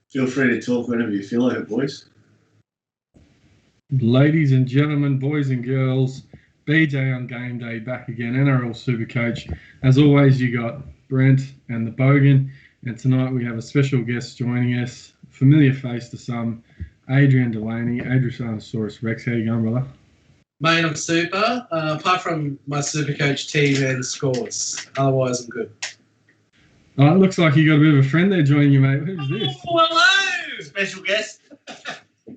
Feel free to talk whenever you feel like it, boys. Ladies and gentlemen, boys and girls, BJ on Game Day back again, NRL Supercoach. As always, you got Brent and the Bogan, and tonight we have a special guest joining us, familiar face to some, Adrian Delaney, Adrianosaurus Rex. How you going, brother? Mate, I'm super, apart from my Supercoach team and scores. Otherwise, I'm good. Oh, it looks like you got a bit of a friend there joining you, mate. Who's this? Oh, hello! Special guest.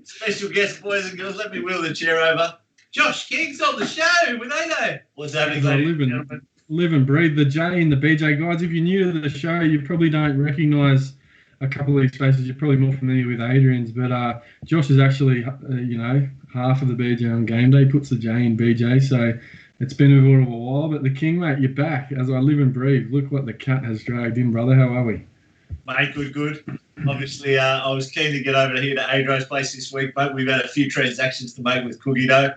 Special guest, boys and girls. Let me wheel the chair over. Josh King's on the show with Ado. What's happening, ladies and gentlemen? Live and breathe the J and the BJ guys. If you're new to the show, you probably don't recognise a couple of these faces. You're probably more familiar with Adrian's, but Josh is actually, half of the BJ on Game Day. Puts the J in BJ, so it's been a little while. But the King, mate, you're back. As I live and breathe. Look what the cat has dragged in, brother. How are we? Mate, good. Obviously, I was keen to get over here to Adro's place this week, but we've had a few transactions to make with Cookie Dough,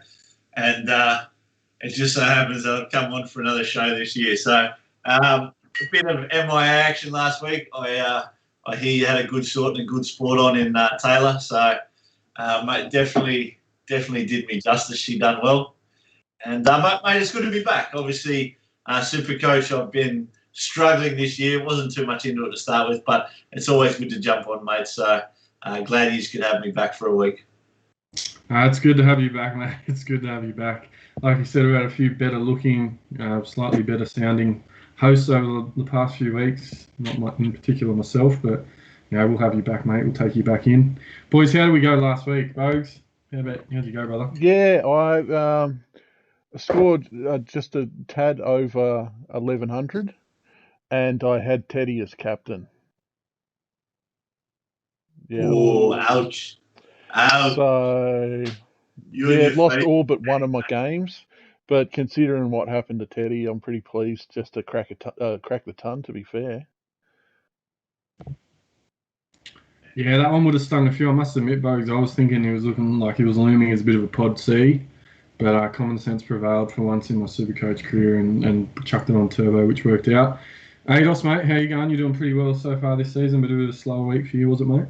and it just so happens that I've come on for another show this year. So a bit of MIA action last week. I hear you had a good short and a good sport on in Taylor, so mate, definitely did me justice. She done well, and mate, it's good to be back. Obviously, Supercoach, I've been struggling this year. Wasn't too much into it to start with, but it's always good to jump on, mate. So glad you could have me back for a week. It's good to have you back, mate. It's good to have you back. Like you said, we had a few better looking, slightly better sounding hosts over the past few weeks. Not in particular myself, but we'll have you back, mate. We'll take you back in. Boys, how did we go last week? Bogues, how'd you go, brother? Yeah, I scored just a tad over 1,100. And I had Teddy as captain. Yeah. Oh, ouch. So, lost all but one of my games. But considering what happened to Teddy, I'm pretty pleased just to crack the ton, to be fair. Yeah, that one would have stung a few. I must admit, Bogues, I was thinking he was looking like he was looming as a bit of a pod C. But common sense prevailed for once in my Supercoach career and chucked it on turbo, which worked out. Ados, mate, how you going? You're doing pretty well so far this season, but it was a slower week for you, was it, mate?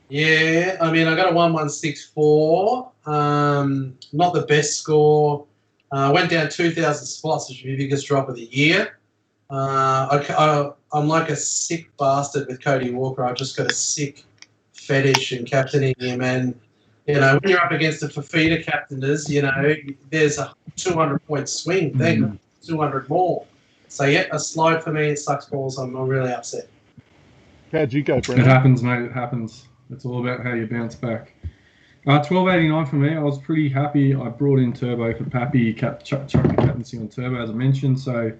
Yeah, I mean, I got a 1164. Not the best score. Went down 2,000 spots, which would be the biggest drop of the year. I'm like a sick bastard with Cody Walker. I've just got a sick fetish in captaining him. And, when you're up against the Fafita captainers, there's a 200-point swing. They're 200 more. So, a slide for me. It sucks balls. I'm really upset. How'd you go, Brendan? It happens, mate. It happens. It's all about how you bounce back. 1289 for me. I was pretty happy. I brought in Turbo for Pappy. Chucked the captaincy on Turbo, as I mentioned. So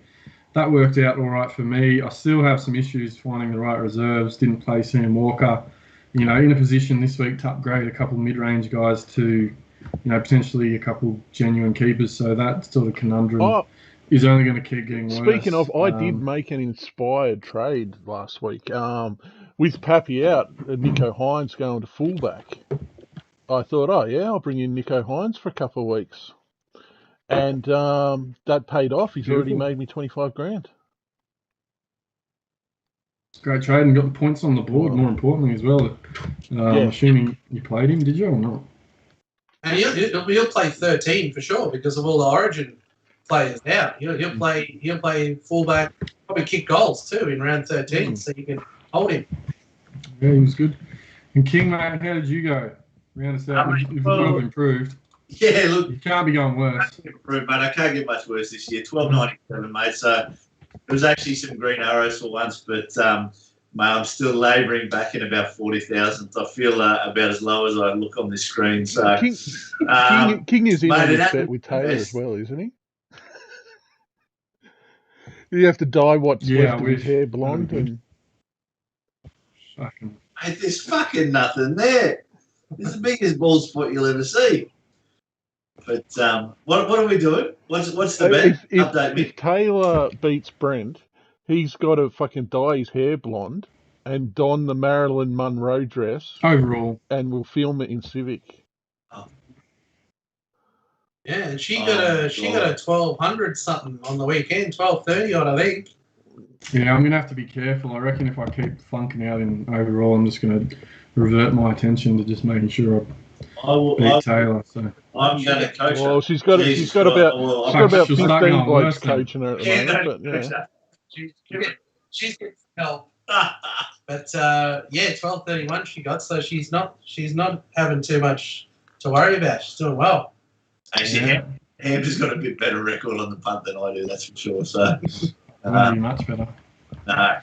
that worked out all right for me. I still have some issues finding the right reserves. Didn't play Sam Walker. In a position this week to upgrade a couple mid-range guys to, potentially a couple genuine keepers. So that sort of conundrum is only going to keep getting worse. Speaking of, I did make an inspired trade last week. With Pappy out, Nico Hines going to fullback. I thought, I'll bring in Nico Hines for a couple of weeks. And that paid off. He's already made me 25 grand. Great trade and got the points on the board, more importantly as well. I'm assuming you played him, did you, or not? And he'll play 13 for sure because of all the Origin players now. He'll play fullback, probably kick goals too in round 13, so you can hold him. Yeah, he was good. And King, mate, how did you go? Round us out. You've well improved. Yeah, look, you can't be going worse. Mate, I can't get much worse this year. 12.97, mate. So it was actually some green arrows for once, but mate, I'm still labouring back in about 40,000. I feel about as low as I look on this screen. So King is in on this bet with Taylor as well, isn't he? You have to dye what's left of his hair blonde and. Mate, there's fucking nothing there. It's the biggest bald spot you'll ever see. But what are we doing? What's the bet? Update me. If Taylor beats Brent, he's got to fucking dye his hair blonde and don the Marilyn Monroe dress overall, and we'll film it in Civic. Oh. Yeah, and she got a 1,200 something on the weekend, 1,230 odd, I think. Yeah, I'm gonna have to be careful. I reckon if I keep flunking out in overall, I'm just gonna revert my attention to just making sure I beat Taylor. So I'm going to coach her. Well, she's got about she'll start 15 going blokes worse then. coaching her at the moment. But yeah. She's getting help. But 12:31 she got, so she's not having too much to worry about. She's doing well. Actually, Ham's got a bit better record on the punt than I do, that's for sure. So Not much better. No.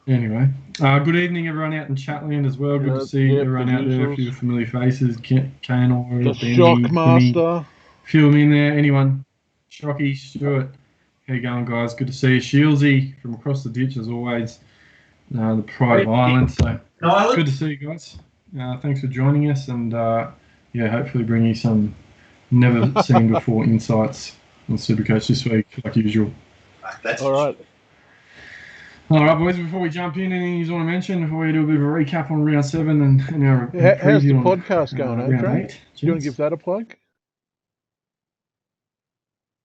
Anyway, good evening everyone out in Chatland as well. Good to see everyone out there. A few familiar faces. Kane or The Shockmaster. Few of them in there. Anyone? Shocky, Stuart. How you going, guys? Good to see you. Shieldsy from across the ditch as always. The pride of Ireland. So good to see you guys. Thanks for joining us, and hopefully bring you some never seen before insights on Supercoach this week, like usual. That's all right. All right, boys, before we jump in, anything you want to mention before we do a bit of a recap on round 7 and our how's the on, podcast going, round 8? Do you want to give that a plug?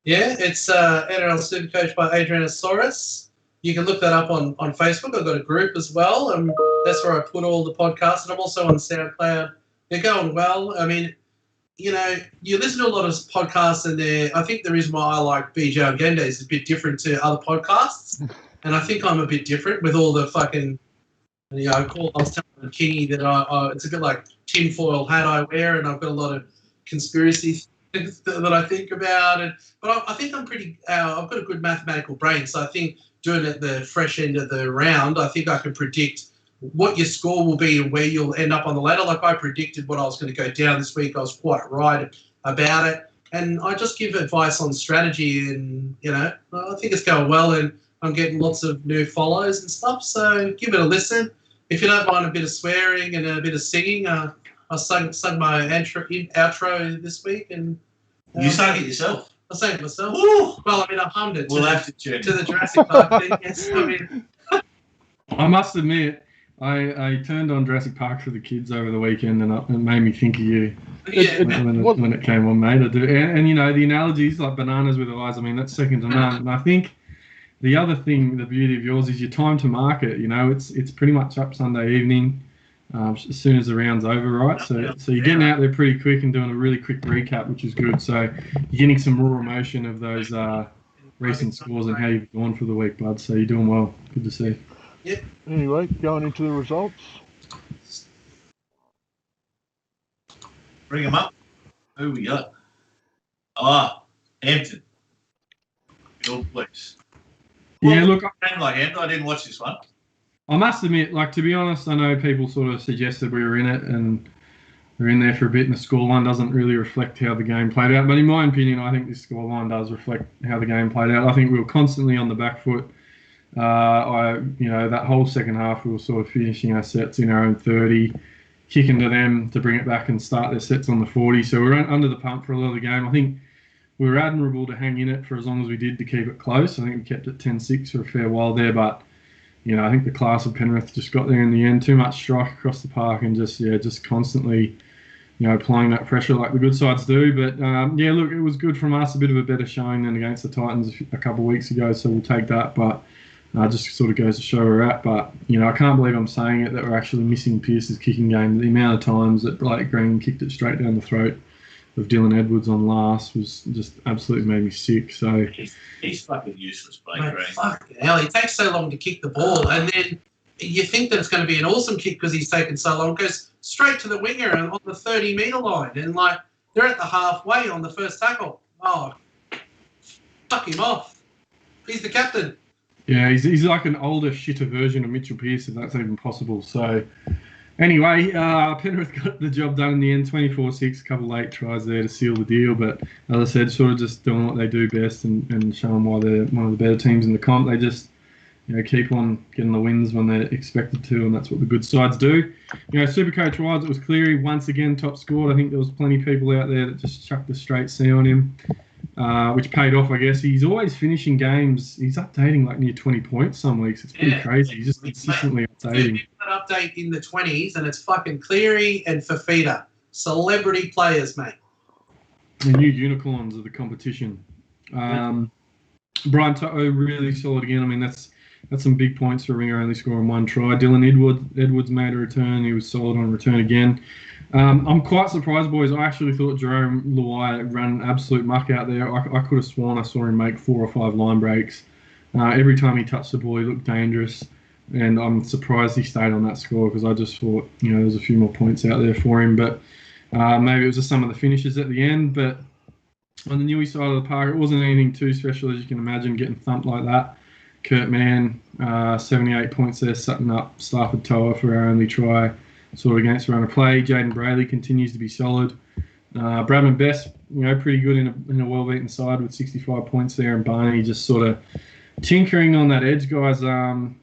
Yeah, it's NRL Supercoach by Adrianosaurus. You can look that up on Facebook. I've got a group as well, and that's where I put all the podcasts, and I'm also on SoundCloud. They're going well. I mean, you listen to a lot of podcasts, and I think the reason why I like BJ and GameDay is a bit different to other podcasts. And I think I'm a bit different with all the fucking, I was telling Kingy that it's a bit like tinfoil hat I wear, and I've got a lot of conspiracy things that I think about. But I think I'm pretty, I've got a good mathematical brain, so I think doing it at the fresh end of the round, I think I can predict what your score will be and where you'll end up on the ladder. Like I predicted what I was going to go down this week. I was quite right about it. And I just give advice on strategy, and, I think it's going well, and I'm getting lots of new follows and stuff, so give it a listen. If you don't mind a bit of swearing and a bit of singing, I sung my outro this week. And you sang it yourself? I sang it myself. Ooh. Well, I hummed it we'll have to tune to the Jurassic Park thing. Yes, I must admit, I turned on Jurassic Park for the kids over the weekend, and it made me think of you when it came on, mate. I do. And the analogies like bananas with eyes, I mean, that's second to none. And I think the other thing, the beauty of yours is your time to market. It's pretty much up Sunday evening as soon as the round's over, right? So you're getting out there pretty quick and doing a really quick recap, which is good. So you're getting some raw emotion of those recent scores and how you've gone for the week, bud. So you're doing well. Good to see. Yep. Anyway, going into the results. Bring them up. Who we got? Hampton. Your place. Yeah, look, I didn't watch this one. I must admit, to be honest, I know people sort of suggested we were in it and we're in there for a bit, and the scoreline doesn't really reflect how the game played out. But in my opinion, I think this scoreline does reflect how the game played out. I think we were constantly on the back foot. That whole second half, we were sort of finishing our sets in our own 30, kicking to them to bring it back and start their sets on the 40. So we were under the pump for a lot of the game. I think we were admirable to hang in it for as long as we did to keep it close. I think we kept it 10-6 for a fair while there, but I think the class of Penrith just got there in the end. Too much strike across the park and just constantly, applying that pressure like the good sides do. But look, it was good from us. A bit of a better showing than against the Titans a couple of weeks ago, so we'll take that. But just sort of goes to show where we're at. But I can't believe I'm saying it that we're actually missing Pearce's kicking game. The amount of times that Blake Green kicked it straight down the throat of Dylan Edwards on last was just absolutely made me sick. So he's fucking useless, Blake Green. Fucking hell, he takes so long to kick the ball, and then you think that it's going to be an awesome kick because he's taken so long. It goes straight to the winger and on the 30-metre line, and they're at the halfway on the first tackle. Oh, fuck him off. He's the captain. Yeah, he's like an older, shitter version of Mitchell Pearce, if that's even possible. So anyway, Penrith got the job done in the end, 24-6, a couple late tries there to seal the deal. But as I said, sort of just doing what they do best and showing why they're one of the better teams in the comp. They just, keep on getting the wins when they're expected to, and that's what the good sides do. Supercoach-wise, it was Cleary once again top scored. I think there was plenty of people out there that just chucked a straight C on him, which paid off, I guess. He's always finishing games. He's updating near 20 points some weeks. It's pretty crazy. He's just consistently updating. That update in the 20s, and it's fucking Cleary and Fafita. Celebrity players, mate. The new unicorns of the competition. Brian Toto, really solid again. I mean, that's That's some big points for a ringer only scoring one try. Dylan Edwards made a return. He was solid on return again. I'm quite surprised, boys. I actually thought Jerome Luai ran an absolute muck out there. I could have sworn I saw him make 4 or 5 line breaks. Every time he touched the ball, he looked dangerous. And I'm surprised he stayed on that score because I just thought, there was a few more points out there for him. But maybe it was just some of the finishes at the end. But on the Newey side of the park, it wasn't anything too special, as you can imagine, getting thumped like that. Kurt Mann, 78 points there, setting up Stafford Toa for our only try, sort of against run of play. Jaden Brayley continues to be solid. Bradman Best, pretty good in a well-beaten side with 65 points there. And Barney just sort of tinkering on that edge, guys.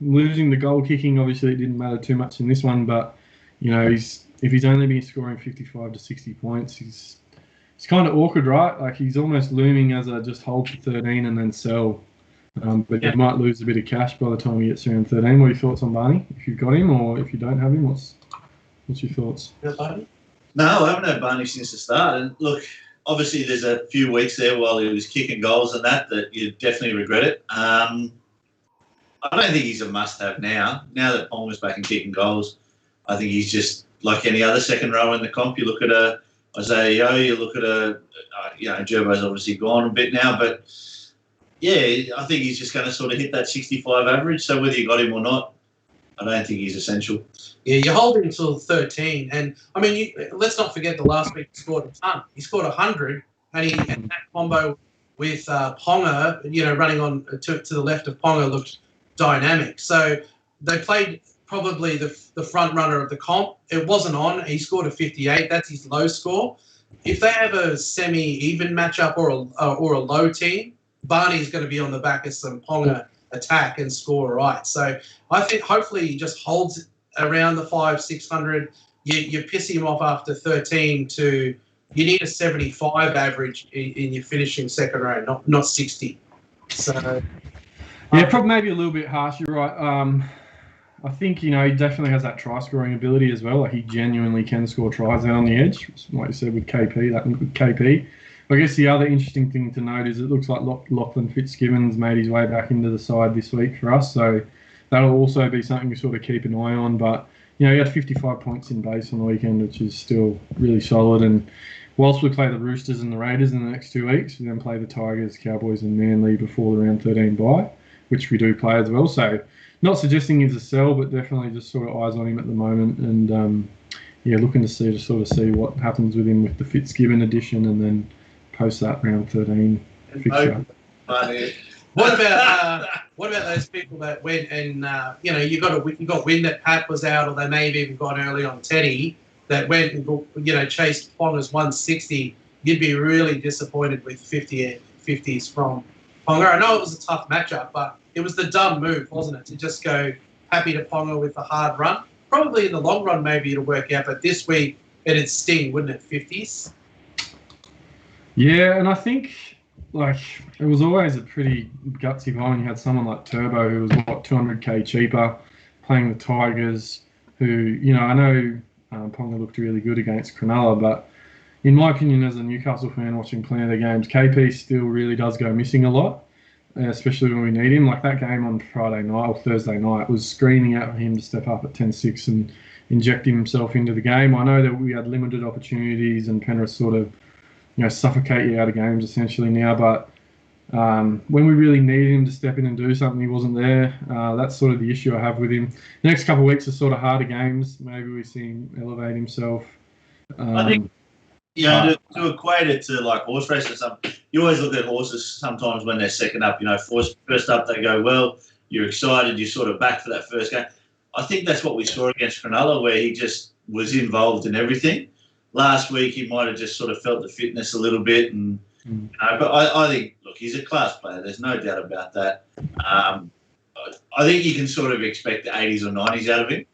Losing the goal kicking, obviously it didn't matter too much in this one, but if he's only been scoring 55 to 60 points, it's kind of awkward, right? Like he's almost looming as a just hold for 13 and then sell. But you might lose a bit of cash by the time he gets around 13. What are your thoughts on Barney? If you've got him, or if you don't have him, what's your thoughts? No, I haven't had Barney since the start. And look, obviously there's a few weeks there while he was kicking goals and that you definitely regret it. I don't think he's a must-have now. Now that Ponga's back and kicking goals, I think he's just like any other second row in the comp. You look at Isaiah Yeo, you look at Gerbo's obviously gone a bit now, but yeah, I think he's just going to sort of hit that 65 average. So whether you got him or not, I don't think he's essential. Yeah, you hold him until 13. And, let's not forget the last week he scored a ton. He scored 100, and that combo with Ponga, running on to the left of Ponga looked dynamic. So they played probably the front runner of the comp. It wasn't on. He scored a 58. That's his low score. If they have a semi-even matchup or a low team, Barney's going to be on the back of some Ponga attack and score right. So I think hopefully he just holds around the 500-600. You piss him off after 13 you need a 75 average in your finishing second row, not 60. So yeah, probably maybe a little bit harsh. You're right. I think he definitely has that try scoring ability as well. Like he genuinely can score tries out on the edge, like you said with KP. I guess the other interesting thing to note is it looks like Lachlan Fitzgibbon's made his way back into the side this week for us, so that'll also be something to sort of keep an eye on. But he had 55 points in base on the weekend, which is still really solid. And whilst we play the Roosters and the Raiders in the next 2 weeks, we then play the Tigers, Cowboys and Manly before the round 13 bye, which we do play as well. So not suggesting he's a sell, but definitely just sort of eyes on him at the moment. And looking to see what happens with him with the Fitzgibbon edition and then post that round 13 fixture. What about those people that went and you got wind that Pat was out, or they may have even gone early on Teddy, that went and chased Ponga's 160. You'd be really disappointed with 50s from Ponga. I know it was a tough matchup, but it was the dumb move, wasn't it, to just go happy to Ponga with a hard run. Probably in the long run maybe it'll work out, but this week it'd sting, wouldn't it? 50s. Yeah, and I think it was always a pretty gutsy one when you had someone like Turbo who was 200k cheaper, playing the Tigers, who I know Ponga looked really good against Cronulla, but in my opinion as a Newcastle fan watching plenty of the games, KP still really does go missing a lot, especially when we need him. Like that game on Friday night or Thursday night was screaming out for him to step up at 10-6 and inject himself into the game. I know that we had limited opportunities and Penrith sort of suffocate you out of games essentially now, but when we really needed him to step in and do something, he wasn't there. That's sort of the issue I have with him. The next couple of weeks are sort of harder games. Maybe we see him elevate himself. I think, to equate it to like horse races, you always look at horses sometimes when they're second up, first up they go well, you're excited, you're sort of back for that first game. I think that's what we saw against Cronulla, where he just was involved in everything. Last week, he might have just sort of felt the fitness a little bit. But I think, look, he's a class player. There's no doubt about that. I think you can sort of expect the 80s or 90s out of him.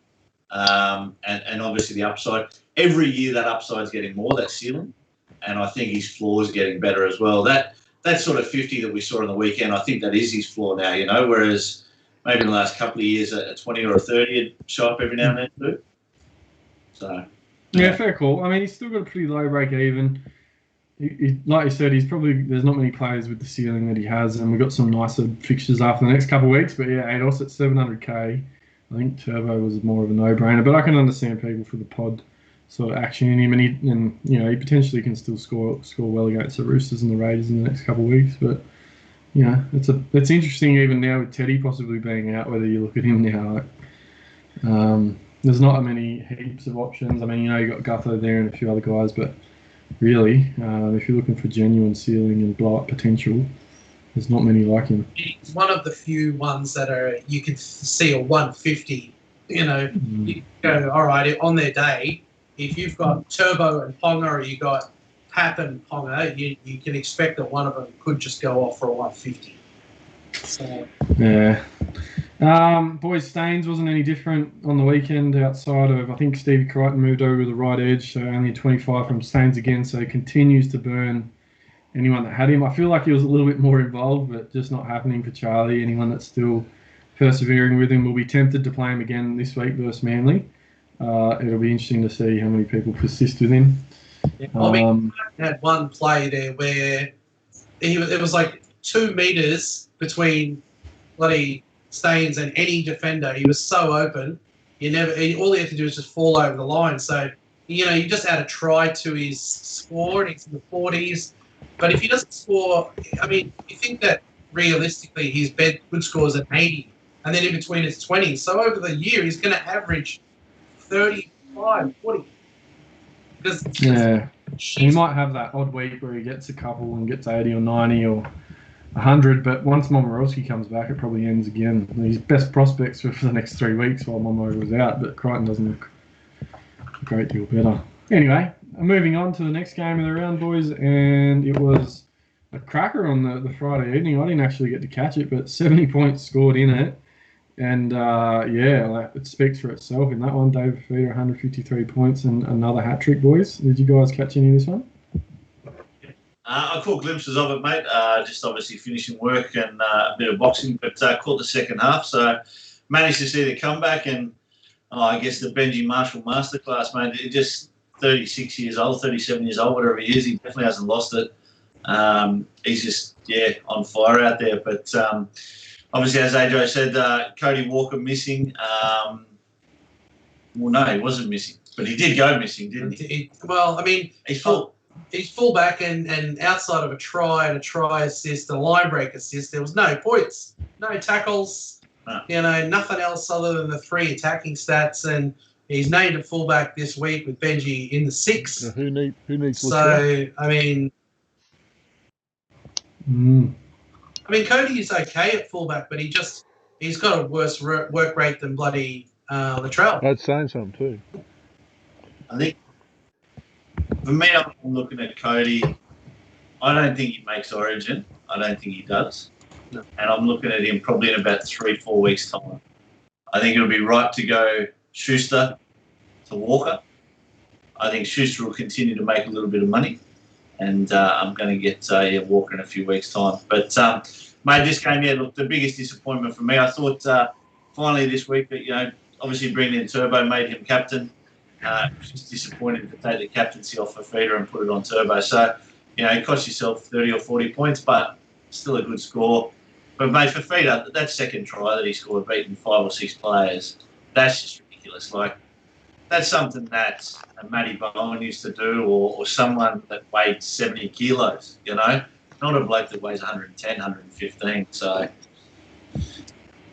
And obviously the upside. Every year that upside's getting more, that ceiling. And I think his floor is getting better as well. That sort of 50 that we saw on the weekend, I think that is his floor now, whereas maybe in the last couple of years a 20 or a 30 would show up every now and then too. So... Yeah, fair call. He's still got a pretty low break even. like you said, there's not many players with the ceiling that he has, and we've got some nicer fixtures after the next couple of weeks. But yeah, ADOS at 700k. I think Turbo was more of a no-brainer, but I can understand people for the pod sort of action in him, and he potentially can still score well against the Roosters and the Raiders in the next couple of weeks. But it's interesting even now with Teddy possibly being out, whether you look at him now. There's not many heaps of options. I mean, you got Gutho there and a few other guys, but really, if you're looking for genuine ceiling and blow-up potential, there's not many like him. He's one of the few ones that you can see a 150. You go, all right, on their day, if you've got Turbo and Ponga, or you got Pap and Ponga, you can expect that one of them could just go off for a 150. So yeah. Boys, Staines wasn't any different on the weekend outside of, I think Stevie Crichton moved over to the right edge, so only 25 from Staines again, so he continues to burn anyone that had him. I feel like he was a little bit more involved, but just not happening for Charlie. Anyone that's still persevering with him will be tempted to play him again this week versus Manly. It'll be interesting to see how many people persist with him. Yeah, he had one play there where it was like 2 meters between bloody Staines and any defender. He was so open. All he had to do was just fall over the line. So, you just add a try to his score, and he's in the 40s. But if he doesn't score, I mean, you think that realistically his good scores at 80, and then in between it's 20. So over the year, he's going to average 35, 40. He might have that odd week where he gets a couple and gets 80 or 90 or 100, but once Momorowski comes back, it probably ends again. His best prospects were for the next 3 weeks while Momo was out, but Crichton doesn't look a great deal better. Anyway, moving on to the next game of the round, boys, and it was a cracker on the Friday evening. I didn't actually get to catch it, but 70 points scored in it. And, it speaks for itself in that one. David Fifita, 153 points and another hat-trick, boys. Did you guys catch any of this one? I caught glimpses of it, mate. Just obviously finishing work and a bit of boxing, but caught the second half. So managed to see the comeback and, I guess, the Benji Marshall masterclass, mate. It just 36 years old, 37 years old, whatever he is. He definitely hasn't lost it. He's just, on fire out there. But obviously, as Adro said, Cody Walker missing. Well, no, he wasn't missing. But he did go missing, didn't he? Well, I mean, he's fullback, and outside of a try and a try assist, a line break assist, there was no points, no tackles, nothing else other than the 3 attacking stats. And he's named a fullback this week with Benji in the 6. Now who needs? So I mean, Cody is okay at fullback, but he's got a worse work rate than bloody Latrell. I'd say something too. I think, for me, I'm looking at Cody. I don't think he makes Origin. I don't think he does. No. And I'm looking at him probably in about 3-4 weeks' time. I think it'll be right to go Schuster to Walker. I think Schuster will continue to make a little bit of money. And I'm going to get Walker in a few weeks' time. But, mate, this game, look, the biggest disappointment for me, I thought finally this week that, obviously bringing in Turbo made him captain. Just disappointed to take the captaincy off Fifita and put it on Turbo. So, it cost yourself 30 or 40 points, but still a good score. But, mate, Fifita, that second try that he scored, beating 5 or 6 players, that's just ridiculous. Like, that's something that Matty Bowen used to do, or someone that weighed 70 kilos, not a bloke that weighs 110, 115. So,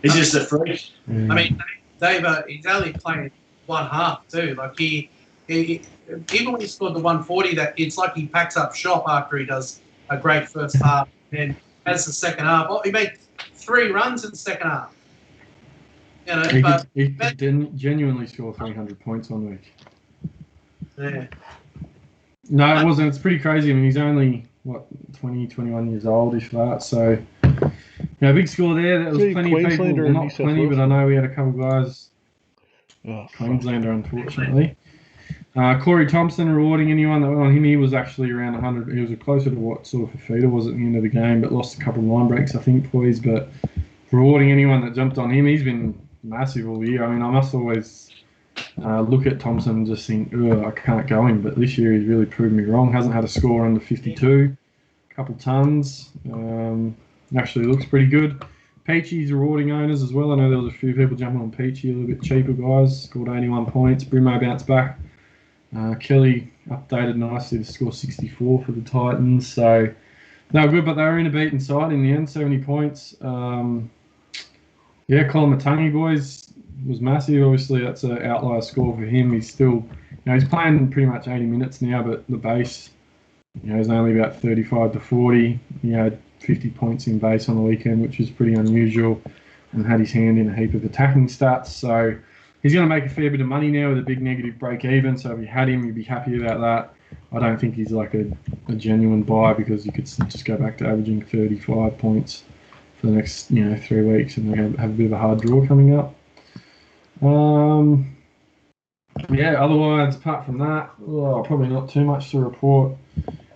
he's just a freak. I mean, Dave, he's only playing one half too. Like he even when he scored the 140, that it's like he packs up shop after he does a great first half, and as the second half, he made 3 runs in the second half. He didn't genuinely score 300 points on the week. Yeah. No, it wasn't. It's pretty crazy. I mean, he's only 20, 21 years old-ish for that. So, big score there. There was plenty of people. Well, not plenty, but I know we had a couple of guys. Queenslander, unfortunately. Corey Thompson rewarding anyone that went on him. He was actually around 100. He was closer to what sort of Fifita was at the end of the game, but lost a couple of line breaks, I think, boys. But rewarding anyone that jumped on him, he's been massive all year. I mean, I must always look at Thompson and just think, I can't go him. But this year he's really proved me wrong. Hasn't had a score under 52, couple tons. Actually looks pretty good. Peachy's rewarding owners as well. I know there was a few people jumping on Peachy, a little bit cheaper guys. Scored 81 points. Brimo bounced back. Kelly updated nicely to score 64 for the Titans. So they were good, but they were in a beaten side in the end, 70 points. Colin Matangi, boys, was massive. Obviously, that's an outlier score for him. He's still, he's playing pretty much 80 minutes now, but the base, is only about 35 to 40. He had 50 points in base on the weekend, which is pretty unusual, and had his hand in a heap of attacking stats. So he's going to make a fair bit of money now with a big negative break even. So if you had him, you'd be happy about that. I don't think he's like a genuine buy, because you could just go back to averaging 35 points for the next 3 weeks, and they're going to have a bit of a hard draw coming up. Otherwise, apart from that, probably not too much to report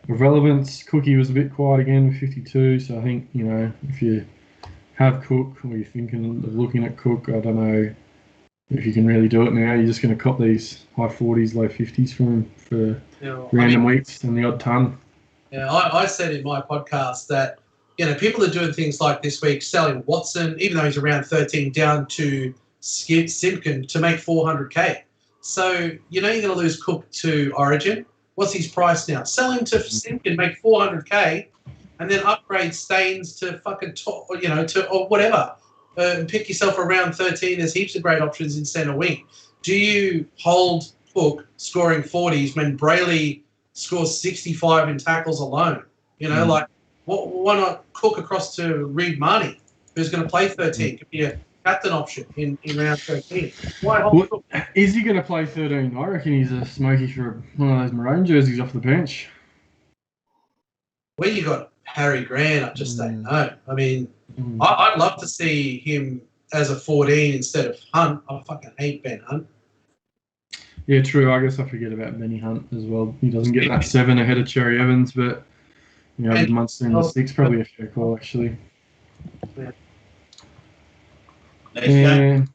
of relevance. Cookie was a bit quiet again with 52, so I think, if you have Cook, or you're thinking of looking at Cook, I don't know if you can really do it now. You're just going to cop these high 40s, low 50s from him for random weeks and the odd ton. Yeah, I said in my podcast that, people are doing things like this week, selling Watson, even though he's around 13, down to Simpkin to make 400K. So, you're going to lose Cook to Origin. What's his price now? Sell him to Simpkin, make 400K, and then upgrade Staines to fucking top, or whatever. Pick yourself around 13. There's heaps of great options in centre wing. Do you hold Cook scoring 40s when Brayley scores 65 in tackles alone? Why not Cook across to Reid Marnie, who's going to play 13? Could be a captain option in round 13. Why hold Cook? Is he going to play 13? I reckon he's a smoky for one of those maroon jerseys off the bench. Where you got Harry Grant, I just don't know. I mean, I'd love to see him as a 14 instead of Hunt. I fucking hate Ben Hunt. Yeah, true. I guess I forget about Benny Hunt as well. He doesn't get that 7 ahead of Cherry Evans, but with Munster in the 6, probably a fair call, actually. Yeah. Next game?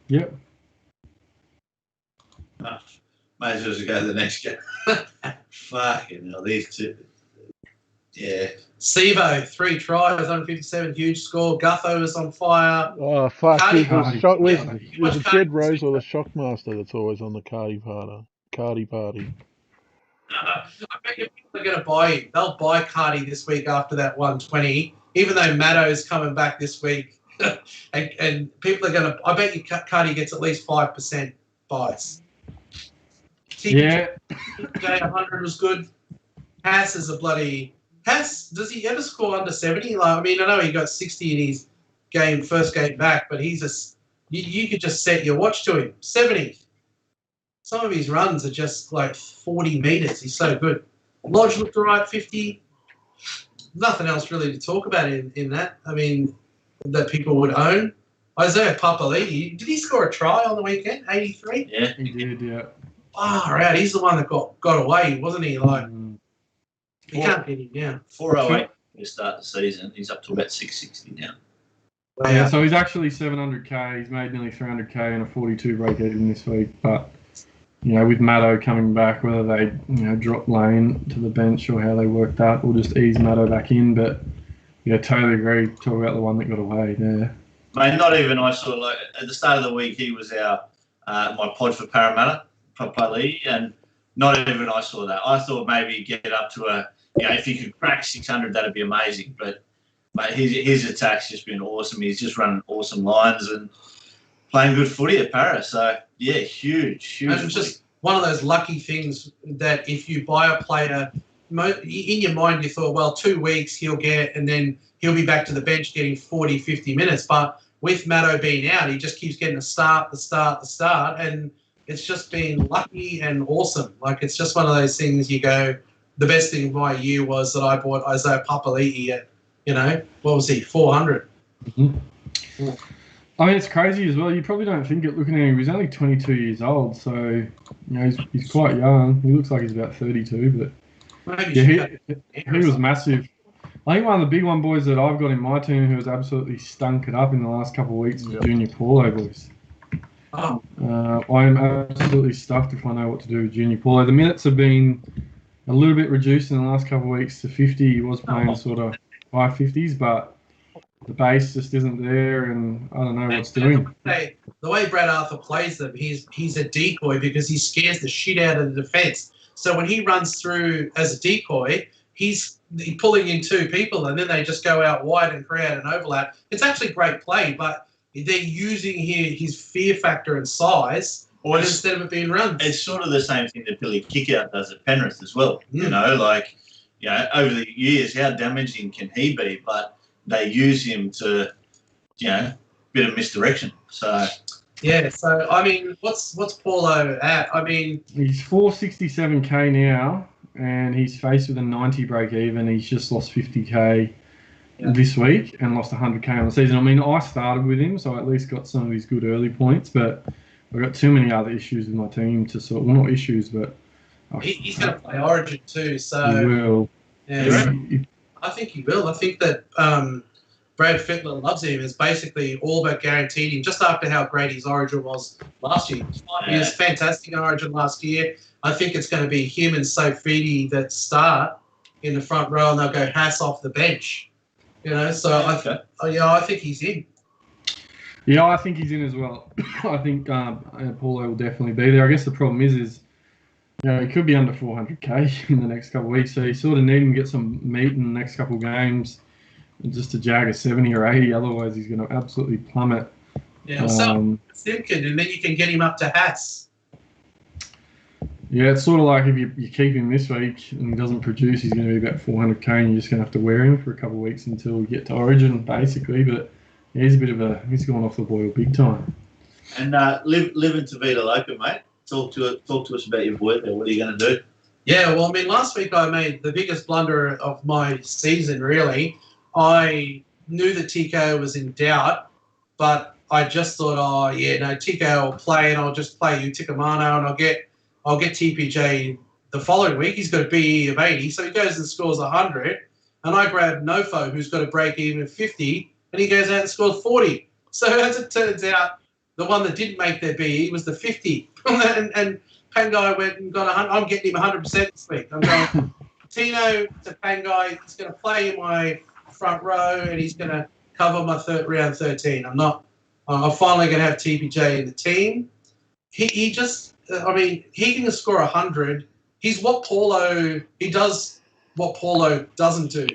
Yep. Might as well just go to the next game. Fucking hell, these two. Yeah. Sevo, 3 tries, 157, huge score. Gutho was on fire. Oh, fuck. Cardi- There's a Jed Rose or the Shockmaster that's always on the Cardi party. I bet you people are going to buy him. They'll buy Cardi this week after that 120, even though Maddo's coming back this week. and people are going to... I bet you Cardi gets at least 5% buys. Yeah. J100 was good. Haas is a bloody... Haas, does he ever score under 70? I know he got 60 in his first game back, but he's just... You could just set your watch to him. 70. Some of his runs are just like 40 metres. He's so good. Lodge looked all right, 50. Nothing else really to talk about in that. I mean, that people would own. Isaiah Papali'i, did he score a try on the weekend? 83? Yeah, he did, yeah. Oh, right. He's the one that got away, wasn't he? You can't get him now. 408 to start the season. He's up to about 660 now. Wow. Yeah, so he's actually 700K. He's made nearly 300K in a 42 break even this week. But, with Maddo coming back, whether they, drop Lane to the bench or how they work that, or just ease Maddo back in. But, totally agree. Talk about the one that got away there. Mate, not even I saw, at the start of the week, he was my pod for Parramatta, Papali'i, and not even I saw that. I thought maybe he'd get up to if he could crack 600, that'd be amazing. But mate, his attack's just been awesome. He's just running awesome lines and playing good footy at Paris. So, yeah, huge. And it's just one of those lucky things that if you buy a player, in your mind you thought, well, 2 weeks he'll get, and then he'll be back to the bench getting 40, 50 minutes. But with Maddo being out, he just keeps getting the start, and it's just been lucky and awesome. It's just one of those things you go, the best thing of my year was that I bought Isaiah Papali'i at, what was he, 400. Mm-hmm. I mean, it's crazy as well. You probably don't think it looking at him. He's only 22 years old, so, he's quite young. He looks like he's about 32, but he was massive. I think one of the big boys that I've got in my team who has absolutely stunk it up in the last couple of weeks is Junior Paulo, boys. Oh, I'm absolutely stuffed if I know what to do with Junior Paulo. The minutes have been a little bit reduced in the last couple of weeks to 50. He was playing sort of high 50s, but the base just isn't there, and I don't know what's doing. the way Brad Arthur plays them, he's a decoy because he scares the shit out of the defence. So when he runs through as a decoy, he's pulling in two people, and then they just go out wide and create an overlap. It's actually great play, but they're using his fear factor and size instead of it being runs. It's sort of the same thing that Billy Kickout does at Penrith as well. You know, like, over the years, how damaging can he be? But they use him to, bit of misdirection. So yeah. So I mean, what's Paulo at? I mean, he's 467k now, and he's faced with a 90 break even. He's just lost 50k this week and lost 100k on the season. I mean, I started with him, so I at least got some of his good early points, but I've got too many other issues with my team to sort. Well, not issues, but he's going to play Origin too. So he will. Yeah, I think he will. I think that Brad Fittler loves him. It's basically all but guaranteed him. Just after how great his Origin was last year, he was fantastic in Origin last year. I think it's going to be him and Sofidi that start in the front row, and they'll go Haas off the bench. So I think he's in. Yeah, I think he's in as well. I think Paulo will definitely be there. I guess the problem is he could be under 400k in the next couple of weeks, so you sort of need him to get some meat in the next couple of games just to jag a 70 or 80. Otherwise, he's going to absolutely plummet. Yeah, so Simkin, and then you can get him up to Haas. Yeah, it's sort of like if you keep him this week and he doesn't produce, he's going to be about 400k, and you're just going to have to wear him for a couple of weeks until we get to Origin, basically. But he's he's gone off the boil big time. And live in Tavita Loca, mate. Talk to us about your boy there. What are you going to do? Yeah, well, I mean, last week I made the biggest blunder of my season, really. I knew that TKO was in doubt, but I just thought, TKO will play, and I'll just play Utikamano, and I'll get TPJ the following week. He's got a BE of 80, so he goes and scores 100, and I grab Nofo, who's got a break-even of 50, and he goes out and scores 40. So as it turns out, the one that didn't make their BE was the 50. and Pangai went and got 100. I'm getting him 100% this week. I'm going Tino to Pangai. He's going to play in my front row, and he's going to cover my round 13. I'm finally going to have TPJ in the team. He can score 100. He's what Paulo. He does what Paulo doesn't do.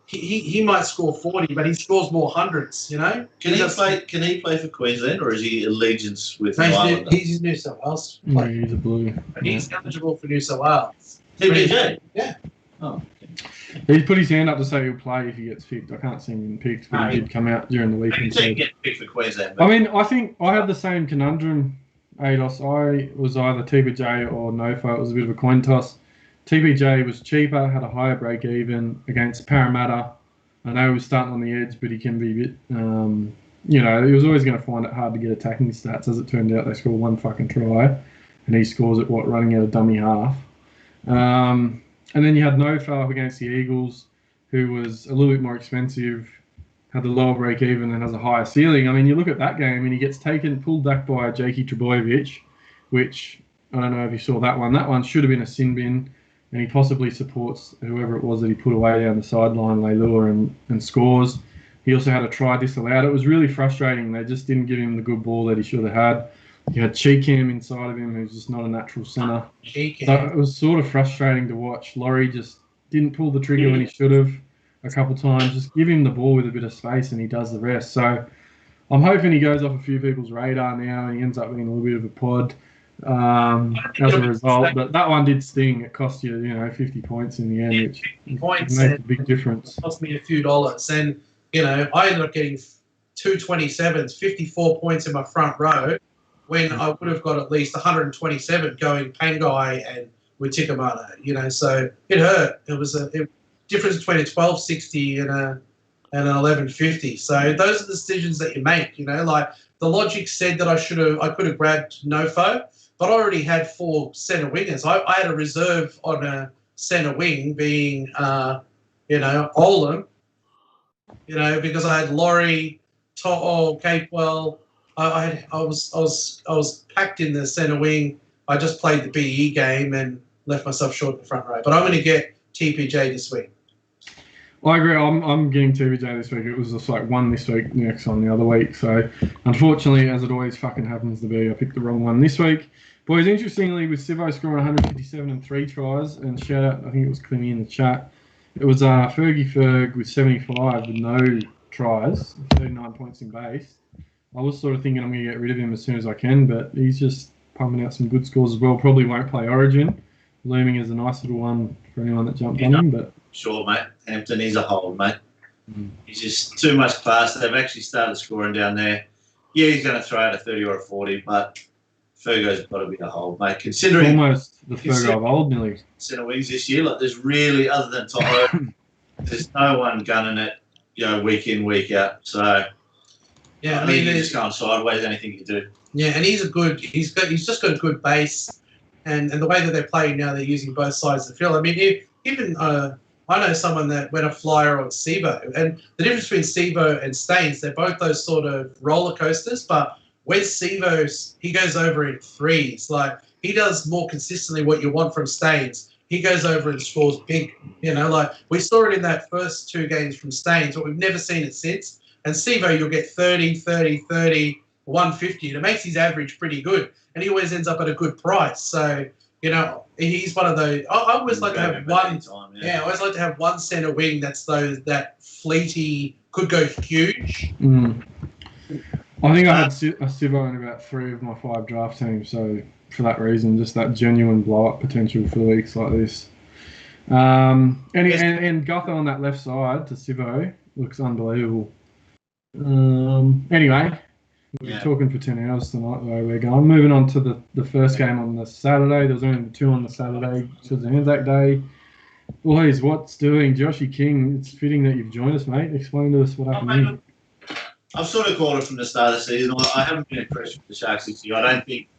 He might score 40, but he scores more hundreds, Can he play for Queensland, or is he allegiance with New Islander? He's New South Wales. Yeah, he's a blue. But he's eligible for New South Wales. TPJ? Yeah. Oh. He's put his hand up to say he'll play if he gets picked. I can't see him picked, but he did come out during the weekend. He didn't get picked for Queensland. I mean, I think I had the same conundrum, Ados. I was either TPJ or Nofo. It was a bit of a coin toss. TPJ was cheaper, had a higher break even against Parramatta. I know he was starting on the edge, but he can be a bit, he was always going to find it hard to get attacking stats. As it turned out, they scored one fucking try, and he scores at running out of dummy half. And then you had Nofo up against the Eagles, who was a little bit more expensive, had the lower break even, and has a higher ceiling. I mean, you look at that game, and he gets pulled back by Jakey Trbojevic, which I don't know if you saw that one. That one should have been a sin bin. And he possibly supports whoever it was that he put away down the sideline, Leilua, and scores. He also had a try disallowed. It was really frustrating. They just didn't give him the good ball that he should have had. You had Cheekham inside of him, who's just not a natural centre. So it was sort of frustrating to watch. Laurie just didn't pull the trigger when he should have a couple of times. Just give him the ball with a bit of space, and he does the rest. So I'm hoping he goes off a few people's radar now, and he ends up being a little bit of a pod. As a result, but that one did sting. It cost you, 50 points in the end, which made a big difference. It cost me a few dollars, and I ended up getting 227s, 54 points in my front row, when I would have got at least 127 going Pangai and Witikamana. So it hurt. It was a difference between a 1260 and an 1150. So those are the decisions that you make. Like the logic said that I could have grabbed Nofo. But I already had 4 centre wingers. I had a reserve on a centre wing being, Olam, because I had Laurie, Capewell, I was packed in the centre wing. I just played the BE game and left myself short in the front row. But I'm going to get TPJ this week. I agree. I'm getting TPJ this week. It was just like one this week, next on the other week. So, unfortunately, as it always fucking happens to be, I picked the wrong one this week. Boys, interestingly, with Sivo scoring 157 and 3 tries, and shout out, I think it was Clemmy in the chat, it was Fergie Ferg with 75 with no tries, 39 points in base. I was sort of thinking I'm going to get rid of him as soon as I can, but he's just pumping out some good scores as well. Probably won't play Origin. Looming as a nice little one for anyone that jumped on him, but... Sure, mate. Hampton, he's a hold, mate. He's just too much class. They've actually started scoring down there. Yeah, he's going to throw out a 30 or a 40, but Fergo's got to be a hold, mate. Considering almost the Fergo of old, nearly. Centre wings this year, like there's really, other than Toto, there's no one gunning it, week in, week out. So yeah, I mean, you're just going sideways. Anything you do. Yeah, and he's just got a good base, and the way that they're playing now, they're using both sides of the field. I mean, even I know someone that went a flyer on Sivo, and the difference between Sivo and Staines, they're both those sort of roller coasters, but with Sivo, he goes over in threes. Like, he does more consistently what you want from Staines. He goes over and scores big, like we saw it in that first 2 games from Staines, but we've never seen it since. And Sivo, you'll get 30, 30, 30, 150, and it makes his average pretty good. And he always ends up at a good price. So, he's one of those. I always like to have one. I always like to have one centre wing that fleety, could go huge. I think I had a Sivo in about 3 of my 5 draft teams. So for that reason, just that genuine blow up potential for weeks like this. And Gutho on that left side to Sivo looks unbelievable. Anyway. We're talking for 10 hours tonight, the way we're going. Moving on to the first game on the Saturday. There was only 2 on the Saturday because of Anzac Day. Boys, what's doing? Joshy King, it's fitting that you've joined us, mate. Explain to us what happened. I've sort of called it from the start of the season. I haven't been impressed with the Sharks this year. I don't think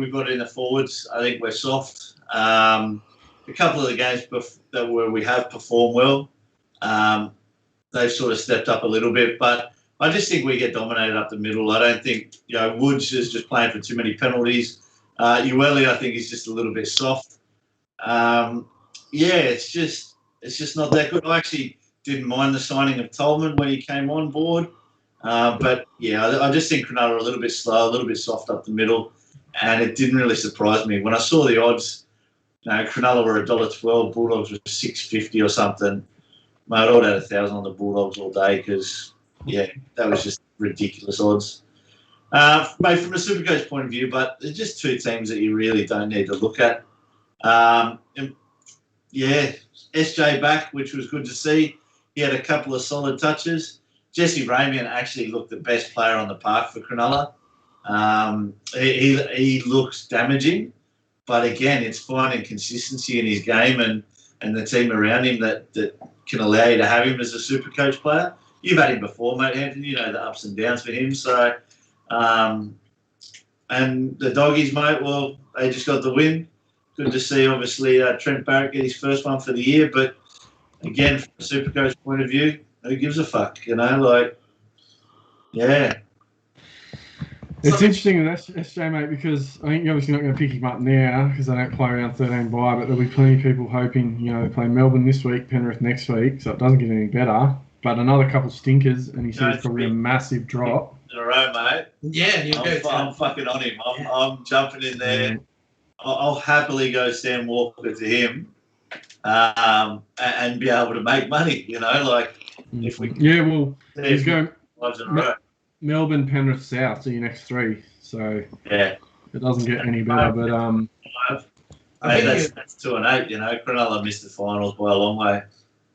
we've got it in the forwards. I think we're soft. A couple of the games where we have performed well, they've sort of stepped up a little bit, but I just think we get dominated up the middle. I don't think, Woods is just playing for too many penalties. Ueli, I think, is just a little bit soft. It's just not that good. I actually didn't mind the signing of Tolman when he came on board. But I just think Cronulla are a little bit slow, a little bit soft up the middle. And it didn't really surprise me. When I saw the odds, Cronulla were $1.12, Bulldogs were $6.50 or something. Mate, I would have had 1,000 on the Bulldogs all day because... that was just ridiculous odds. Mate, from a Supercoach point of view, but there's just 2 teams that you really don't need to look at. SJ back, which was good to see. He had a couple of solid touches. Jesse Ramian actually looked the best player on the park for Cronulla. He looks damaging, but again, it's finding consistency in his game and the team around him that can allow you to have him as a Supercoach player. You've had him before, mate, Anthony. You know the ups and downs for him. So, and the Doggies, mate, well, they just got the win. Good to see, obviously, Trent Barrett get his first one for the year. But, again, from a Supercoach point of view, who gives a fuck, It's interesting with SJ, mate, because I think you're obviously not going to pick him up now because they don't play around 13 bye, but there'll be plenty of people hoping, they play Melbourne this week, Penrith next week, so it doesn't get any better. But another couple stinkers, and he says probably a massive drop. In a row, mate. Yeah, I'm fucking on him. I'm jumping in there. I'll happily go Sam Walker to him and be able to make money, if we... Yeah, well, he's going... Lives in a row. Melbourne, Penrith, South are your next 3. So it doesn't get any better. But I think that's 2 and 8. Cronulla missed the finals by a long way.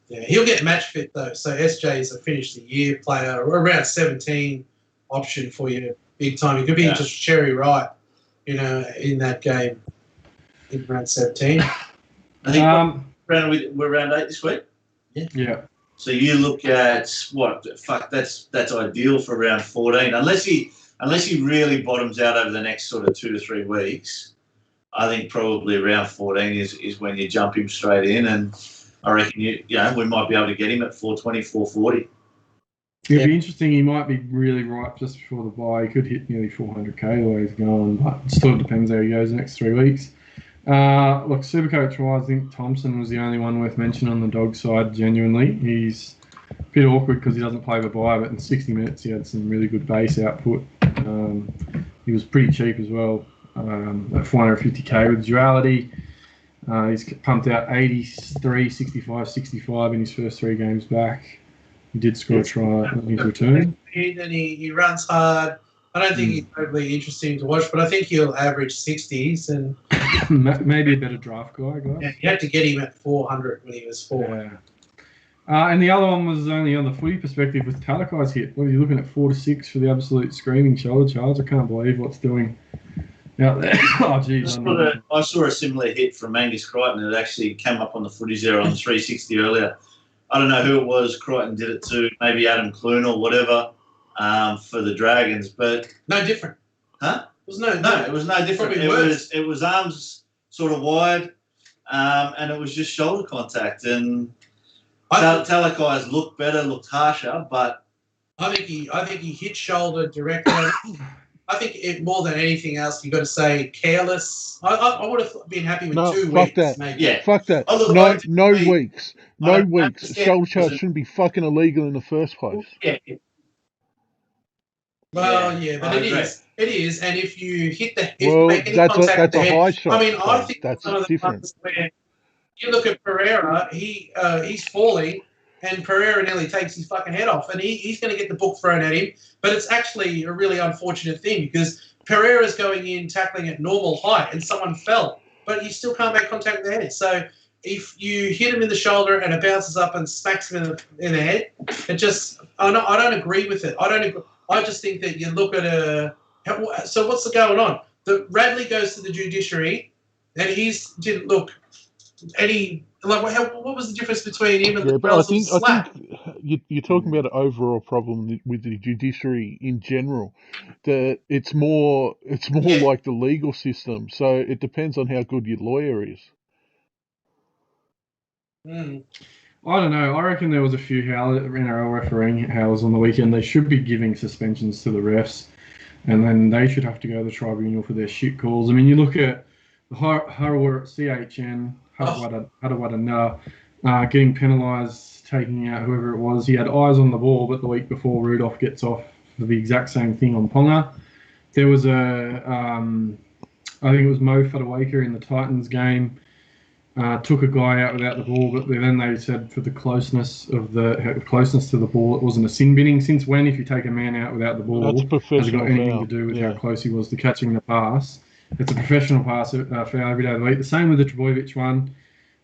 Yeah, he'll get match fit though. So SJ is a finish the year player, around 17 option for you, big time. He could be just cherry right, in that game. In round 17. I think we're round 8 this week. Yeah. So you look at what? Fuck, that's ideal for round 14. Unless he really bottoms out over the next sort of 2 to 3 weeks, I think probably round 14 is when you jump him straight in, and I reckon we might be able to get him at 420, 440. It'll be interesting. He might be really ripe just before the bye. He could hit nearly 400k the way he's going, but it still depends how he goes the next 3 weeks. Look, Supercoach-wise, I think Thompson was the only one worth mentioning on the dog side, genuinely. He's a bit awkward because he doesn't play the bye, but in 60 minutes he had some really good base output. He was pretty cheap as well, at 450k with duality. He's pumped out 83, 65, 65 in his first 3 games back. He did score a try on his return. And he runs hard. I don't think he's totally interesting to watch, but I think he'll average 60s. And maybe a better draft guy, guys. Yeah, you had to get him at 400 when he was 4. Yeah. And the other one was only on the footy perspective with Talakai's hit. What are you looking at, 4 to 6 for the absolute screaming shoulder charge? I can't believe what's doing out there. Oh, geez. I saw a similar hit from Angus Crichton. It actually came up on the footies there on 360 earlier. I don't know who it was. Crichton did it to maybe Adam Clune or whatever for the Dragons, but no different. Huh? It was no, it was no different. It was arms sort of wide, and it was just shoulder contact. And Talakai's looked better, looked harsher, but I think he hit shoulder directly. I think more than anything else, you got to say careless. I would have been happy with 2 weeks. That. Maybe. Yeah, fuck that. No weeks. No weeks. Shoulder charge shouldn't be fucking illegal in the first place. Yeah. Well, yeah, but it is. It is, and if you hit the head, make any contact with the head, high shot. I mean, I think that's one of the different. ones where you look at Pereira, he's falling, and Pereira nearly takes his fucking head off, and he's going to get the book thrown at him. But it's actually a really unfortunate thing because Pereira's going in tackling at normal height, and someone fell, but he still can't make contact with the head. So if you hit him in the shoulder and it bounces up and smacks him in the head, it just I don't agree with it. I just think that you look at so what's going on? Radley goes to the judiciary, and didn't look any like what was the difference between him and the Bells of Slap? I think you're talking about an overall problem with the judiciary in general. That it's more like the legal system. So it depends on how good your lawyer is. I don't know. I reckon there was a few NRL refereeing howls on the weekend. They should be giving suspensions to the refs, and then they should have to go to the tribunal for their shit calls. I mean, you look at the Harawar CHN, Harawada getting penalised, taking out whoever it was. He had eyes on the ball, but the week before Rudolph gets off for the exact same thing on Ponga. There was I think it was Mo Whatuwaka in the Titans game. Took a guy out without the ball, but then they said for the closeness to the ball, it wasn't a sin binning. Since when, if you take a man out without the ball, has it got anything to do with how close he was to catching the pass? It's a professional pass foul every day of the week. The same with the Trbojevic one.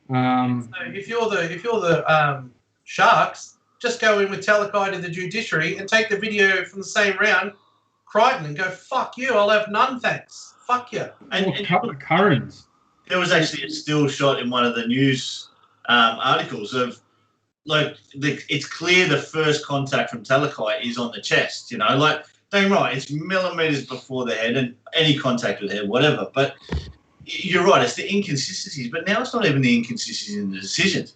So if you're the Sharks, just go in with Talakai to the judiciary and take the video from the same round, Crichton, and go, fuck you, I'll have none thanks. Fuck you. And Currans. There was actually a still shot in one of the news articles of, like, it's clear the first contact from Talakai is on the chest, you know, like, don't get me wrong, it's millimetres before the head and any contact with the head, whatever. But you're right, it's the inconsistencies. But now it's not even the inconsistencies in the decisions.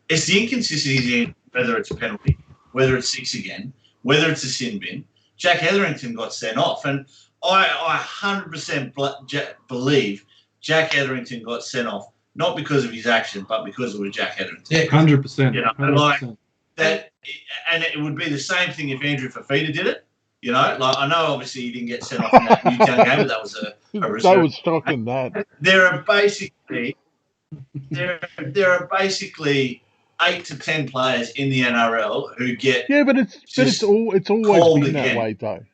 It's the inconsistencies in whether it's a penalty, whether it's 6 again, whether it's a sin bin. Jack Hetherington got sent off, and I 100% believe Jack Hetherington got sent off, not because of his action, but because it was Jack Hetherington. Yeah, 100%. You know, 100%. like that, and it would be the same thing if Andrew Fafita did it. You know, like I know obviously he didn't get sent off in that Newtown game, but that was a reserve. That was shocking. That there are basically 8 to 10 players in the NRL who get but it's always been that way though.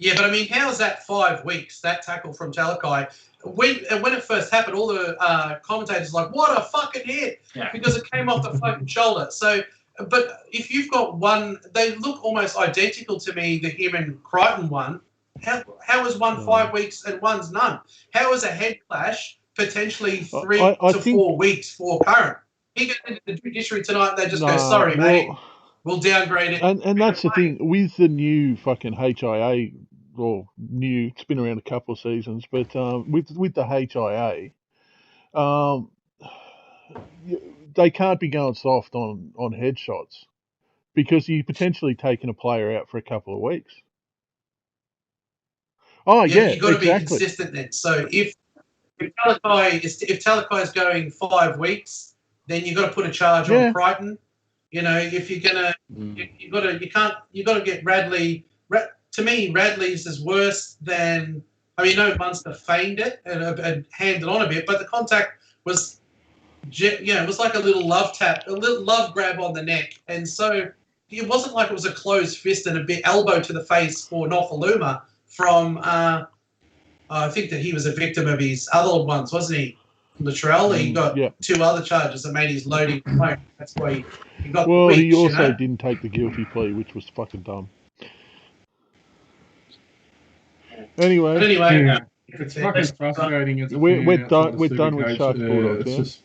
Yeah, but I mean, how is that 5 weeks, that tackle from Talakai? When it first happened, all the commentators were like, what a fucking hit, because it came off the fucking shoulder. So, but if you've got one, they look almost identical to me, the him and Crichton one. How is one 5 weeks and one's none? How is a head clash potentially 3 to 4 weeks for Curran? He goes into the judiciary tonight and they just go, sorry, mate, we'll downgrade it. And that's the thing, with the new fucking HIA, it's been around a couple of seasons, but with the HIA, they can't be going soft on headshots. because you're potentially taking a player out for a couple of weeks. Oh, yeah, You've got to be exactly. consistent then. So if Talakai is going 5 weeks, then you've got to put a charge on Crichton. You know, if you're gonna, you got to get Radley. To me, Radley's is worse than. I mean, no, Munster feigned it and handed on a bit, but the contact was, it was like a little love tap, a little love grab on the neck, and so it wasn't like it was a closed fist and a bit elbow to the face for Nofaluma from. I think that he was a victim of his other ones, wasn't he? Latrell, he got 2 other charges that made his loading. That's why he got. Well, the weeks, he also didn't take the guilty plea, which was fucking dumb. Anyway, it's fucking frustrating. We're done with Sharks Bulldogs. It's just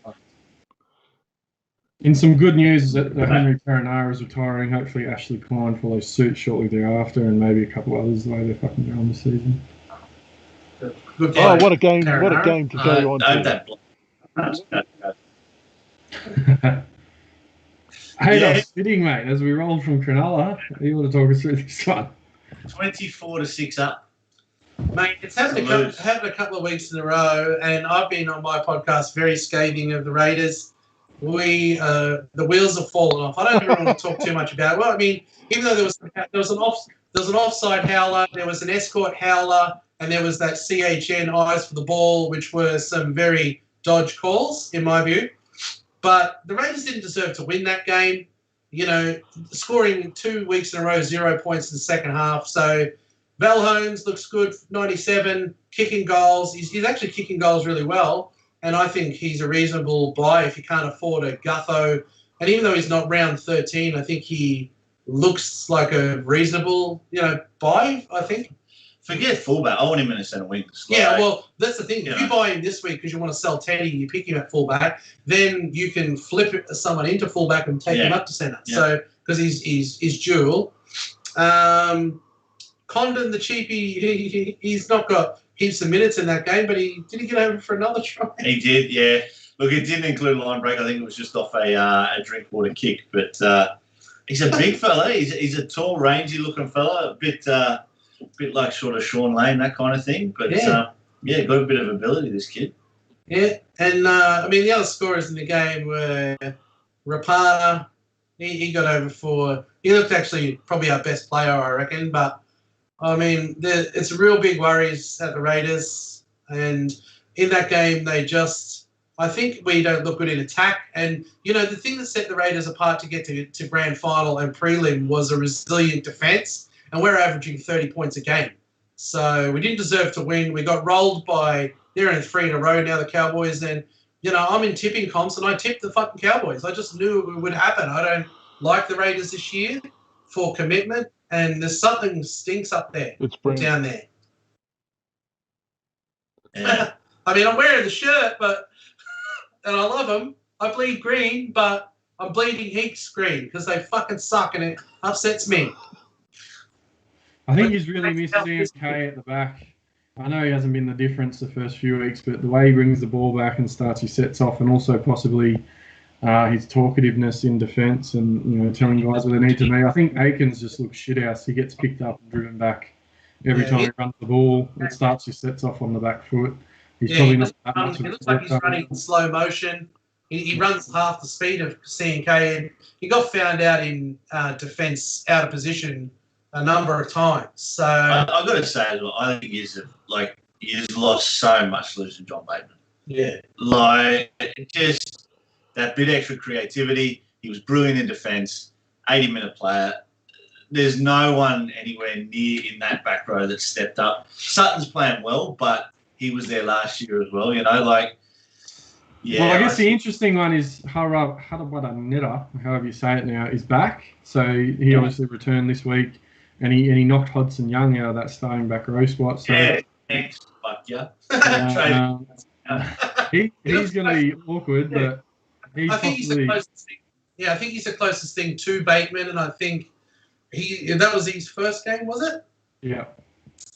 in some good news that Henry Perenara is retiring. Hopefully, Ashley Klein follows suit shortly thereafter, and maybe a couple others the way they're fucking going this season. Oh, what a game! What a game to go on to. Hey, that's fitting, mate. As we roll from Cronulla, you want to talk us through this one? 24-6 up. Mate, it's happened a couple of weeks in a row, and I've been on my podcast very scathing of the Raiders. The wheels have fallen off. I don't really want to talk too much about it. Well, I mean, even though there was an offside howler, there was an escort howler, and there was that CHN eyes for the ball, which were some very dodge calls, in my view. But the Raiders didn't deserve to win that game. You know, scoring 2 weeks in a row, 0 points in the second half. So Val Holmes looks good, 97, kicking goals. He's actually kicking goals really well, and I think he's a reasonable buy if you can't afford a Gutho. And even though he's not round 13, I think he looks like a reasonable, buy, I think. Forget fullback. I want him in a centre wing. Yeah, well, that's the thing. If you buy him this week because you want to sell Teddy and you pick him at fullback, then you can flip someone into fullback and take him up to centre. Yeah. So because he's dual. Condon, the cheapie, he's not got heaps of minutes in that game, but did he get over for another try? He did, yeah. Look, it didn't include line break. I think it was just off a drink water kick. But he's a big fella. He's a tall, rangy looking fella. A bit like sort of Sean Lane, that kind of thing. But got a bit of ability, this kid. Yeah, and the other scorers in the game were Rapana. He got over for. He looked actually probably our best player, I reckon, but. I mean, it's real big worries at the Raiders. And in that game, I think we don't look good in attack. And, the thing that set the Raiders apart to get to grand final and prelim was a resilient defence. And we're averaging 30 points a game. So we didn't deserve to win. We got rolled they're in 3 in a row now, the Cowboys. And, I'm in tipping comps and I tipped the fucking Cowboys. I just knew it would happen. I don't like the Raiders this year for commitment. And there's something stinks up there. It's down there. Yeah. I mean, I'm wearing the shirt, and I love them. I bleed green, but I'm bleeding heaps green because they fucking suck and it upsets me. I think he's really missed CMK at the back. I know he hasn't been the difference the first few weeks, but the way he brings the ball back and starts his sets off, and also possibly his talkativeness in defence and telling guys what they need to be. I think Aikens just looks shit house. He gets picked up and driven back every time he runs the ball. It starts his sets off on the back foot. He's probably not that much. It looks like he's running in slow motion. He runs half the speed of CNK, and he got found out in defence out of position a number of times. So I've got to say as well, I think he's lost so much losing John Bateman. Yeah, just. That bit extra creativity. He was brilliant in defence, 80-minute player. There's no one anywhere near in that back row that stepped up. Sutton's playing well, but he was there last year as well, Well, I guess the interesting one is Harawadaneta, however you say it now, is back. So he obviously returned this week, and he knocked Hodson Young out of that starting back row spot. So, thanks, fuck yeah. He's going to be awkward, but... I think he's the closest thing. Yeah, I think he's the closest thing to Bateman, and I think that was his first game, was it? Yeah.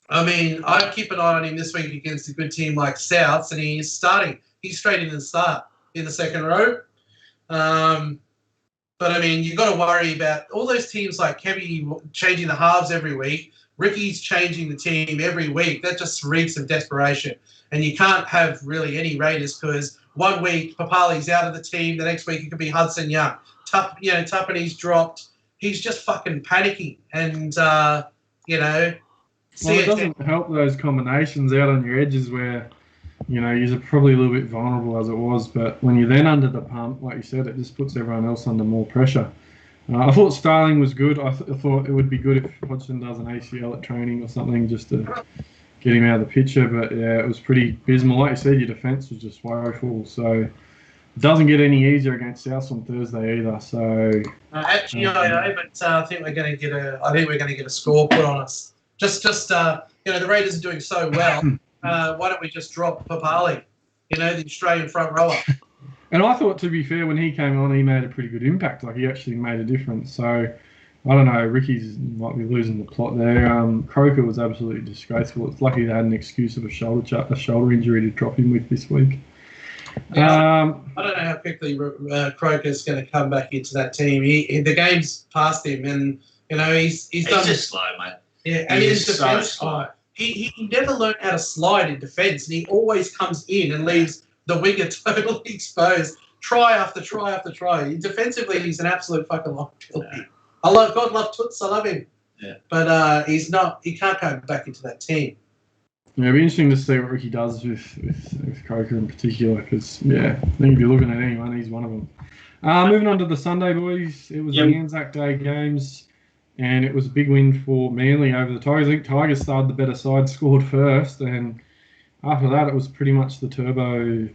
I mean, I keep an eye on him this week against a good team like Souths, and he's starting. He's straight in the start in the second row. But, I mean, you've got to worry about all those teams like Kevy changing the halves every week. Ricky's changing the team every week. That just reeks of desperation. And you can't have really any Raiders because one week Papali's out of the team. The next week it could be Hudson Young. Tuppany's dropped. He's just fucking panicking. And, Well, it doesn't help those combinations out on your edges where, you're probably a little bit vulnerable as it was. But when you're then under the pump, like you said, it just puts everyone else under more pressure. I thought Starling was good. I thought it would be good if Hodgson does an ACL at training or something just to get him out of the picture. But, yeah, it was pretty abysmal. Like you said, your defence was just woeful. So it doesn't get any easier against South on Thursday either. So actually, but I think we're going to get a score put on us. The Raiders are doing so well. Why don't we just drop Papali? The Australian front rower. And I thought, to be fair, when he came on, he made a pretty good impact. Like, he actually made a difference. So, I don't know. Ricky's might be losing the plot there. Croker was absolutely disgraceful. It's lucky they had an excuse of a shoulder injury to drop him with this week. I don't know how quickly Croker's going to come back into that team. The game's past him, and he's done. He's just slow, mate. Yeah, and his defence. He never learned how to slide in defence, and he always comes in and leaves the winger totally exposed. Try after try after try. Defensively, he's an absolute fucking liability. Yeah. God love Toots. I love him. Yeah. But he's not. He can't come back into that team. Yeah, it'll be interesting to see what Ricky does with Croker in particular, because, I think if you're looking at anyone, he's one of them. Moving on to the Sunday, boys. It was the Anzac Day games, and it was a big win for Manly over the Tigers. I think Tigers started the better side, scored first, and after that, it was pretty much the Turbo,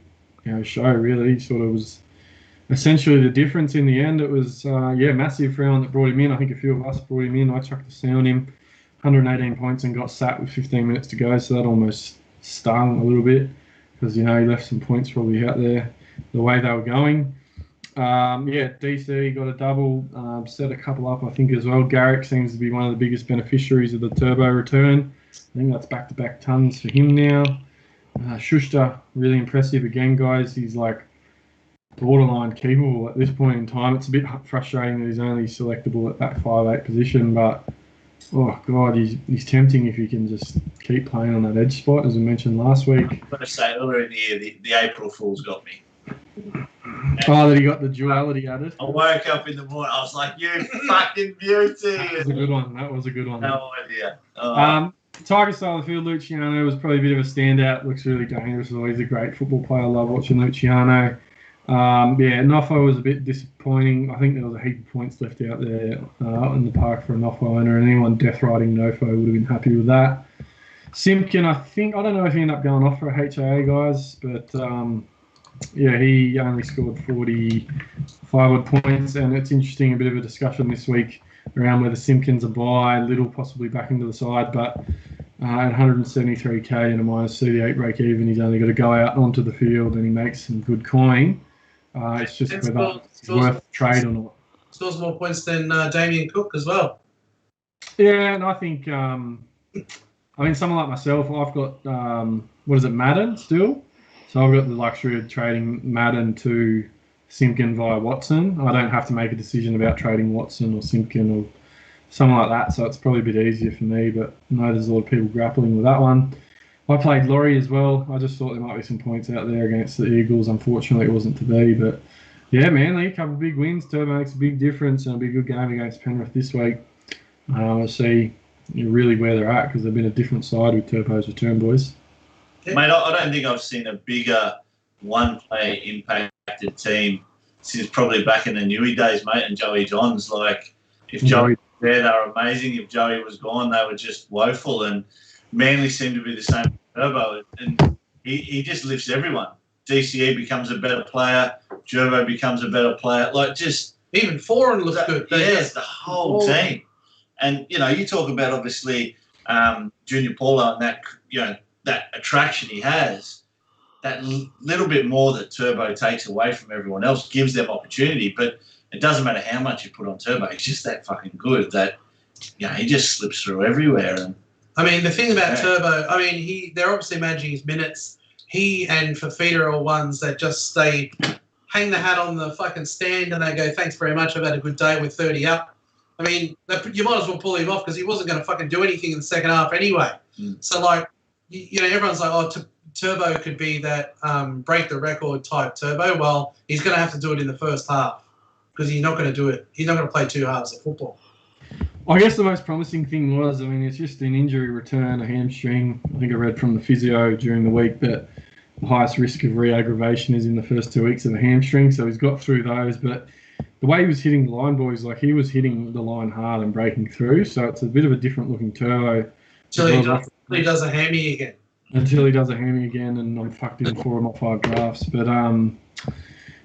show, really. Sort of was essentially the difference in the end. It was, massive for anyone that brought him in. I think a few of us brought him in. I chucked a C on him. 118 points and got sat with 15 minutes to go, so that almost stung a little bit because, he left some points probably out there the way they were going. DC got a double, set a couple up, I think, as well. Garrick seems to be one of the biggest beneficiaries of the Turbo return. I think that's back-to-back tons for him now. Schuster, really impressive again, guys. He's like borderline keepable at this point in time. It's a bit frustrating that he's only selectable at that 5'8" position, but oh God, he's tempting if he can just keep playing on that edge spot, as we mentioned last week. I'm going to say earlier in the year, the April Fool's got me. That he got the duality added. I woke up in the morning, I was like, you fucking beauty. That was a good one. No idea. Tiger style of the field, Luciano was probably a bit of a standout. Looks really dangerous. Always a great football player. Love watching Luciano. Nofo was a bit disappointing. I think there was a heap of points left out there in the park for a Nofo owner, and anyone death riding Nofo would have been happy with that. Simpkin, I don't know if he ended up going off for a HIA, guys, but he only scored 45 odd points, and it's interesting, a bit of a discussion this week around whether Simpkin's a buy, Little possibly back into the side, but at 173k and a minus 38 break even, he's only got to go out onto the field and he makes some good coin. It's just whether it's worth trade or not. Scores more points than Damien Cook as well. Yeah, and I think, someone like myself, I've got, Madden still? So I've got the luxury of trading Madden to Simpkin via Watson. I don't have to make a decision about trading Watson or Simpkin or something like that, so it's probably a bit easier for me, but I know there's a lot of people grappling with that one. I played Laurie as well. I just thought there might be some points out there against the Eagles. Unfortunately, it wasn't to be, but yeah, Manly, a couple of big wins. Turbo makes a big difference, and it'll be a good game against Penrith this week. We'll see really where they're at, because they've been a different side with Turbo's return, boys. Mate, I don't think I've seen a bigger one-player impacted team since probably back in the Newey days, mate, and Joey Johns. Like, if Joey was there, they were amazing. If Joey was gone, they were just woeful. And Manly seemed to be the same with Turbo. And he just lifts everyone. DCE becomes a better player. Gervo becomes a better player. Like, just... Even Foreign looks good. Yes, the whole team. And, you talk about, obviously, Junior Paulo and that, that attraction he has. That little bit more that Turbo takes away from everyone else gives them opportunity, but it doesn't matter how much you put on Turbo. He's just that fucking good that, he just slips through everywhere. And the thing about Turbo, they're obviously managing his minutes. He and Fafita are ones that just stay hang the hat on the fucking stand and they go, thanks very much, I've had a good day with 30 up. I mean, you might as well pull him off because he wasn't going to fucking do anything in the second half anyway. So, like, you know, everyone's like, oh, Turbo could be that break the record type Turbo. Well, he's going to have to do it in the first half because he's not going to do it. He's not going to play 2 halves of football. I guess the most promising thing was, I mean, it's just an injury return, a hamstring. I think I read from the physio during the week that the highest risk of re-aggravation is in the first 2 weeks of the hamstring. So he's got through those. But the way he was hitting the line, boys, like he was hitting the line hard and breaking through. So it's a bit of a different looking Turbo. Until he does a hammy again. Until he does a hammy again, and I'm fucked in 4 of my 5 drafts. But,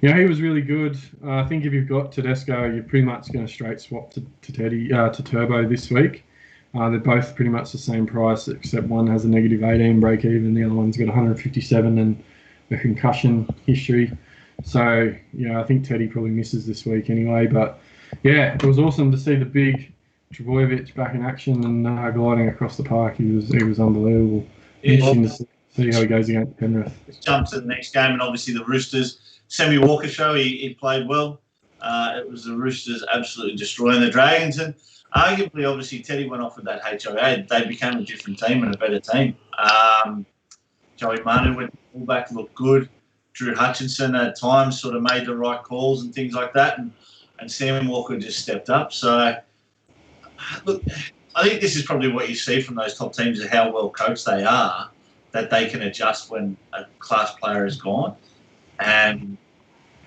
you know, he was really good. I think if you've got Tedesco, you're pretty much going to straight swap to Turbo this week. They're both pretty much the same price, except one has a negative 18 break even. The other one's got 157 and a concussion history. So, you know, I think Teddy probably misses this week anyway. But, yeah, it was awesome to see the big Trbojevic back in action and gliding across the park. He was unbelievable. Interesting to see how he goes against Penrith. Jump to the next game, and obviously the Roosters. Sammy Walker show, he played well. It was the Roosters absolutely destroying the Dragons, and arguably, obviously, Teddy went off with that HOA. They became a different team and a better team. Joey Manu went fullback, looked good. Drew Hutchinson at times sort of made the right calls and things like that, and Sam Walker just stepped up. So, look, I think this is probably what you see from those top teams, is how well coached they are, that they can adjust when a class player is gone. And,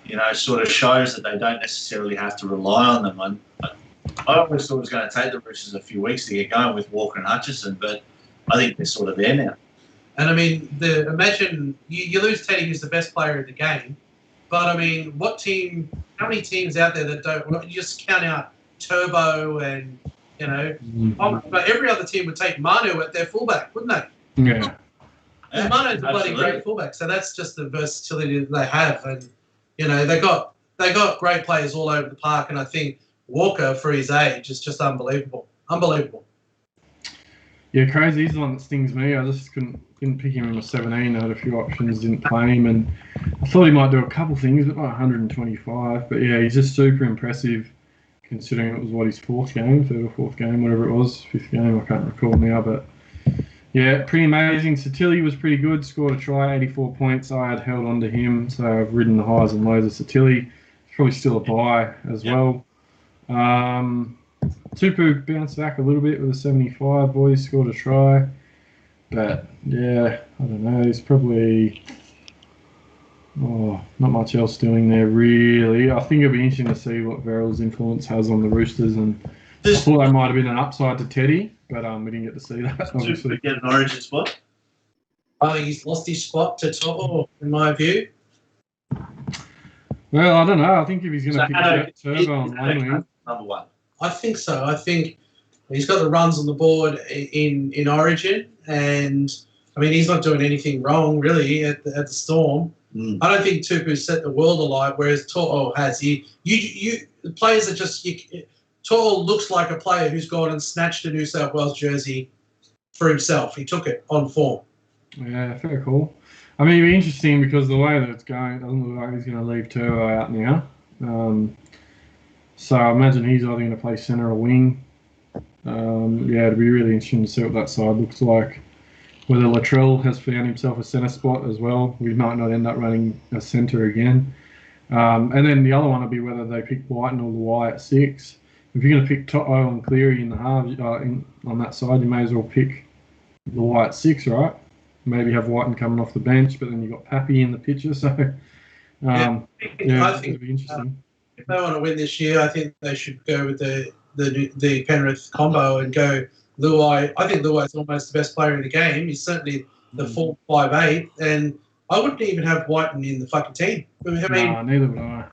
you know, sort of shows that they don't necessarily have to rely on them. I always thought it was going to take the Roosters a few weeks to get going with Walker and Hutchison, but I think they're sort of there now. And, I mean, imagine you lose Teddy, who's the best player in the game, but, I mean, how many teams out there that don't, you just count out Turbo and, you know, but every other team would take Manu at their fullback, wouldn't they? Yeah. And Manu's a bloody great fullback, so that's just the versatility that they have. And, you know, they got great players all over the park, and I think Walker, for his age, is just unbelievable. Unbelievable. Yeah, crazy. He's the one that stings me. I just didn't pick him in my 17. I had a few options, didn't play him, and I thought he might do a couple things, but like 125. But yeah, he's just super impressive, considering it was his third or fourth game, whatever it was, 5th game. I can't recall now, but yeah, pretty amazing. Satilli was pretty good, scored a try, 84 points. I had held on to him, so I've ridden the highs and lows of Satilli. It's probably still a buy as well. Tupu bounced back a little bit with a 75. Boys scored a try. But, yeah, I don't know. He's probably not much else doing there, really. I think it'll be interesting to see what Verrill's influence has on the Roosters. And I thought that might have been an upside to Teddy, but we didn't get to see that, obviously. Tupu get an origin spot? I think he's lost his spot to To'o, in my view. Well, I don't know. I think if he's going to pick up Turbo on one wing. Number one. I think so. I think he's got the runs on the board in Origin, and I mean he's not doing anything wrong really at the Storm. I don't think Tupu set the world alight, whereas To'o has. The players are just To'o looks like a player who's gone and snatched a New South Wales jersey for himself. He took it on form. Yeah, fair call. I mean, it'd be interesting because the way that it's going, it doesn't look like he's going to leave Turbo out now. So I imagine he's either going to play centre or wing. Yeah, it'd be really interesting to see what that side looks like. Whether Latrell has found himself a centre spot as well. We might not end up running a centre again. And then the other one would be whether they pick Whiten or Luai at 6. If you're going to pick To'o and Cleary in the halves on that side, you may as well pick Luai at 6, right? Maybe have Whiten coming off the bench, but then you've got Pappy in the picture. So, I think it'll be interesting. If they want to win this year, I think they should go with the Penrith combo and go Luai. I think Luai's almost the best player in the game. He's certainly the 4'5'8", and I wouldn't even have Whiten in the fucking team. I mean, no, neither would I.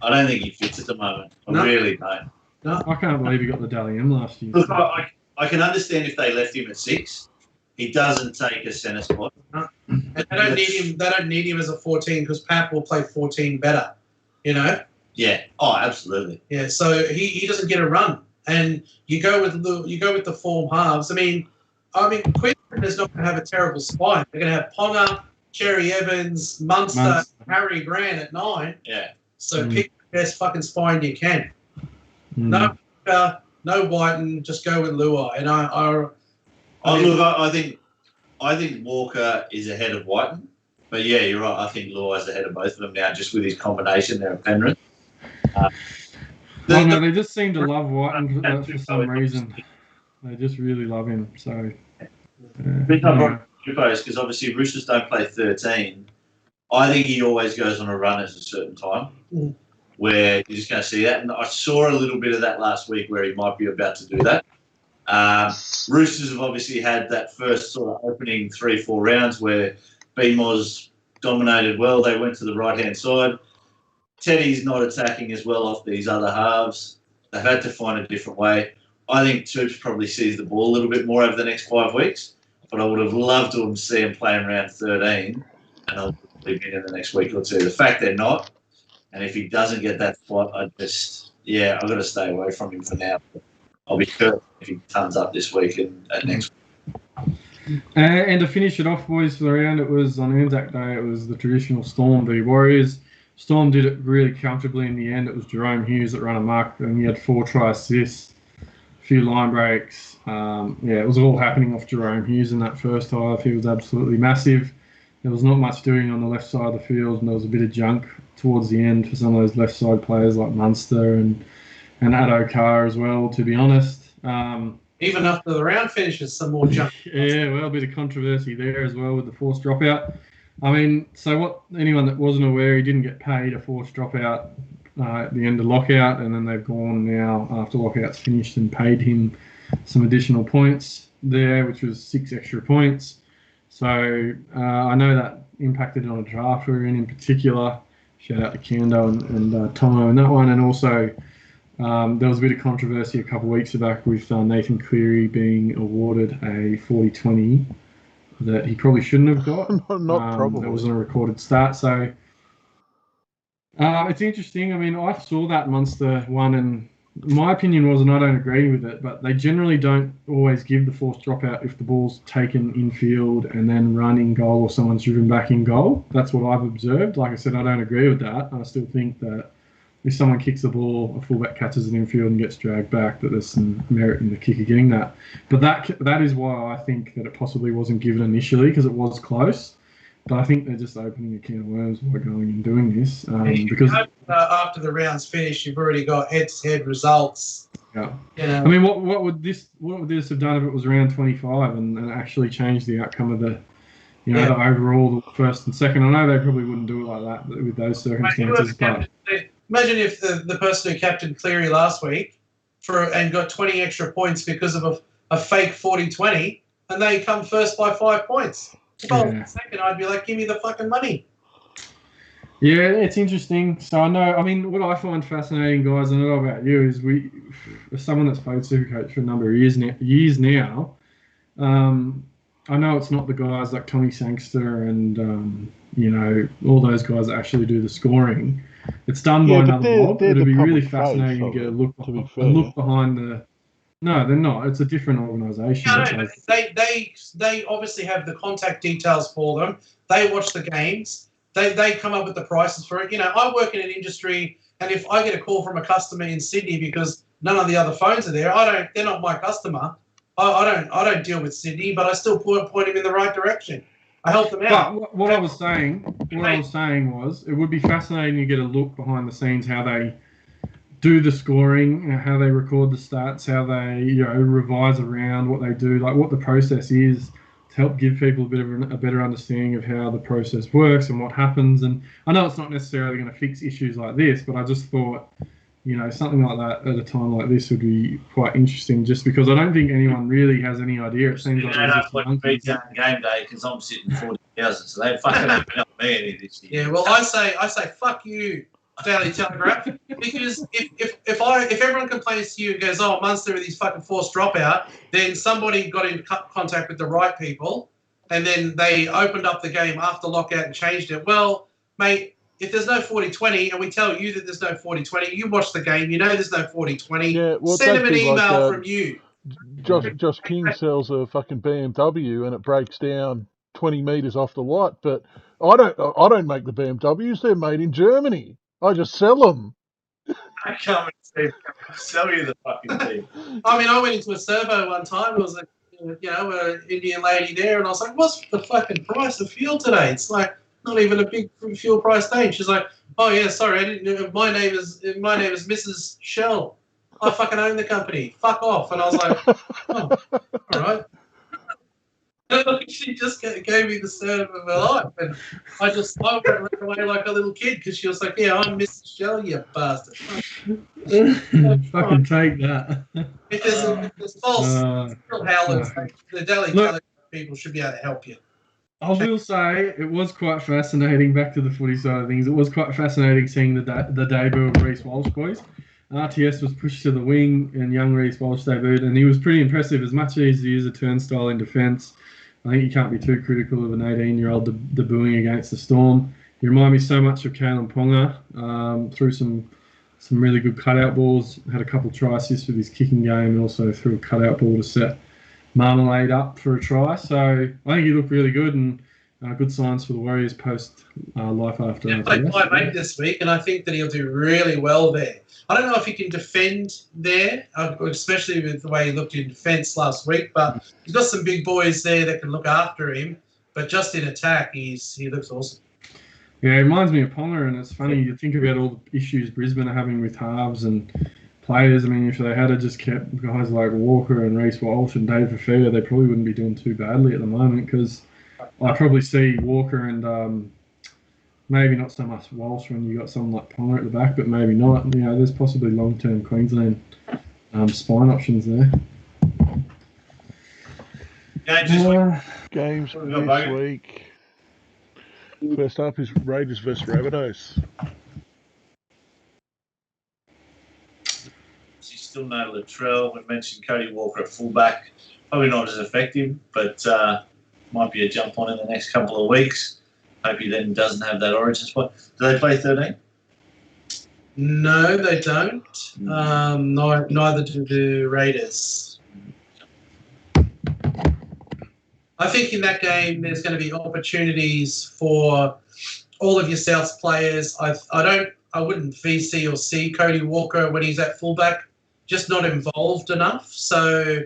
I don't think he fits at the moment. I really don't. No. I can't believe he got the Dally M last year. Look, I can understand if they left him at 6. He doesn't take a centre spot. No. And they don't need him. They don't need him as a 14 because Pap will play 14 better. You know. Yeah. Oh, absolutely. Yeah. So he doesn't get a run, and you go with the form halves. I mean, Queensland is not going to have a terrible spine. They're going to have Ponga, Cherry Evans, Munster, Harry Grant at 9. Yeah. So pick the best fucking spine you can. No Whiten, just go with Luai. And I think Walker is ahead of Whiten. But yeah, you're right. I think Luai's ahead of both of them now, just with his combination there at Penrith. They just seem to love Whiten for some reason. They just really love him. So, because obviously Roosters don't play 13. I think he always goes on a run at a certain time where you're just going to see that. And I saw a little bit of that last week where he might be about to do that. Roosters have obviously had that first sort of opening 3-4 rounds where BMOS dominated well. They went to the right-hand side. Teddy's not attacking as well off these other halves. They've had to find a different way. I think Toops probably sees the ball a little bit more over the next 5 weeks, but I would have loved to see him playing round 13 and I'll leave him in the next week or two. The fact they're not, and if he doesn't get that spot, I've got to stay away from him for now. I'll be sure if he turns up this week and next week. And to finish it off, boys, for the round, it was on Anzac Day, it was the traditional Storm v Warriors. Storm did it really comfortably in the end. It was Jerome Hughes that ran amok, and he had 4 try assists, a few line breaks. It was all happening off Jerome Hughes in that first half. He was absolutely massive. There was not much doing on the left side of the field, and there was a bit of junk towards the end for some of those left side players like Munster and Addo Carr as well, to be honest. Even after the round finishes, some more junk. Yeah, well, a bit of controversy there as well with the forced dropout. I mean, so anyone that wasn't aware, he didn't get paid a forced dropout at the end of lockout, and then they've gone now after lockout's finished and paid him some additional points there, which was 6 extra points. So I know that impacted on a drafter in particular. Shout out to Kando and Tomo in that one. And also there was a bit of controversy a couple of weeks back with Nathan Cleary being awarded a 40-20 that he probably shouldn't have got. Not probably. That wasn't a recorded start. So it's interesting. I mean, I saw that Munster one, and my opinion was, and I don't agree with it, but they generally don't always give the forced dropout if the ball's taken infield and then run in goal or someone's driven back in goal. That's what I've observed. Like I said, I don't agree with that. I still think that if someone kicks the ball, a fullback catches it infield and gets dragged back, that there's some merit in the kicker getting that. But that is why I think that it possibly wasn't given initially, because it was close. But I think they're just opening a can of worms by going and doing this. Because after the round's finished, you've already got head-to-head results. Yeah. You know. I mean, what would this have done if it was round 25 and actually changed the outcome of the overall, the first and second? I know they probably wouldn't do it like that with those circumstances. Imagine if the person who captained Cleary last week and got 20 extra points because of a fake 40-20, and they come first by 5 points. If I was second, I'd be like, give me the fucking money. Yeah, it's interesting. So I know, I mean, what I find fascinating, guys, and I don't know about you, is as someone that's played Supercoach for a number of years now, I know it's not the guys like Tommy Sangster and, all those guys that actually do the scoring. It's done by another mob. It'd be really fascinating to get a look behind the... No, they're not. It's a different organisation. No, they obviously have the contact details for them. They watch the games. They come up with the prices for it. You know, I work in an industry, and if I get a call from a customer in Sydney because none of the other phones are there, they're not my customer. I don't deal with Sydney, but I still point them in the right direction. I help them out. But what I was saying was, it would be fascinating to get a look behind the scenes, how they do the scoring, how they record the stats, how they revise around what they do, like what the process is, to help give people a better understanding of how the process works and what happens. And I know it's not necessarily going to fix issues like this, but I just thought, something like that at a time like this would be quite interesting, just because I don't think anyone really has any idea. It seems like there's just game day because I'm sitting 40,000, so they fucking open up me any of this year. Yeah, well, I say fuck you, Daily Telegraph, because if everyone complains to you and goes, oh, Munster with his fucking forced dropout, then somebody got in contact with the right people, and then they opened up the game after lockout and changed it. Well, mate, if there's no 40-20 and we tell you that there's no 40-20, you watch the game, you know there's no 40-20. Yeah, well, send them an email from you. Josh King sells a fucking BMW and it breaks down 20 metres off the lot, but I don't make the BMWs. They're made in Germany. I just sell them. I come and sell you the fucking thing. I mean, I went into a servo one time. It was like, an Indian lady there, and I was like, "What's the fucking price of fuel today?" It's like not even a big fuel price day. She's like, "Oh yeah, sorry, I didn't know. My name is Mrs. Shell. I fucking own the company. Fuck off." And I was like, "Oh, all right." She just gave me the serve of her life, and I ran away like a little kid because she was like, "Yeah, I'm Mrs. Shell, you bastard." Fucking take that. If there's false howlers, the Daily Telegraph people should be able to help you. I will say it was quite fascinating. Back to the footy side of things, it was quite fascinating seeing the debut of Reece Walsh, boys. RTS was pushed to the wing, and young Reece Walsh debuted, and he was pretty impressive. As much as he is a turnstile in defence, I think you can't be too critical of an 18-year-old debuting against the Storm. He reminded me so much of Kalen Ponga. Threw some really good cutout balls. Had a couple try assists with his kicking game, and also threw a cutout ball to set Marmalade up for a try. So I think he looked really good, and good signs for the Warriors post life after. Yeah, played 5'8" this week, and I think that he'll do really well there. I don't know if he can defend there, especially with the way he looked in defence last week, but he's got some big boys there that can look after him. But just in attack, he looks awesome. Yeah, it reminds me of Ponga, and it's funny, you think about all the issues Brisbane are having with halves and players. I mean, if they had just kept guys like Walker and Reece Walsh and Dave Fafita, they probably wouldn't be doing too badly at the moment, because I probably see Walker and maybe not so much Walsh when you got someone like Ponga at the back, but maybe not. There's possibly long-term Queensland spine options there. Games this week. First up is Raiders versus Rabbitohs. Still no Latrell. We mentioned Cody Walker at fullback. Probably not as effective, but might be a jump on in the next couple of weeks. Hope he then doesn't have that origin spot. Do they play 13? No, they don't. Neither do the Raiders. I think in that game there's going to be opportunities for all of your Souths players. I wouldn't VC or C Cody Walker when he's at fullback. Just not involved enough. So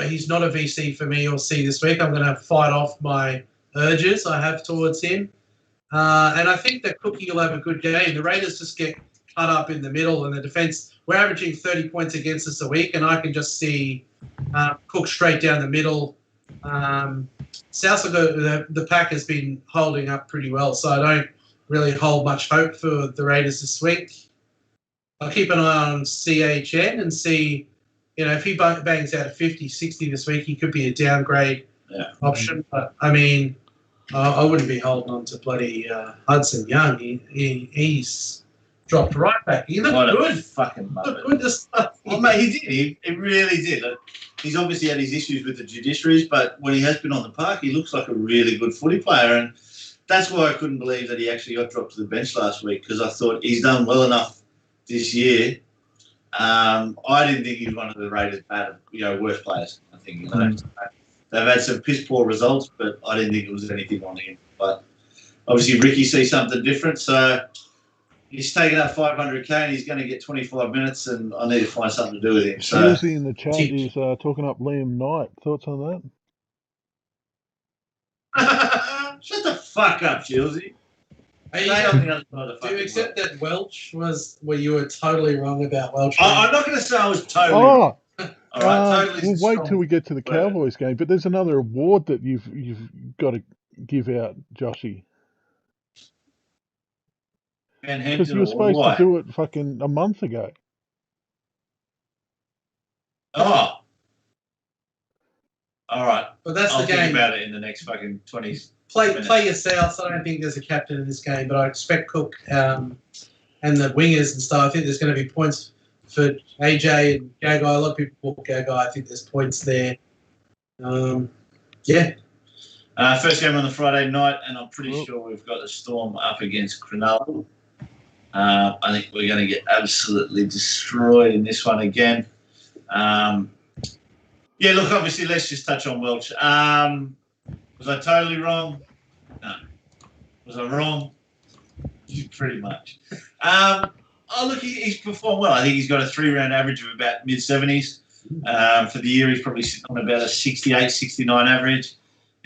he's not a VC for me or C this week. I'm going to fight off my urges I have towards him. And I think that Cookie will have a good game. The Raiders just get cut up in the middle, and the defence, we're averaging 30 points against us a week, and I can just see Cook straight down the middle. South the pack has been holding up pretty well, so I don't really hold much hope for the Raiders this week. I'll keep an eye on CHN and see, if he bangs out a 50, 60 this week, he could be a downgrade option. But, I mean, I wouldn't be holding on to bloody Hudson Young. He's dropped right back. He looked good. Fucking looked good to start. Well, mate, he did. He really did. He's obviously had his issues with the judiciaries, but when he has been on the park, he looks like a really good footy player. And that's why I couldn't believe that he actually got dropped to the bench last week, because I thought he's done well enough this year. I didn't think he was one of the Raiders' worst players. I think they've had some piss poor results, but I didn't think it was anything on him. But obviously Ricky sees something different, so he's taking up 500k and he's going to get 25 minutes, and I need to find something to do with him. So Chelsea in the chat is talking up Liam Knight. Thoughts on that? Shut the fuck up, Chelsea. Do you accept that Welch was where you were totally wrong about Welch? I'm not going to say I was totally wrong. All right, totally we'll wait till we get to the Cowboys game, but there's another award that you've got to give out, Joshy. Because you were supposed to do it fucking a month ago. Oh. All right. But that's I'll the game. Think about it in the next fucking 20 minutes. Play your Souths. I don't think there's a captain in this game, but I expect Cook and the wingers and stuff. I think there's going to be points for AJ and Gagai. A lot of people call Gagai. I think there's points there. Yeah. First game on the Friday night, and I'm pretty sure we've got the Storm up against Cronulla. I think we're going to get absolutely destroyed in this one again. Look, obviously, let's just touch on Welch. Was I totally wrong? No. Was I wrong? Pretty much. Look, he's performed well. I think he's got a 3-round average of about mid-70s. For the year, he's probably sitting on about a 68, 69 average.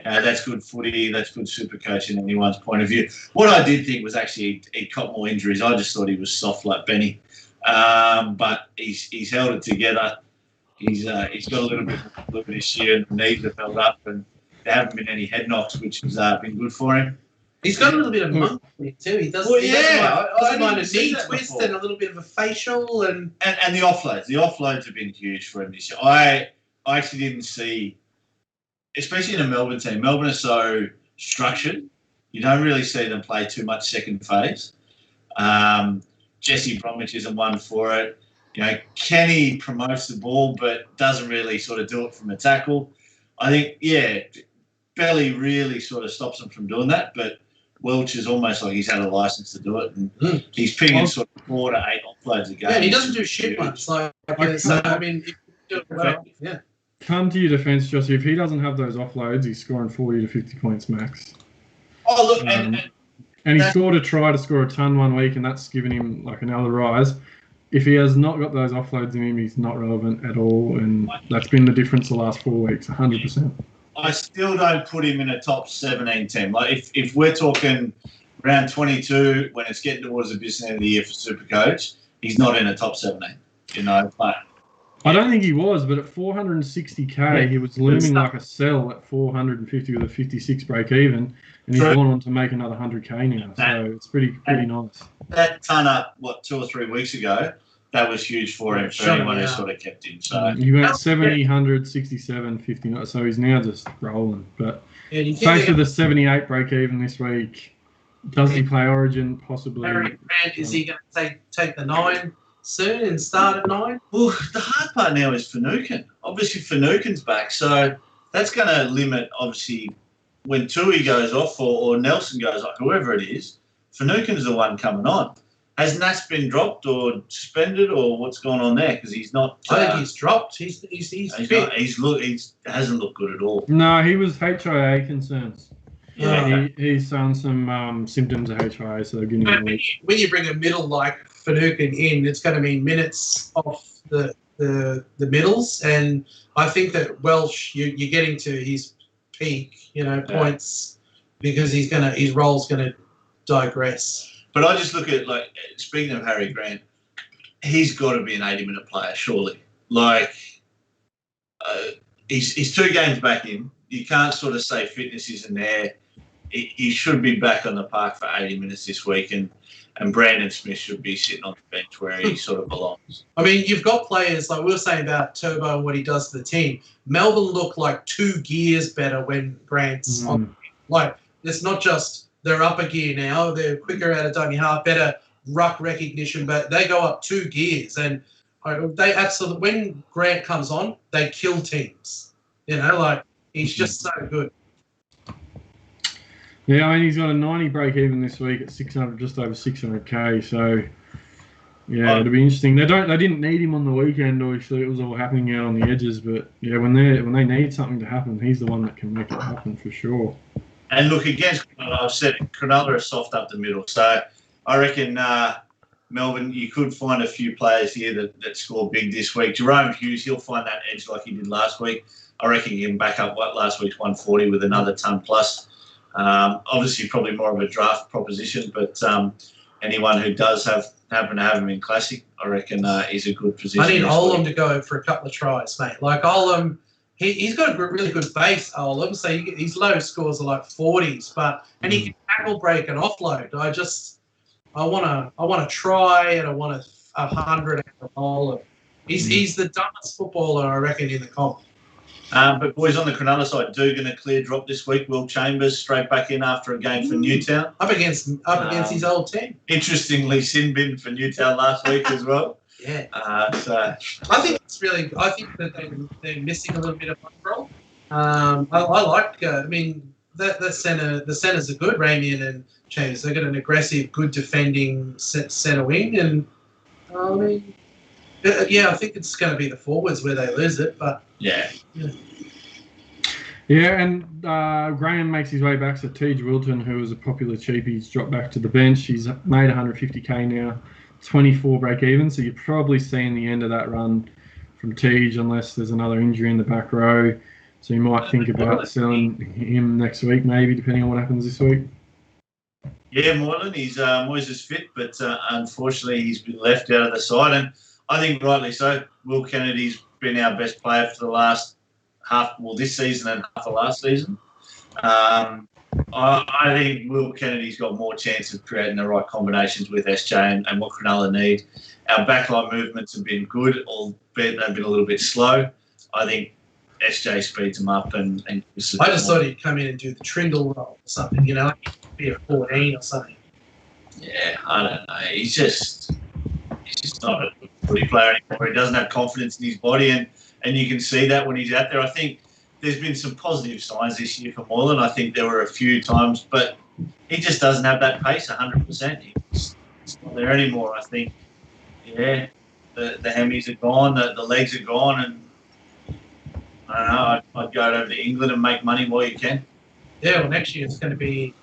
That's good footy. That's good Supercoach in anyone's point of view. What I did think was actually he caught more injuries. I just thought he was soft like Benny. But he's held it together. He's got a little bit of a look this year, and the knees have held up, and there haven't been any head knocks, which has been good for him. He's got a little bit of monk too. He does. Well, he yeah, doesn't mind a seen knee that twist before. and a little bit of a facial and the offloads. The offloads have been huge for him this year. I actually didn't see, especially in a Melbourne team. Melbourne are so structured. You don't really see them play too much second phase. Jesse Bromwich isn't one for it. You know, Kenny promotes the ball but doesn't really sort of do it from a tackle. I think, Belly really sort of stops him from doing that, but Welch is almost like he's had a license to do it, and he's pinging sort of 4 to 8 offloads a game. yeah, he doesn't do shit ones. Like, I mean, if you do it well, yeah. Come to your defence, Jossie. If he doesn't have those offloads, he's scoring 40 to 50 points max. Oh, look, And he scored a try to score a ton one week, and that's given him like another rise. If he has not got those offloads in him, he's not relevant at all, and that's been the difference the last 4 weeks, 100%. I still don't put him in a top 17 team. Like if we're talking round 22, when it's getting towards the business end of the year for Supercoach, he's not in a top 17. You know, but I don't think he was, but at 460k, he was looming like a cell at 450 with a 56 break even, and he's gone on to make another 100k now. So it's pretty nice. That ton up 2 or 3 weeks ago, that was huge for him, for anyone who sort of kept him. So he went 70, 100, 67, 59. So he's now just rolling. But faced with a 78 break even this week, does he play Origin? Possibly. Grant, is he going to take the 9 soon and start at 9? Well, the hard part now is Finucane. Obviously, Finucane's back, so that's going to limit, obviously, when Tui goes off or Nelson goes off, whoever it is, Finucane's the one coming on. Has Nats been dropped or suspended, or what's going on there? Because he's not. I think he's dropped. He hasn't looked good at all. No, he was HIA concerns. Yeah, he's shown some symptoms of HIA, so they're giving him a week. When you bring a middle like Finucane in, it's going to mean minutes off the middles, and I think that Welsh, you're getting to his peak, points, because his role's going to digress. But I just look at, like, speaking of Harry Grant, he's got to be an 80-minute player, surely. Like, he's 2 games back in. You can't sort of say fitness isn't there. He should be back on the park for 80 minutes this week, and Brandon Smith should be sitting on the bench where he sort of belongs. I mean, you've got players, like we were saying about Turbo and what he does to the team. Melbourne look like 2 gears better when Grant's on. Like, it's not just they're up a gear now. They're quicker out of dummy half, better ruck recognition, but they go up 2 gears. And they absolutely, when Grant comes on, they kill teams. He's just so good. Yeah, I mean, he's got a 90 break even this week at 600, just over 600k. So, yeah, it'll be interesting. They didn't need him on the weekend. Obviously, it was all happening out on the edges. But yeah, when they need something to happen, he's the one that can make it happen for sure. And look, against Cronulla, I've said Cronulla are soft up the middle. So I reckon Melbourne, you could find a few players here that score big this week. Jerome Hughes, he'll find that edge like he did last week. I reckon he can back up last week's 140 with another ton plus. Obviously, probably more of a draft proposition, but anyone who does happen to have him in Classic, I reckon is a good position. I need Olam to go for a couple of tries, mate. Like Olam, he's got a really good base, Olam, so his low scores are like 40s, and he can tackle, break, and offload. I want to try, and I want 100 out of Olam. He's the dumbest footballer, I reckon, in the comp. But boys, on the Cronulla side, Dugan a clear drop this week. Will Chambers straight back in after a game for Newtown. Up against his old team. Interestingly, sin bin for Newtown last week as well. Yeah. So I think that they're missing a little bit of control. I like. I mean, the centers are good. Ramian and Chambers. They've got an aggressive, good defending centre wing, and I mean. Yeah, I think it's going to be the forwards where they lose it, but yeah, Yeah, and Graham makes his way back. So Tej Wilton, who was a popular cheap, he's dropped back to the bench. He's made 150k now, 24 break even. So you're probably seeing the end of that run from Tej, unless there's another injury in the back row. So you might think about selling him next week, maybe, depending on what happens this week. Yeah, Moylan, he's Moises fit, but unfortunately he's been left out of the side, and I think rightly so. Will Kennedy's been our best player for the last this season and half of last season. I think Will Kennedy's got more chance of creating the right combinations with SJ and what Cronulla need. Our backline movements have been good, albeit they've been a little bit slow. I think SJ speeds them up and I just thought he'd come in and do the Trindle role or something, like be a 14 or something. Yeah, I don't know. He's just not a footy player anymore. He doesn't have confidence in his body, and you can see that when he's out there. I think there's been some positive signs this year for Moylan. I think there were a few times, but he just doesn't have that pace 100%. He's not there anymore. I think, the hammies are gone, the legs are gone, and I don't know. I'd go over to England and make money while you can. Yeah, well, next year it's going to be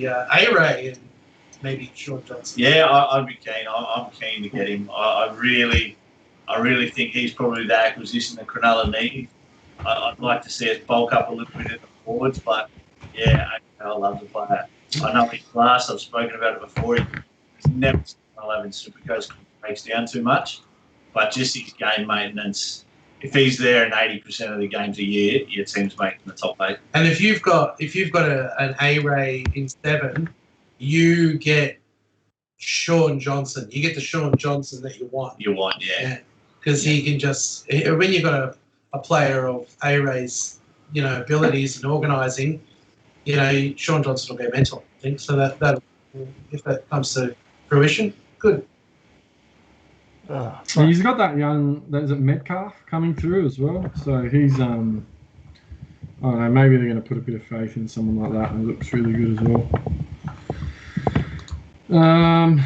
A-Ray and maybe Sean Johnson. Yeah, I'd be keen. I'm keen to get him. I really think he's probably the acquisition that Cronulla need. I'd like to see us bulk up a little bit in the forwards, but I love the player. I know he's class. I've spoken about it before. He's never having Supercoach breaks down too much, but just his game maintenance. If he's there in 80% of the games a year, your team's making the top 8. And if you've got an A-Ray in 7, you get Sean Johnson. You get the Sean Johnson that you want. Yeah. Because he can just, when you've got a player of A-Ray's, abilities and organising, Sean Johnson will go mental, I think. So that if that comes to fruition, good. So he's got that young, is it Metcalf coming through as well? So he's, I don't know, maybe they're going to put a bit of faith in someone like that, and it looks really good as well.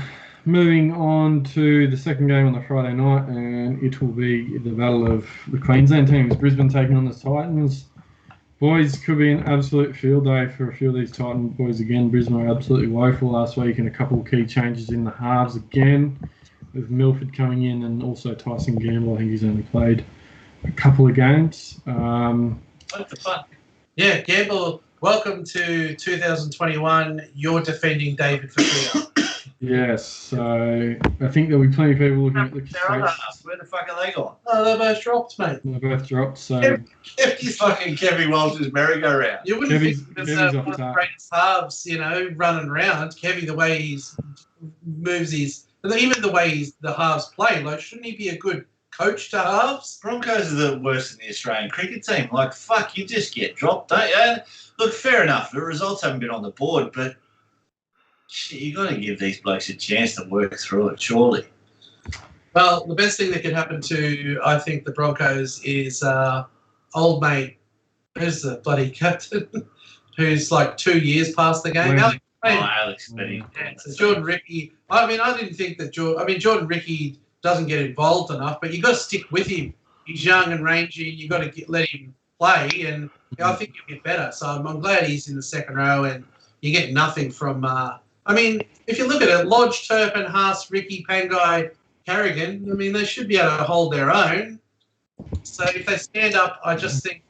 Moving on to the second game on the Friday night, and it will be the battle of the Queensland teams. Brisbane taking on the Titans. Boys, could be an absolute field day for a few of these Titan boys again. Brisbane were absolutely woeful last week, and a couple of key changes in the halves again, with Milford coming in and also Tyson Gamble. I think he's only played a couple of games. What the fuck? Yeah, Gamble, welcome to 2021. You're defending David Fafita. Yes, so I think there'll be plenty of people looking at the stats. Where the fuck are they gone? Oh, they're both dropped, mate. They're both dropped, so... Kevy's fucking Kevy Walters merry-go-round. You wouldn't think there's one of the greatest halves, running around. Kevy, the way he moves even the way the halves play, shouldn't he be a good coach to halves? Broncos are the worst in the Australian cricket team. Fuck, you just get dropped, don't you? Look, fair enough. The results haven't been on the board, but shit, you got to give these blokes a chance to work through it, surely. Well, the best thing that could happen to, I think, the Broncos is old mate, who's the bloody captain, who's 2 years past the game. Alex Benny. Yeah, so Jordan Ricky. I didn't think that Jordan Ricky doesn't get involved enough, but you got to stick with him. He's young and rangy. You got to let him play, and I think he'll get better. So I'm glad he's in the second row, and you get nothing from. If you look at it, Lodge, Turpin, Haas, Ricky, Pangai, Carrigan. They should be able to hold their own. So if they stand up, I just think.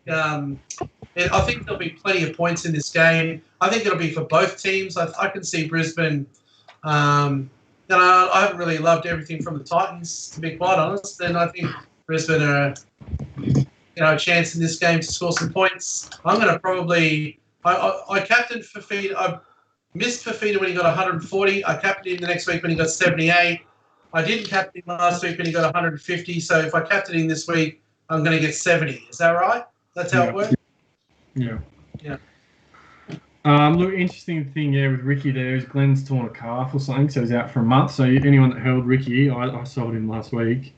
I think there'll be plenty of points in this game. I think it'll be for both teams. I can see Brisbane. I haven't really loved everything from the Titans, to be quite honest. And I think Brisbane are, a chance in this game to score some points. I'm going to probably. I captained Fafita. I missed Fafita when he got 140. I captained him the next week when he got 78. I didn't captain him last week when he got 150. So if I captain him this week, I'm going to get 70. Is that right? That's how it works? Yeah. Yeah. Look, interesting thing, with Ricky there is Glenn's torn a calf or something, so he's out for a month. So anyone that held Ricky, I sold him last week,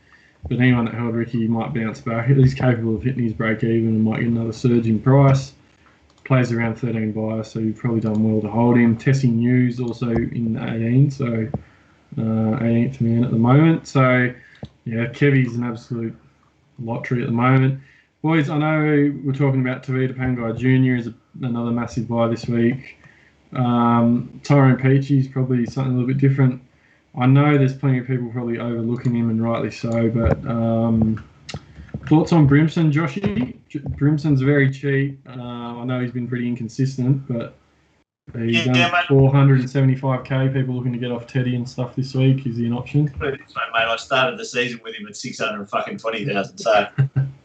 but anyone that held Ricky might bounce back. He's capable of hitting his break even and might get another surge in price. Plays around 13 buys, so you've probably done well to hold him. Tessie News also in 18, so 18th man at the moment. So, Kevy's an absolute lottery at the moment. Boys, I know we're talking about Tavita Pangai Jr. is another massive buy this week. Tyrone Peachy is probably something a little bit different. I know there's plenty of people probably overlooking him, and rightly so, but thoughts on Brimson, Joshy? Brimson's very cheap. I know he's been pretty inconsistent, but he's done 475k. People looking to get off Teddy and stuff this week. Is he an option? Mate, I started the season with him at 620,000, so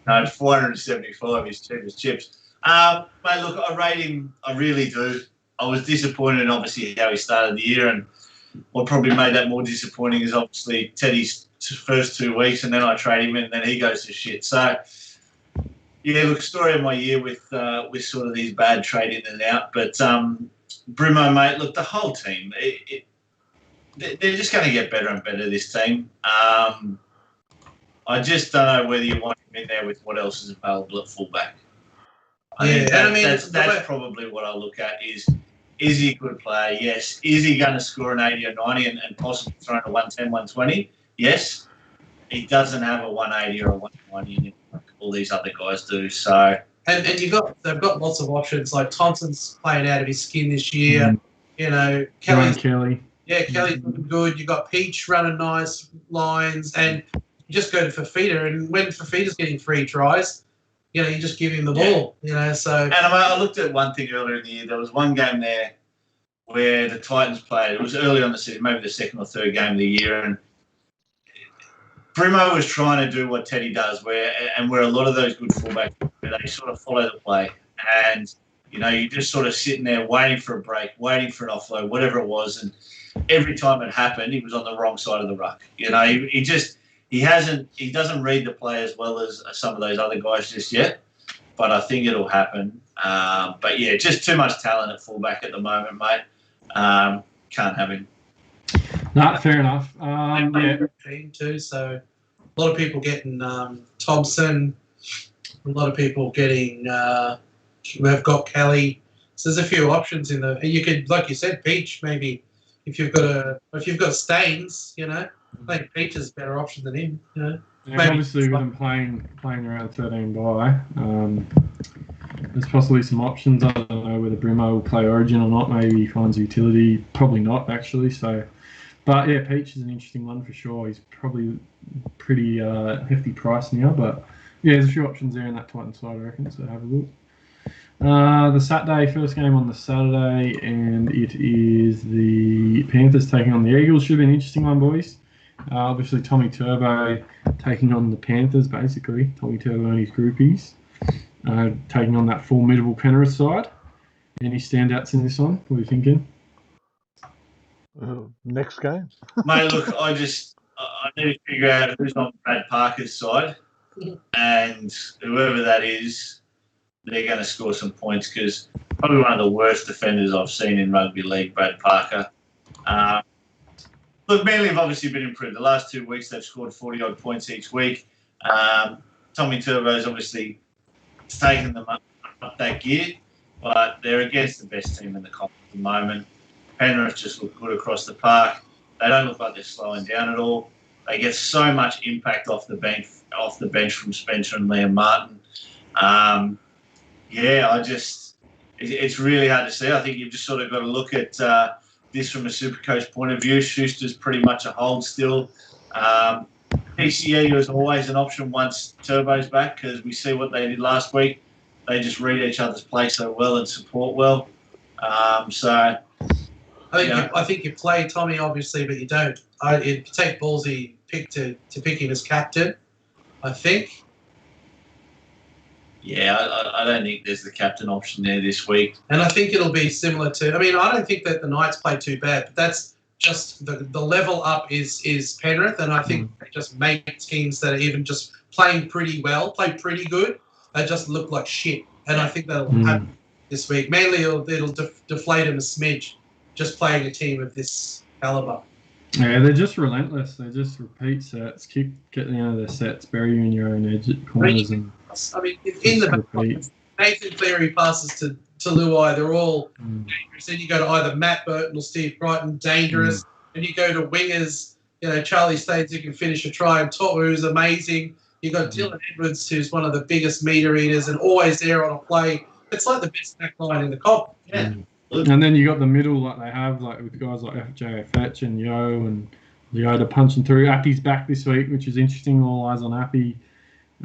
no, 475 is cheap as chips. Mate, look, I rate him. I really do. I was disappointed in obviously how he started the year, and what probably made that more disappointing is obviously Teddy's first 2 weeks, and then I trade him in, and then he goes to shit. So, yeah, look, story of my year with sort of these bad trade in and out. But Brimo, mate, look, the whole team, they're just going to get better and better, this team. I just don't know whether you want him in there with what else is available at fullback. That's probably what I look at is he a good player? Yes. Is he going to score an 80 or 90 and possibly throw in a 110, 120? Yes. He doesn't have a 180 or a 190 like all these other guys do. So and they've got lots of options. Like Thompson's playing out of his skin this year. You know, Kelly. Yeah, Kelly's looking good. You've got Peach running nice lines, and you just go to Fafita, and when Fafita's getting free tries, you know, you just give him the ball, you know, so... And I looked at one thing earlier in the year. There was one game there where the Titans played. It was early on the season, maybe the second or third game of the year, and Brimo was trying to do what Teddy does, where a lot of those good fullbacks, where they sort of follow the play. And, you know, you're just sort of sitting there waiting for a break, waiting for an offload, whatever it was, and every time it happened, he was on the wrong side of the ruck. You know, he doesn't read the play as well as some of those other guys just yet, but I think it'll happen. But yeah, just too much talent at fullback at the moment, mate. Can't have him. No, fair enough. Yeah. Team too, so a lot of people getting Thompson, a lot of people getting who have got Kelly. So there's a few options in the. You could, like you said, Peach maybe if you've got Staines, you know. I think Peach is a better option than him. You know? Yeah, obviously, with him playing around 13 by, there's possibly some options. I don't know whether Brimo will play Origin or not. Maybe he finds utility. Probably not, actually. So, but yeah, Peach is an interesting one for sure. He's probably pretty hefty price now, but yeah, there's a few options there in that Titan side, I reckon. So have a look. The Saturday, first game on the Saturday, and it is the Panthers taking on the Eagles. Should be an interesting one, boys. Obviously, Tommy Turbo taking on the Panthers, basically. Tommy Turbo and his groupies. Taking on that formidable Penrith side. Any standouts in this one? What are you thinking? Next game. Mate, look, I need to figure out who's on Brad Parker's side. And whoever that is, they're going to score some points because probably one of the worst defenders I've seen in rugby league, Brad Parker. Look, Manly have obviously been improved. The last 2 weeks, they've scored 40-odd points each week. Tommy Turbo's obviously taken them up that gear, but they're against the best team in the comp at the moment. Penrith just look good across the park. They don't look like they're slowing down at all. They get so much impact off the bench from Spencer and Liam Martin. It's really hard to see. I think you've just sort of got to look at this from a Supercoach point of view. Schuster's pretty much a hold still. PCE was always an option once Turbo's back because we see what they did last week. They just read each other's play so well and support well. I think you play Tommy, obviously, but you don't. It'd take ballsy pick to pick him as captain, I think. Yeah, I don't think there's the captain option there this week. And I think it'll be similar to... I mean, I don't think that the Knights play too bad, but that's just the level up is Penrith, and I think they just make teams that are even just playing pretty well, play pretty good, they just look like shit. And I think that'll happen this week. Mainly it'll deflate them a smidge, just playing a team of this calibre. Yeah, they're just relentless. They just repeat sets, keep getting out of their sets, bury you in your own edge corners. In the back, Nathan Cleary passes to Luai, they're all dangerous. Then you go to either Matt Burton or Steve Brighton, dangerous. And you go to wingers, you know, Charlie Staines, who can finish a try, and To'o, who's amazing. You got Dylan Edwards, who's one of the biggest meter eaters and always there on a play. It's like the best back line in the comp. Yeah. And then you got the middle like they have, like with guys like FJ Fetch and Yo and Leota punching through. Appy's back this week, which is interesting. All eyes on Appy.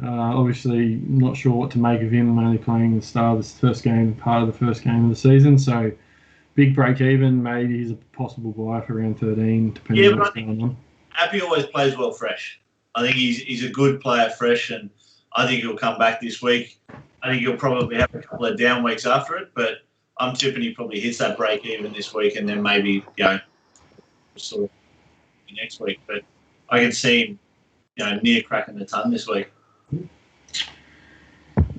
Obviously, not sure what to make of him, only playing the start of this first game, part of the first game of the season. So, big break even. Maybe he's a possible buy for around 13, depending on what's going on. Appy always plays well fresh. I think he's a good player fresh, and I think he'll come back this week. I think he'll probably have a couple of down weeks after it, but I'm tipping he probably hits that break even this week, and then maybe sort of next week. But I can see him near cracking the ton this week.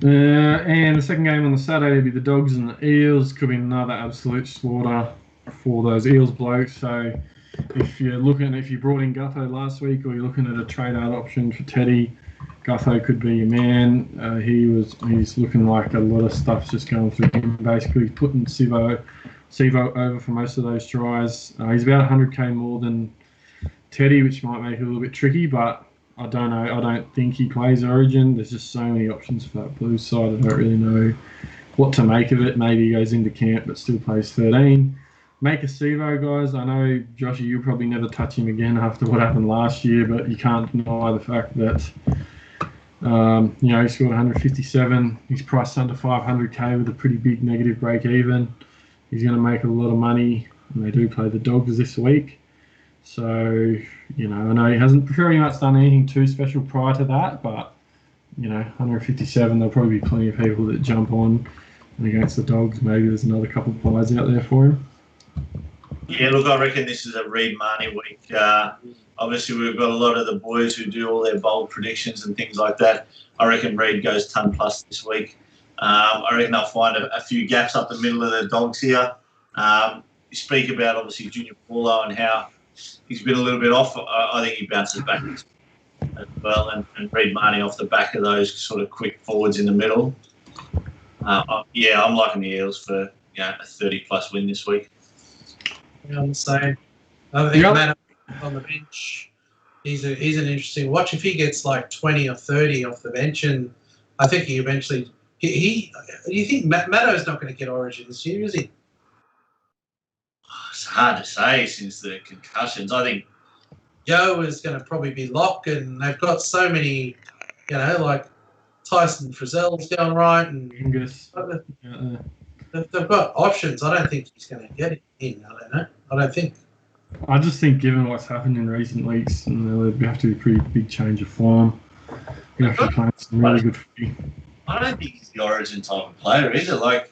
And the second game on the Saturday will be the Dogs and the Eels. Could be another absolute slaughter for those Eels blokes. So if you brought in Gutho last week, or you're looking at a trade out option for Teddy, Gutho could be your man. He's looking like a lot of stuff's just going through him. Basically, he's putting Sivo over for most of those tries. He's about 100k more than Teddy, which might make it a little bit tricky, but I don't know. I don't think he plays Origin. There's just so many options for that blue side. I don't really know what to make of it. Maybe he goes into camp but still plays 13. Make a Sivo, guys. I know, Joshy, you'll probably never touch him again after what happened last year, but you can't deny the fact that he scored 157. He's priced under 500k with a pretty big negative break even. He's going to make a lot of money, and they do play the Dogs this week. So, I know he hasn't very much done anything too special prior to that, but, 157, there'll probably be plenty of people that jump on. And against the Dogs, maybe there's another couple of pies out there for him. Yeah, look, I reckon this is a Reid Marnie week. Obviously, we've got a lot of the boys who do all their bold predictions and things like that. I reckon Reid goes ton plus this week. I reckon they'll find a few gaps up the middle of the Dogs here. You speak about, obviously, Junior Paulo and how he's been a little bit off. I think he bounces back as well, and Reid Marnie off the back of those sort of quick forwards in the middle. I'm liking the Eels for a 30-plus win this week. Yeah, I'm the same. I think Matt on the bench, he's an interesting watch. If he gets like 20 or 30 off the bench, and I think he eventually you think Matto's not going to get Origin this year, is he? It's hard to say since the concussions. I think Joe is going to probably be locked, and they've got so many, like Tyson Frizzell's going right, and they've got options. I don't think he's going to get it in. I don't know. I don't think. I just think, given what's happened in recent weeks, there'd have to be a pretty big change of form. You have to be playing some really good footy. I don't think he's the Origin type of player either. Like,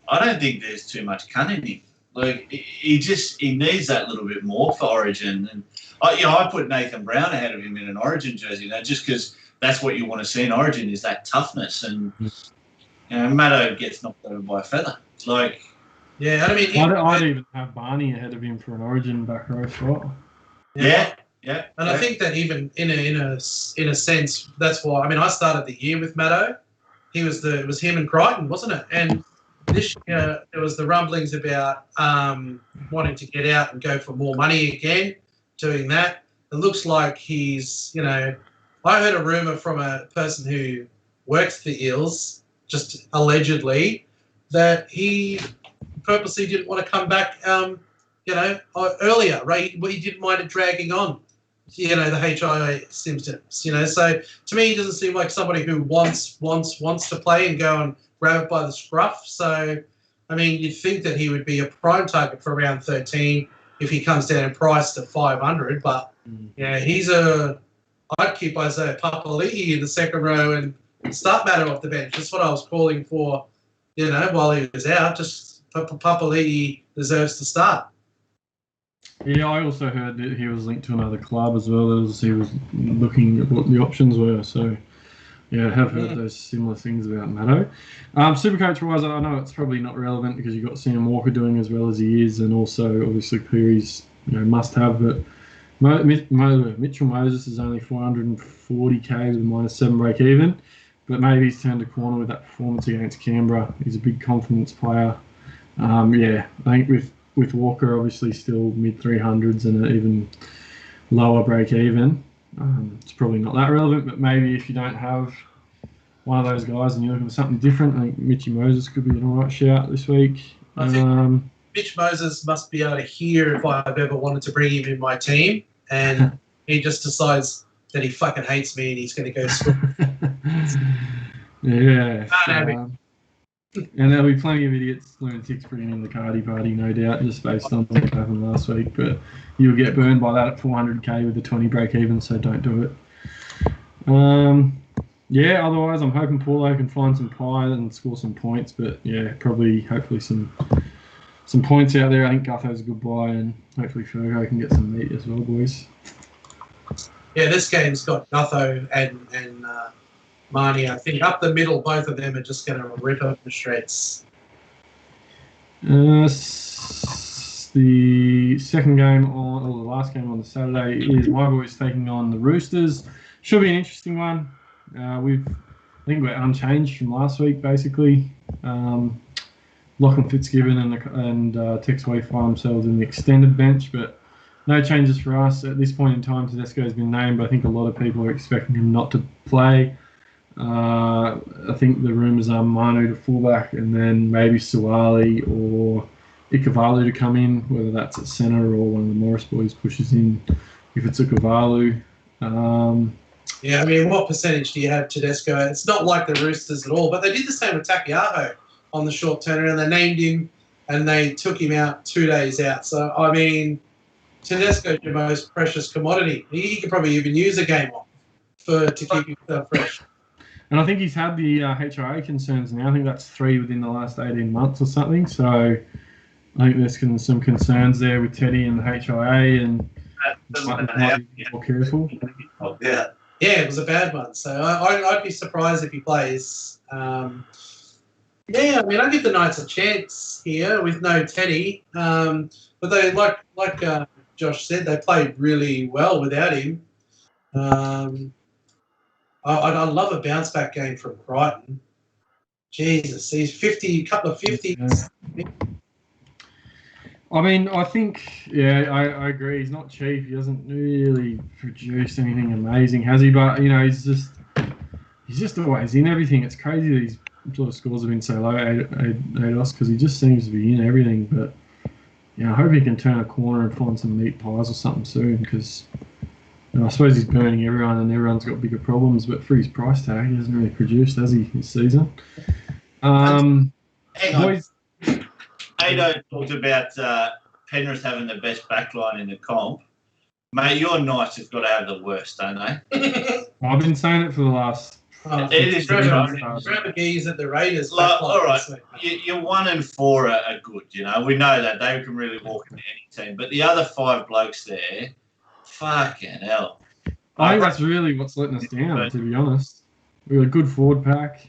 I don't think there's too much cunning in him. Like, he needs that little bit more for Origin. And I put Nathan Brown ahead of him in an Origin jersey, just because that's what you want to see in Origin is that toughness. And Matto gets knocked over by a feather. Like, yeah, I mean, I'd even have Barney ahead of him for an Origin back row spot. Yeah. And I think that even in a sense, that's why. I mean, I started the year with Matto. It was him and Crichton, wasn't it? And this year there was the rumblings about wanting to get out and go for more money again, doing that. It looks like he's, I heard a rumour from a person who works the Eels, just allegedly, that he purposely didn't want to come back, earlier, right? He didn't mind it dragging on, the HIA symptoms, So to me, he doesn't seem like somebody who wants to play and go and grab it by the scruff. So, I mean, you'd think that he would be a prime target for around 13 if he comes down in price to 500. But, I'd keep Isaiah Papali'i in the second row and start Matto off the bench. That's what I was calling for, while he was out. Just Papali'i deserves to start. Yeah, I also heard that he was linked to another club as well. He was looking at what the options were. So, yeah, I have heard those similar things about Matto. Supercoach-wise, I know it's probably not relevant because you've got Sam Walker doing as well as he is, and also, obviously, Cleary's must-have. But Mitchell Moses is only 440k with a -7 break-even. But maybe he's turned a corner with that performance against Canberra. He's a big confidence player. I think with Walker, obviously still mid-300s and an even lower break-even, It's probably not that relevant, but maybe if you don't have one of those guys and you're looking for something different, I think Mitchy Moses could be an all right shout this week. I think Mitch Moses must be able to hear if I've ever wanted to bring him in my team, and he just decides that he fucking hates me and he's going to go swim. Yeah. And there'll be plenty of idiots, lunatics bringing in the Cardi party, no doubt, just based on what happened last week. But you'll get burned by that at 400k with a 20 break even, so don't do it. Yeah, otherwise I'm hoping Paulo can find some pie and score some points. But yeah, hopefully some points out there. I think Gutho's a good buy, and hopefully Fergo can get some meat as well, boys. Yeah, this game's got Gutho and Marnie. I think up the middle, both of them are just going to rip up the shreds. The second game or the last game on the Saturday is my boys taking on the Roosters. Should be an interesting one. I think we're unchanged from last week, basically. Lachlan Fitzgibbon and Tex Way find themselves in the extended bench, but no changes for us. At this point in time, Tedesco has been named, but I think a lot of people are expecting him not to play. I think the rumours are Manu to fullback and then maybe Suwali or Ikavalu to come in, whether that's at centre or one of the Morris boys pushes in if it's Ikavalu. Yeah, I mean, what percentage do you have Tedesco? It's not like the Roosters at all, but they did the same with Takiaho on the short turnaround. They named him and they took him out 2 days out. So, I mean, Tedesco's your most precious commodity. He could probably even use a game off to keep himself fresh. And I think he's had the HIA concerns now. I think that's 3 within the last 18 months or something. So I think there's some concerns there with Teddy and the HIA, and might be more careful. Yeah, it was a bad one. So I'd be surprised if he plays. Yeah, I mean, I give the Knights a chance here with no Teddy. But they, like Josh said, they played really well without him. I'd love a bounce back game from Crichton. Jesus, he's couple of 50s. Yeah. I mean, I think, I agree. He's not cheap. He doesn't really produce anything amazing, has he? But, you know, he's just always in everything. It's crazy that his sort of scores have been so low, ADOS, because he just seems to be in everything. But, yeah, I hope he can turn a corner and find some meat pies or something soon, because I suppose he's burning everyone and everyone's got bigger problems, but for his price tag, he hasn't really produced, has he, this season? Hang on. Ado talked about Penrith having the best backline in the comp. Mate, your Knights have got to have the worst, don't they? I've been saying it for the last... it is Trevor McGee's at the Raiders. All right, your 1 and 4 are good, you know. We know that. They can really walk into any team. But the other 5 blokes there, fucking hell. I think that's really what's letting us down, to be honest. We've got a good forward pack.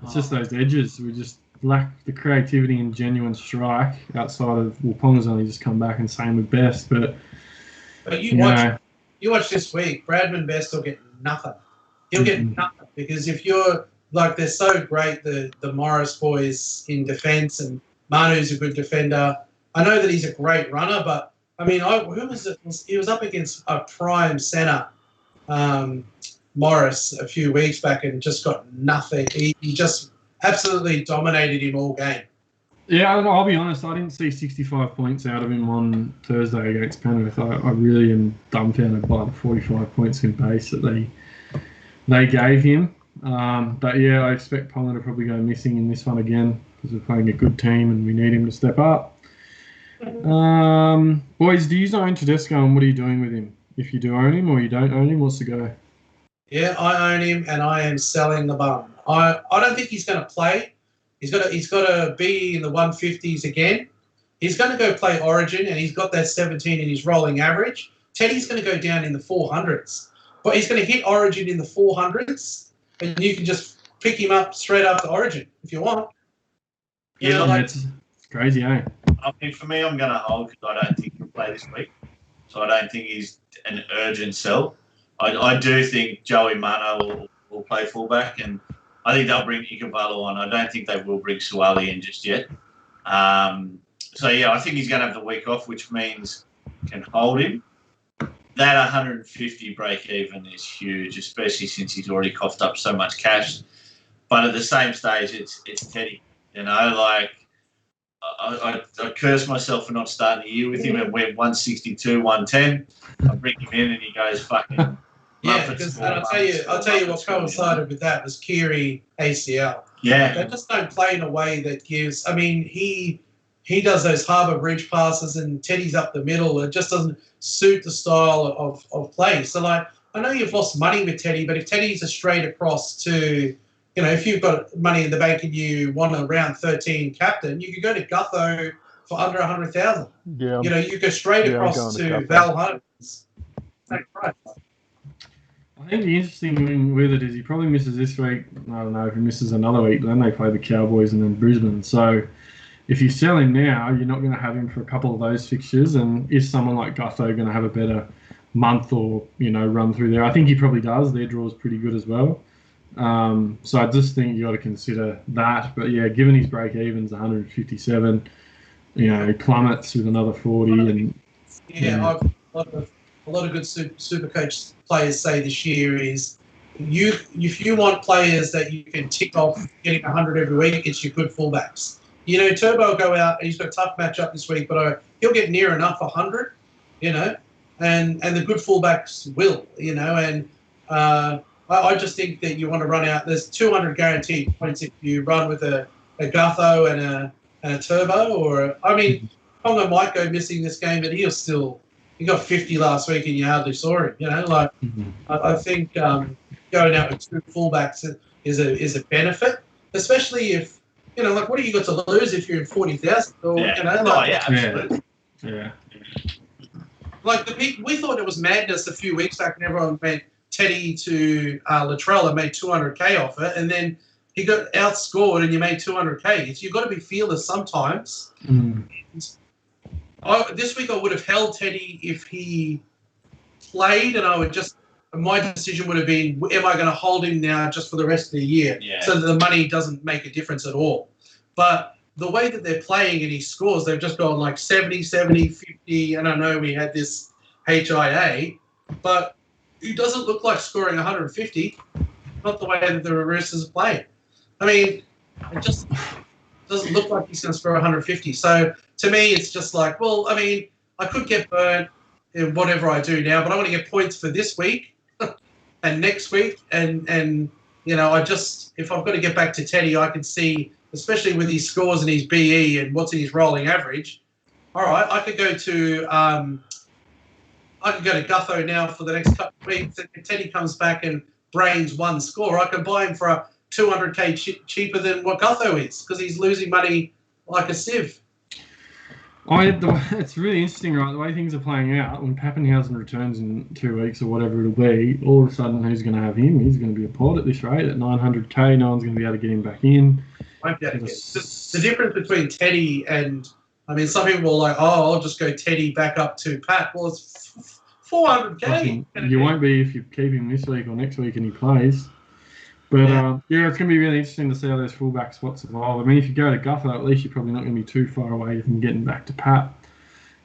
It's just those edges. We just lack the creativity and genuine strike outside of... Well, Ponga's only just come back and same with Best, but you watch this week, Bradman Best will get nothing. He'll get nothing because if you're... Like, they're so great, the Morris boys in defence, and Manu's a good defender. I know that he's a great runner, but I mean, who was it? He was up against a prime centre, Morris, a few weeks back, and just got nothing. He just absolutely dominated him all game. Yeah, I'll be honest. I didn't see 65 points out of him on Thursday against Penrith. I really am dumbfounded by the 45 points in base that they gave him. But yeah, I expect Ponga to probably go missing in this one again because we're playing a good team and we need him to step up. Boys, do you own Tedesco, and what are you doing with him? If you do own him or you don't own him, what's the go? Yeah, I own him and I am selling the bum. I don't think he's going to play. He's got to be in the 150s again. He's going to go play Origin and he's got that 17 in his rolling average. Teddy's going to go down in the 400s. But he's going to hit Origin in the 400s and you can just pick him up straight after Origin if you want. It's crazy, eh? I mean, for me, I'm going to hold because I don't think he'll play this week. So I don't think he's an urgent sell. I do think Joey Mano will play fullback, and I think they'll bring Ikavalu on. I don't think they will bring Suwali in just yet. So, yeah, I think he's going to have the week off, which means can hold him. that 150 break even is huge, especially since he's already coughed up so much cash. But at the same stage, it's Teddy. You know, like I curse myself for not starting the year with him and went 162, 110. I bring him in and he goes fucking. Yeah, because I'll tell you what coincided with that was Kiri ACL. Yeah, they just don't play in a way that gives. I mean, he does those harbour bridge passes and Teddy's up the middle. It just doesn't suit the style of play. So, like, I know you've lost money with Teddy, but if Teddy's a straight across to, you know, if you've got money in the bank and you want a round 13 captain, you could go to Gutho for under 100,000. Yeah, you know, you go straight across to Val Holmes. Right. I think the interesting thing with it is he probably misses this week. I don't know if he misses another week. Then they play the Cowboys and then Brisbane. So if you sell him now, you're not going to have him for a couple of those fixtures. And is someone like Gutho going to have a better month or, you know, run through there? I think he probably does. Their draw is pretty good as well. So I just think you got to consider that. But yeah, given his break evens 157, you know, plummets with another 40, and a lot of good Supercoach players say this year is if you want players that you can tick off getting 100 every week, it's your good fullbacks. You know, Turbo will go out and he's got a tough matchup this week, but he'll get near enough 100, you know, and the good fullbacks will, you know, and I just think that you want to run out. There's 200 guaranteed points if you run with a Gutho and a Turbo, or I mean, Ponga might go missing this game, but he got 50 last week and you hardly saw him. You know, like I think going out with two fullbacks is a benefit, especially if, you know, like, what do you got to lose if you're in 40,000? Yeah. You know, like, absolutely. Yeah. Like we thought it was madness a few weeks back, and everyone went Teddy to Latrell and made 200K off it, and then he got outscored and you made 200K. So you've got to be fearless sometimes. This week I would have held Teddy if he played, and my decision would have been, am I going to hold him now just for the rest of the year so that the money doesn't make a difference at all? But the way that they're playing and he scores, they've just gone like 70, 70, 50, and I know we had this HIA, but he doesn't look like scoring 150, not the way that the Roosters are playing. I mean, it just doesn't look like he's going to score 150. So to me, it's just like, well, I mean, I could get burnt in whatever I do now, but I want to get points for this week and next week. And you know, if I've got to get back to Teddy, I can see, especially with his scores and his BE and what's in his rolling average. All right, I could go to Gutho now for the next couple of weeks. If Teddy comes back and brains one score, I can buy him for a 200K cheaper than what Gutho is, because he's losing money like a sieve. It's really interesting, right? The way things are playing out, when Pappenhausen returns in 2 weeks or whatever it'll be, all of a sudden who's going to have him? He's going to be a pod at this rate at 900K. No one's going to be able to get him back in. Won't be able to get. The difference between Teddy and, I mean, some people are like, oh, I'll just go Teddy back up to Pat. Well, it's 400K. You won't be if you keep him this week or next week and he plays. But, it's going to be really interesting to see how those fullback spots evolve. I mean, if you go to Gutho, at least you're probably not going to be too far away from getting back to Pat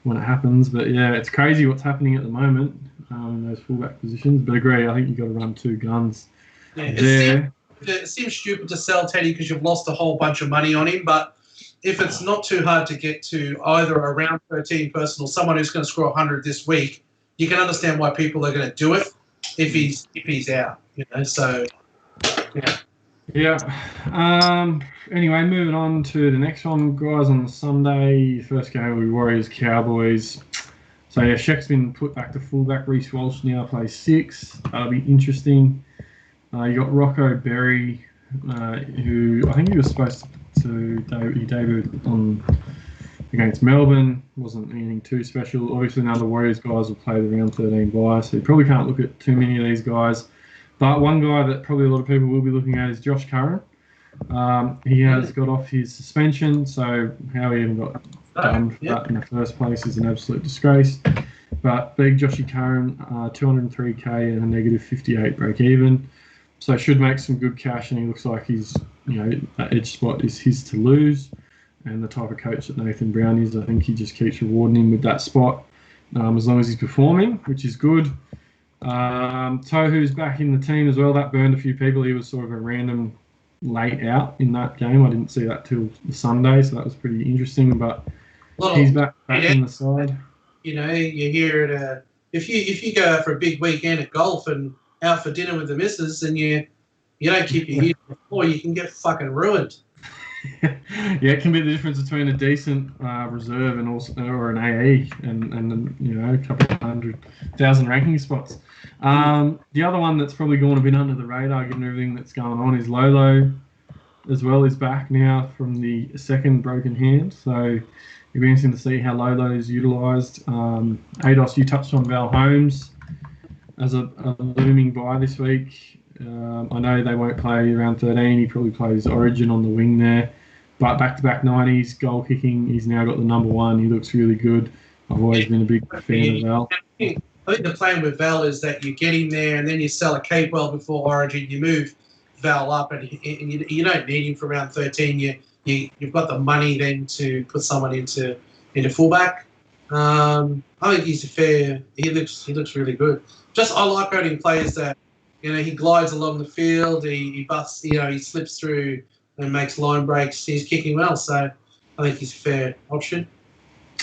when it happens. But, yeah, it's crazy what's happening at the moment in those fullback positions. But agree, I think you've got to run two guns there. It seems stupid to sell Teddy because you've lost a whole bunch of money on him. But if it's not too hard to get to either a round 13 person or someone who's going to score 100 this week, you can understand why people are going to do it if he's out. You know, so... Yeah. Anyway, moving on to the next one, guys. On Sunday, first game will be Warriors Cowboys. So yeah, Sheck's been put back to fullback. Reece Walsh now plays 6. That'll be interesting. You got Rocco Berry, who I think he was supposed to he debuted on against Melbourne. Wasn't anything too special. Obviously, now the Warriors guys will play the round 13 bye, so you probably can't look at too many of these guys. But one guy that probably a lot of people will be looking at is Josh Curran. He has got off his suspension, so how he even got done for that in the first place is an absolute disgrace. But big Joshy Curran, 203K and a negative 58 break even. So should make some good cash, and he looks like he's, you know, that edge spot is his to lose. And the type of coach that Nathan Brown is, I think he just keeps rewarding him with that spot. as long as he's performing, which is good. Tohu's back in the team as well. That burned a few people. He was sort of a random late out in that game. I didn't see that till the Sunday, so that was pretty interesting. But he's back in the side. You know, you hear it. If you go out for a big weekend at golf and out for dinner with the missus, and you don't keep your ears before, you can get fucking ruined. Yeah, it can be the difference between a decent reserve and also or an AE and you know, a couple of 100,000 ranking spots. The other one that's probably gone a bit under the radar given everything that's going on is Lolo as well. Is back now from the second broken hand, so it'll be interesting to see how Lolo is utilised. Ados, you touched on Val Holmes as a looming buy this week. I know they won't play around 13. He probably plays Origin on the wing there. But back-to-back 90s, goal kicking, he's now got the number one. He looks really good. I've always been a big fan of Val. I think the plan with Val is that you get him there and then you sell a Capewell before Origin. You move Val up and you don't need him for round 13. You've got the money then to put someone into fullback. I think he's he looks really good. I like owning players that, you know, he glides along the field, he busts, you know, he slips through and makes line breaks. He's kicking well, so I think he's a fair option.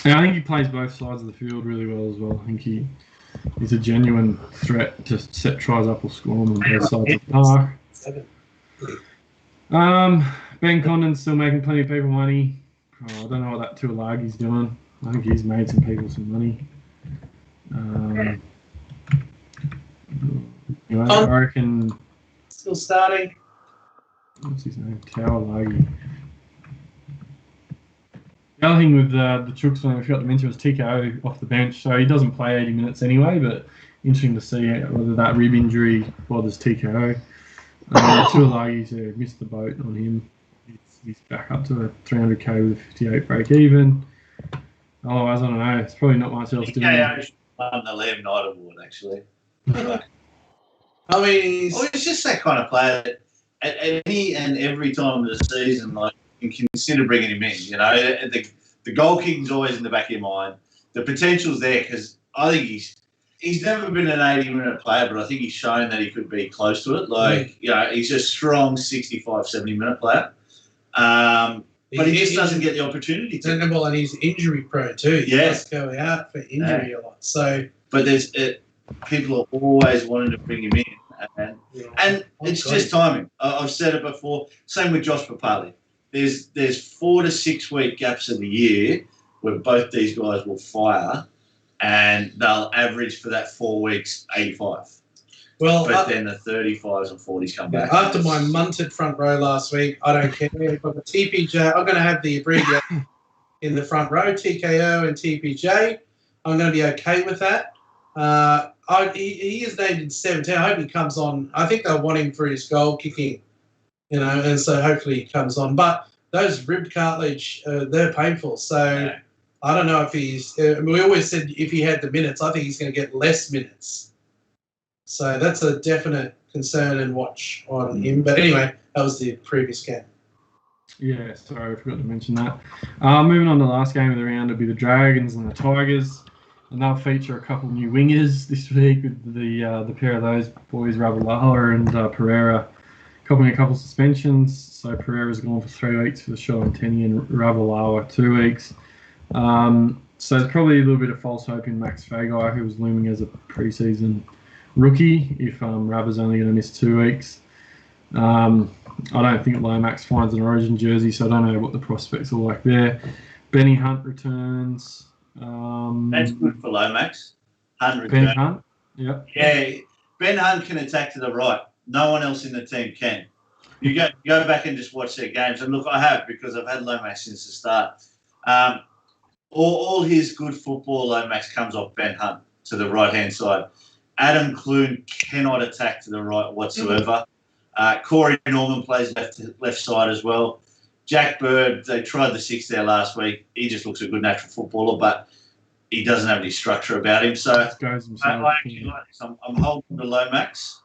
Yeah, I think he plays both sides of the field really well as well. I think he's a genuine threat to set tries up or score them on both sides of the park. Ben Condon's still making plenty of people money. I don't know what that Tuolagi's doing. I think he's made some people some money. Anyway, I reckon... Still starting. What's his name? Tuolagi. The other thing with the Chooks one I forgot to mention was TKO off the bench. So he doesn't play 80 minutes anyway, but interesting to see whether that rib injury bothers TKO. Tuolagi's missed the boat on him. He's back up to a 300k with a 58 break even. Otherwise, I don't know. It's probably not much else to do. TKO should won the Liam Knight Award, actually. I mean, he's just that kind of player. At any and every time of the season, like, you can consider bringing him in. You know, the goal kicking's always in the back of your mind. The potential's there because I think he's never been an 80-minute player, but I think he's shown that he could be close to it. Like, you know, he's a strong 65, 70-minute player. But he just doesn't get the opportunity to. Well, and he's injury prone too. He does go out for injury a lot. So, but people are always wanting to bring him in. And it's just timing. I've said it before. Same with Josh Papali. There's 4 to 6 week gaps of the year where both these guys will fire, and they'll average for that 4 weeks 85. Well, but then the 35s and 40s come back. After my munted front row last week, I don't care. If I've got TPJ, I'm going to have the abbreviation in the front row, TKO and TPJ. I'm going to be okay with that. He is named in 17. I hope he comes on. I think they'll want him for his goal kicking, you know, and so hopefully he comes on. But those rib cartilage, they're painful. So I don't know if we always said if he had the minutes, I think he's going to get less minutes. So that's a definite concern and watch on him. But anyway, that was the previous game. Yeah, sorry, I forgot to mention that. Moving on to the last game of the round, it'll be the Dragons and the Tigers. And they'll feature a couple new wingers this week with the pair of those boys, Ravalawa and Pereira, copping a couple suspensions. So Pereira's gone for 3 weeks for the show on Tenny and Ravalawa 2 weeks. So there's probably a little bit of false hope in Max Fagai, who was looming as a pre-season rookie, if Rava's only going to miss 2 weeks. I don't think Lomax finds an Origin jersey, so I don't know what the prospects are like there. Benny Hunt returns. That's good for Lomax. Ben Hunt, yeah. Yeah, Ben Hunt can attack to the right. No one else in the team can. You go back and just watch their games. And look, I have, because I've had Lomax since the start. All his good football, Lomax, comes off Ben Hunt to the right-hand side. Adam Clune cannot attack to the right whatsoever. Corey Norman plays left side as well. Jack Bird, they tried the 6 there last week. He just looks a good natural footballer, but he doesn't have any structure about him. So I actually like this. I'm holding to Lomax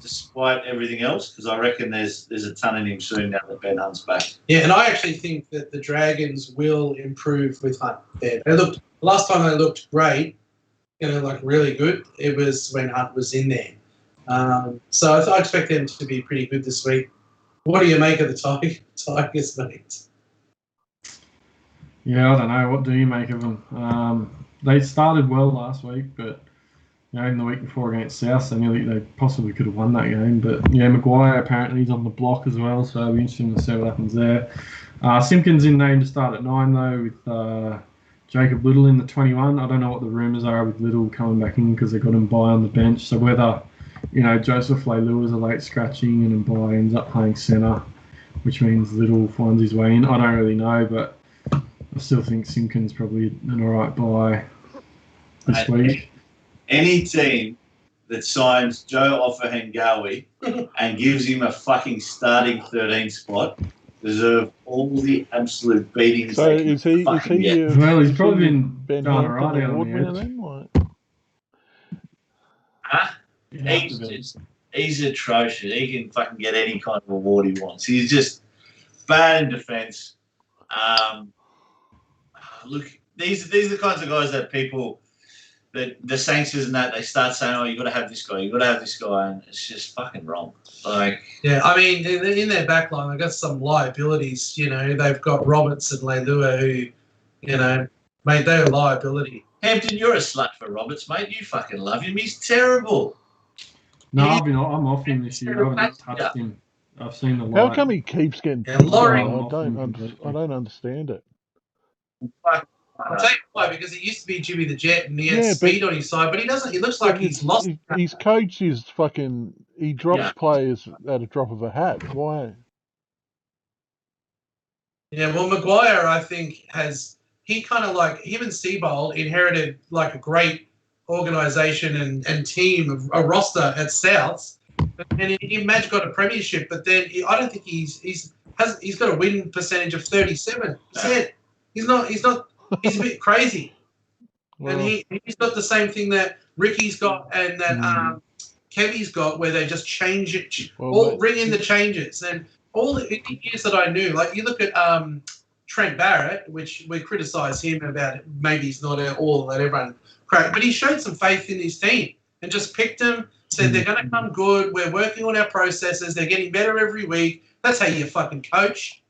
despite everything else because I reckon there's a ton in him soon now that Ben Hunt's back. Yeah, and I actually think that the Dragons will improve with Hunt there. They looked Last time they looked great, like really good, it was when Hunt was in there. So I expect them to be pretty good this week. What do you make of the Tigers, mate? Yeah, I don't know. What do you make of them? They started well last week, but in the week before against South, they possibly could have won that game. But yeah, Maguire apparently is on the block as well, so it'll be interesting to see what happens there. Simpkins in name to start at 9 though, with Jacob Little in the 21. I don't know what the rumours are with Little coming back in because they got him by on the bench. So whether Joseph Leilua is a late scratching and Mbai ends up playing centre, which means Little finds his way in. I don't really know, but I still think Simpkins probably an alright buy this week. Any team that signs Joe Offahengawi and gives him a fucking starting 13 spot deserve all the absolute beatings. So is he? Well, he's probably been going alright out on the edge. He's atrocious. He can fucking get any kind of award he wants. He's just bad in defence. Look, these are the kinds of guys that people, that the Saints and that, they start saying, "Oh, you got to have this guy. You got to have this guy," and it's just fucking wrong. Yeah, I mean, in their backline, they've got some liabilities. They've got Roberts and Leilua, who, mate, they're a liability. Hampton, you're a slut for Roberts, mate. You fucking love him. He's terrible. No, I'm off him this year. I haven't touched him. I've seen the light. How come he keeps getting? Yeah, Laurie, I don't understand it. I'll tell you why, because it used to be Jimmy the Jet and he had speed on his side, but he doesn't. He looks like he's lost. His coach is fucking. He drops players at a drop of a hat. Why? Yeah, well, Maguire, I think, he kind of like him and Seabold inherited like a great organisation and team, a roster at Souths, and he Madge got a premiership, but then I don't think he's got a win percentage of 37%. He's not. He's a bit crazy, well, and he's got the same thing that Ricky's got and that Kevy's got, where they just change it, bring in the changes, and all the years that I knew. Like you look at Trent Barrett, which we criticise him about. Maybe he's not all that everyone cracked, but he showed some faith in his team and just picked them. Said they're going to come good. We're working on our processes. They're getting better every week. That's how you fucking coach.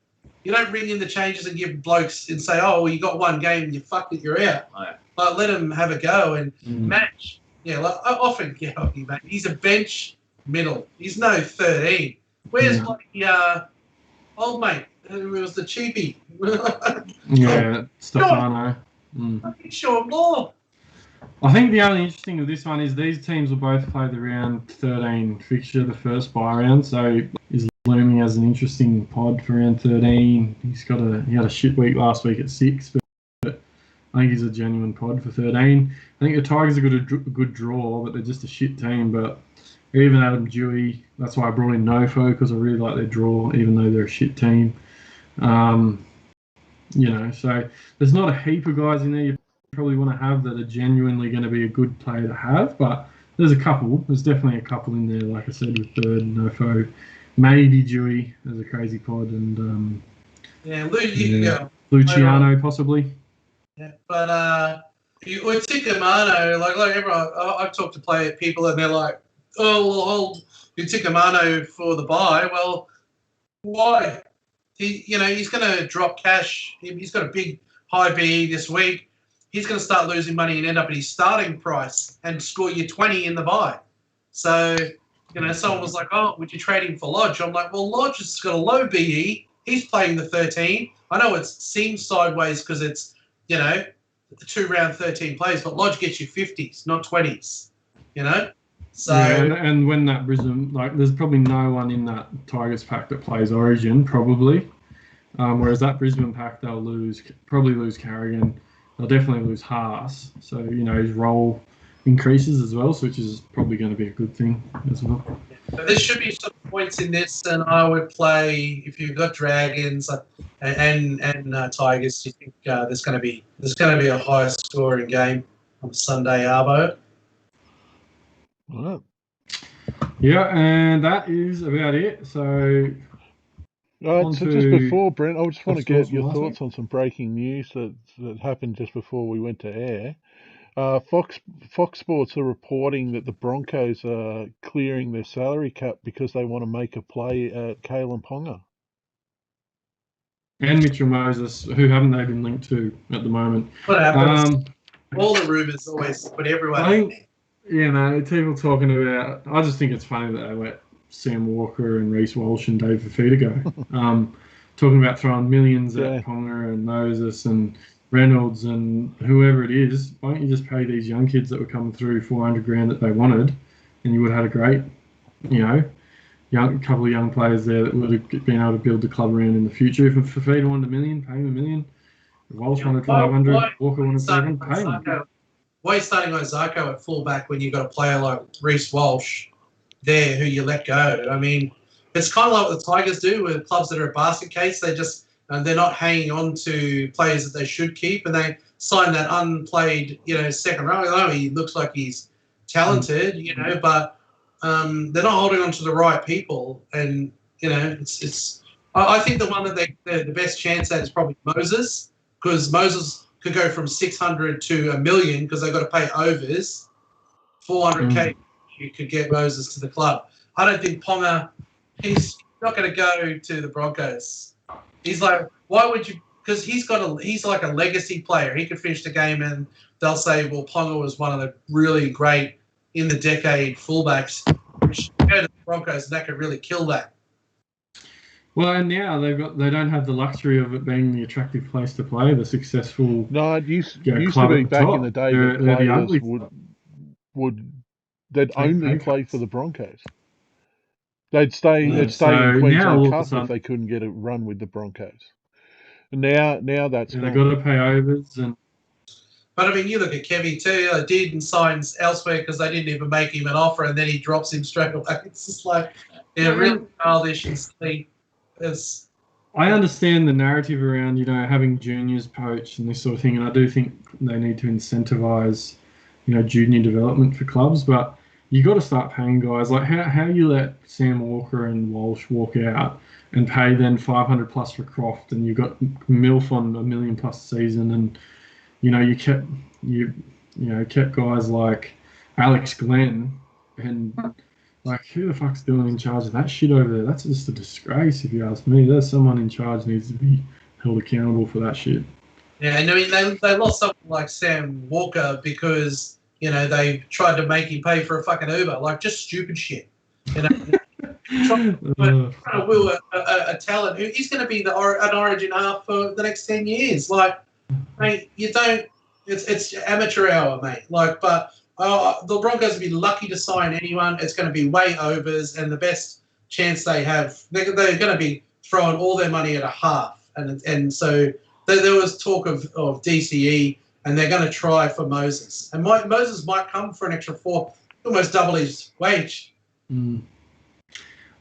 You don't bring in the changes and give blokes and say, "Oh, well, you got one game and you fucked it, you're out." Like, let them have a go and match. Yeah, like I often get hockey, mate. He's a bench middle. He's no 13. Where's old mate who was the cheapie? Stefano. Sean Law. I think the only interesting with this one is these teams will both play the round 13 fixture, the first bye round. So is looming as an interesting pod for round 13. He had a shit week last week at 6, but I think he's a genuine pod for 13. I think the Tigers have got a good draw, but they're just a shit team. But even Adam Dewey, that's why I brought in Nofo, because I really like their draw, even though they're a shit team. So there's not a heap of guys in there you probably want to have that are genuinely going to be a good player to have, but there's a couple. There's definitely a couple in there, like I said, with Bird and Nofo. Maybe Dewey as a crazy pod, and Luciano possibly. Yeah, but Utikamano, like everyone, I've talked to people and they're like, "Oh, well, hold Utikamano for the buy." Well, why? He's going to drop cash. He's got a big high BE this week. He's going to start losing money and end up at his starting price and score you 20 in the buy. So. Someone was like, "Oh, would you trade him for Lodge?" I'm like, "Well, Lodge has got a low BE. He's playing the 13. I know it seems sideways because it's, the 2 round 13 plays, but Lodge gets you 50s, not 20s. So and when that Brisbane, there's probably no one in that Tigers pack that plays Origin, probably. Whereas that Brisbane pack, they'll probably lose Carrigan. They'll definitely lose Haas. So his role increases as well, which is probably going to be a good thing as well. But there should be some points in this, and I would play if you've got Dragons and Tigers. You think there's going to be a high scoring game on Sunday, Arvo? Right. Yeah, and that is about it. So On So to just before, Brent, I just want to scores get from your last thoughts on some breaking news that happened just before we went to air. Fox Sports are reporting that the Broncos are clearing their salary cap because they want to make a play at Kalen Ponga. and Mitchell Moses, who haven't they been linked to at the moment? What happens? All the rumours always put everyone I in think, you know, people talking about. I just think it's funny that they let Sam Walker and Reece Walsh and Dave Fafita go. Talking about throwing millions Yeah. at Ponga and Moses and Reynolds and whoever it is. Why don't you just pay these young kids that were coming through $400,000 that they wanted, and you would have had a great, you know, couple of young players there that would have been able to build the club around in the future. If Fafita wanted $1 million, pay him $1 million. If Walsh wanted 500, Walker wanted 700, pay him. Why are you starting Ozako at fullback when you've got a player like Reece Walsh there who you let go? I mean, it's kind of like what the Tigers do with clubs that are a basket case. They're not hanging on to players that they should keep, and they sign that unplayed, second row. Oh, he looks like he's talented, but they're not holding on to the right people. And it's. I think the one that the best chance at is probably Moses, because Moses could go from 600 to $1 million because they've got to pay overs. 400K, you could get Moses to the club. I don't think Ponga, he's not going to go to the Broncos. He's like, why would you? Because he's like a legacy player. He could finish the game and they'll say, well, Ponga was one of the really great in the decade fullbacks. Which go to the Broncos and that could really kill that. Well, and now they don't have the luxury of it being the attractive place to play, the successful. No, it used to club be at the back top. in the day They're that the players ugly they'd Take only pay play cuts. for the Broncos. They'd stay in So Queensland now all of a Cup sudden- if they couldn't get a run with the Broncos. And now that's they've gone. got to pay overs and. But I mean, you look at Kevy too. Did and signs elsewhere because they didn't even make him an offer, and then he drops him straight away. It's just like, really childish and silly. I understand the narrative around, having juniors poach and this sort of thing, and I do think they need to incentivise, junior development for clubs. But you got to start paying guys like how you let Sam Walker and Walsh walk out and pay then 500 plus for Croft, and you got Milf on $1 million plus season, and you kept guys like Alex Glenn and. Like, who the fuck's doing in charge of that shit over there? That's just a disgrace, if you ask me. There's someone in charge needs to be held accountable for that shit. Yeah, and I mean, they lost someone like Sam Walker because, they tried to make him pay for a fucking Uber. Like, just stupid shit. Trying to will a talent who he's going to be an Origin half for the next 10 years. Like, mate, you don't. It's amateur hour, mate. Like, but the Broncos would be lucky to sign anyone. It's going to be way overs, and the best chance they have, they're going to be throwing all their money at a half. And so there was talk of DCE, and they're going to try for Moses. And Moses might come for an extra almost double his wage. I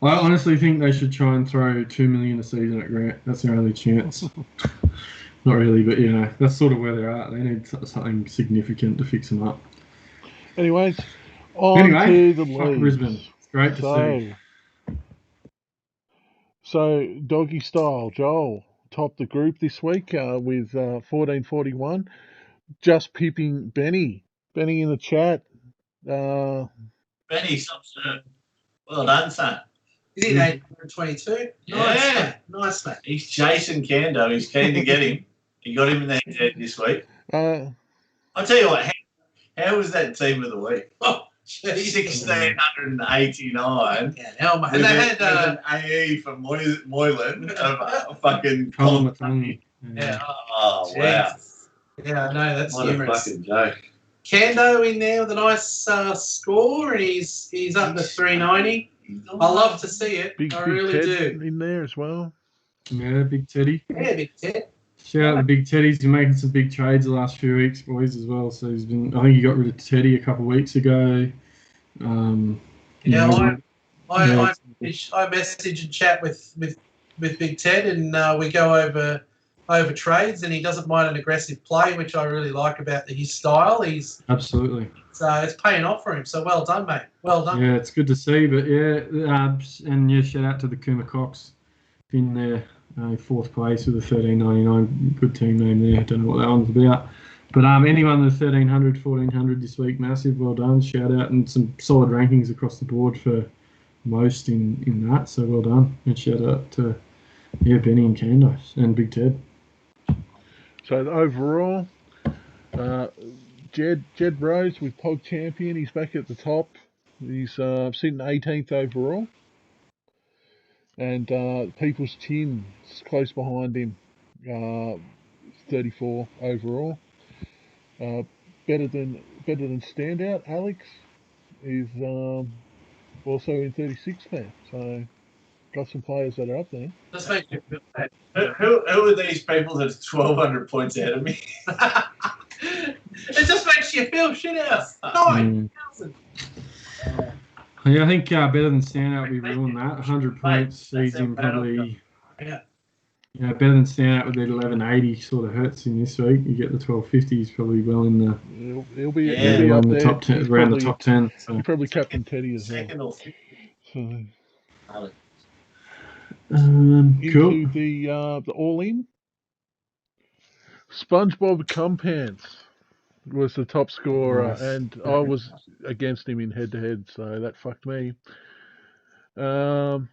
honestly think they should try and throw $2 million a season at Grant. That's their only chance. Not really, but that's sort of where they're at. They need something significant to fix them up. Anyways, on to the league. Brisbane. It's great to see. So, doggy style, Joel topped the group this week with 1441. Just pipping Benny. Benny in the chat. Benny, well done, son. Is he 822? Yeah. Nice, mate. He's chasing Kando. He's keen to get him. He got him in the head this week. I'll tell you what, how was that team of the week? Oh, 1,689. Yeah, and they had an AE from Moylan of fucking Colin. Yeah. Oh, wow. Yeah, I know, that's what humorous. a fucking joke. Kando in there with a nice score, and he's up to 390. I love to see it. I really Ted do. in there as well. Yeah, Big Teddy. Yeah, Big Ted. Shout out to Big Teddy. He's been making some big trades the last few weeks, boys, as well. So I think he got rid of Teddy a couple of weeks ago. I message and chat with Big Ted, and we go over trades, and he doesn't mind an aggressive play, which I really like about his style. Absolutely. So it's paying off for him. So well done, mate. Well done. Yeah, it's good to see. But and shout out to the Kuma Cox. been there, fourth place with a 13.99. Good team name there. Don't know what that one's about. But anyone in the 1300, 1400 this week, massive. Well done. Shout out, and some solid rankings across the board for most in that. So well done. And shout out to Benny and Candace and Big Ted. So overall, Jed Rose with Pog Champion. He's back at the top. He's sitting 18th overall. And People's Chin is close behind him, 34 overall. Better than Standout, Alex is also in 36th there. So got some players that are up there. Just make you feel bad. Who are these people that are 1,200 points ahead of me? It just makes you feel shit out. 9,000. Yeah, I think better than Standout, we ruined that. 100 points sees him probably. Yeah. Yeah, better than Standout with that 1180 sort of hurts him this week. You get the 1250, he's probably well in the. He'll be up up the there. top 10, around the top 10. So. He's probably Captain Teddy as well. Second or fifth. So, Cool. into the all-in. SpongeBob Cumpants was the top scorer, Nice. and I was against him in head-to-head, so that fucked me. Oh,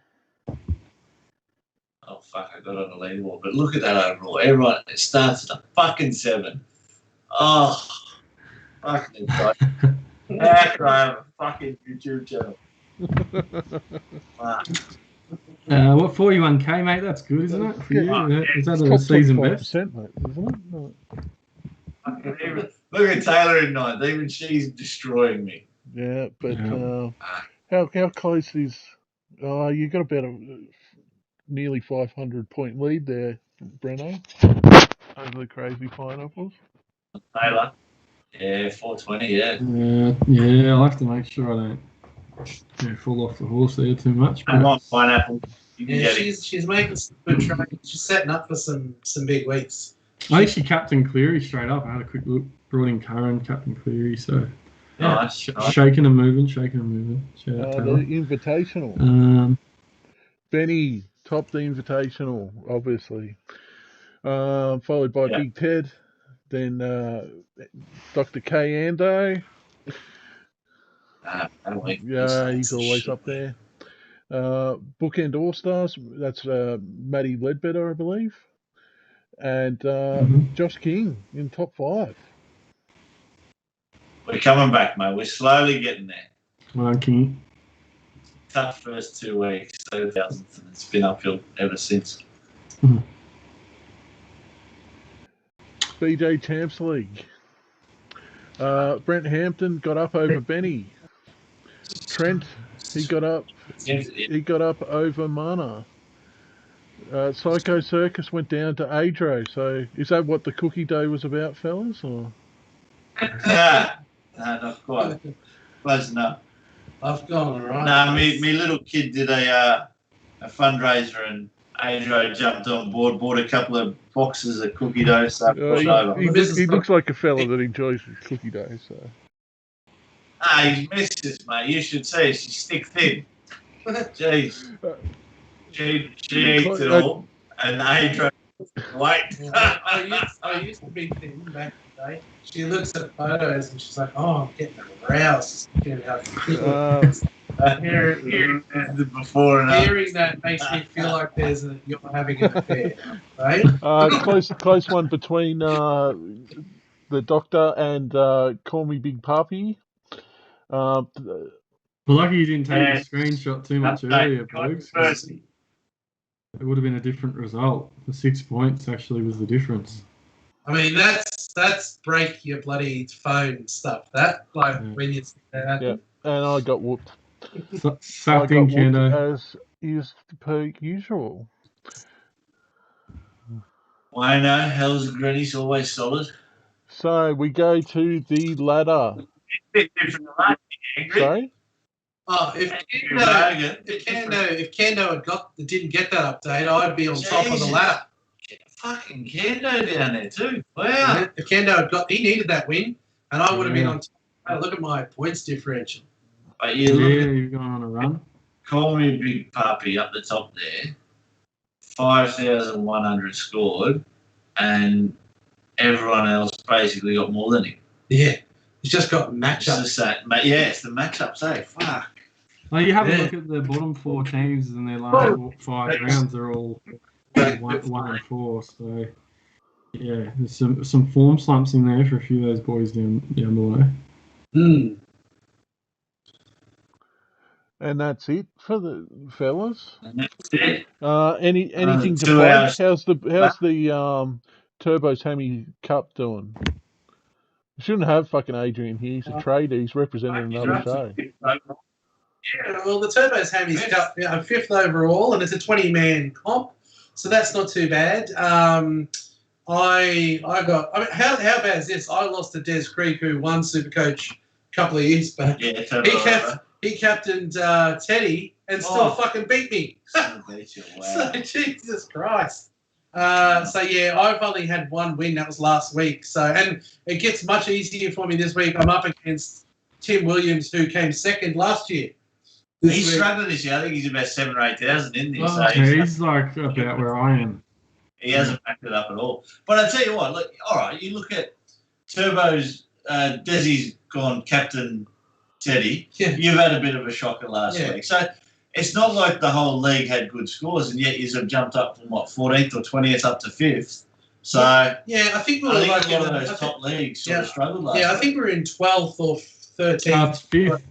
fuck, I got on the leaderboard. But look at that overall. Everyone, it starts at a fucking 7. Oh, fucking God. How could I have a fucking YouTube channel? Fuck. What 41k, mate? That's good, isn't it? For you? Is that a season best? Mate, isn't it? No. Look at Taylor in 9th. Even she's destroying me. Yeah, but Yeah. how close is? You got about a nearly 500 point lead there, Breno, over the crazy pineapples. Taylor. Yeah, 420, yeah. Yeah, I'll have to make sure I don't fall off the horse there too much. I'm on pineapple. You can Yeah, get it. she's making some good trade. She's setting up for some big weeks. I think she captained Cleary straight up. I had a quick look, brought in Curran, Captain Cleary, so Nice. shaking and moving. Shout out The Taylor. Invitational. Benny topped the Invitational, obviously. Followed by Big Ted, then Dr. K. Ando. Yeah, he's always up there. Bookend All-Stars, that's Matty Ledbetter, I believe. And Josh King in top 5. We're coming back, mate. We're slowly getting there. Come on, King. Tough first 2 weeks, 30,000th, and it's been uphill ever since. BJ Champs League. Brent Hampton got up over Benny. Trent, he got up over Mana. Psycho Circus went down to Adro. So is that what the cookie dough was about, fellas? Or? No, not quite. Close enough. I've gone all right. No, me little kid did a fundraiser, and Adro jumped on board, bought a couple of boxes of cookie dough, so over. He looks like a fella that enjoys his cookie dough. So. He's missus, mate. You should see her. She's stick thin. Jeez. She eats it all, and Adro, wait. I used to be thin back in the day. She looks at photos and she's like, "Oh, I'm getting aroused." Hearing Before and after. that makes me feel like you're having an affair, right? Close one between the Doctor and Call Me Big Papi. Well, lucky you didn't take a screenshot too much earlier, folks. It would have been a different result. The 6 points actually was the difference. I mean, that's break your bloody phone stuff. That when you see that. Yeah, and I got whooped. Sucked in, Kendo. As is per usual. Wino, hell's Granny's always solid. So we go to the ladder. Bit different than last year, Ingrid. Sorry? Oh, if Kendo didn't get that update, I'd be on top of the ladder. Fucking Kendo down there too. Wow. If Kendo he needed that win, and I would have been on top. Hey, look at my points differential. But you've gone on a run. Call Me Big Papi up the top there. 5,100 scored, and everyone else basically got more than him. Yeah. He's just got matchups. It's the matchups, Fuck. Well, you have a look at the bottom 4 teams in their last 5 rounds. They're all 1 and 4. So, yeah, there's some form slumps in there for a few of those boys down below. And that's it for the fellas. And that's it. Anything to 2 plug? hours. How's the Turbo's Hammy Cup doing? You shouldn't have fucking Adrian here. He's a trader. He's representing another show. Yeah, well, the Turbo's Hammy's Cup, 5th overall, and it's a 20-man comp, so that's not too bad. How bad is this? I lost to Des Creek, who won Supercoach a couple of years back. Yeah, he captained Teddy and still fucking beat me. Wow. So, Jesus Christ. I've only had 1 win. That was last week. So, and it gets much easier for me this week. I'm up against Tim Williams, who came 2nd last year. He's struggling this year. I think he's about 7,000 or 8,000 in there. So he's like about where I am. He hasn't backed it up at all. But I tell you what, look, all right, you look at Turbo's, Desi's gone captain Teddy. Yeah. You've had a bit of a shocker last week. So it's not like the whole league had good scores, and yet you've jumped up from 14th or 20th up to 5th. So I think we were like a lot of those top leagues sort of struggled last week. I think we were in 12th or 13th. It's 5th.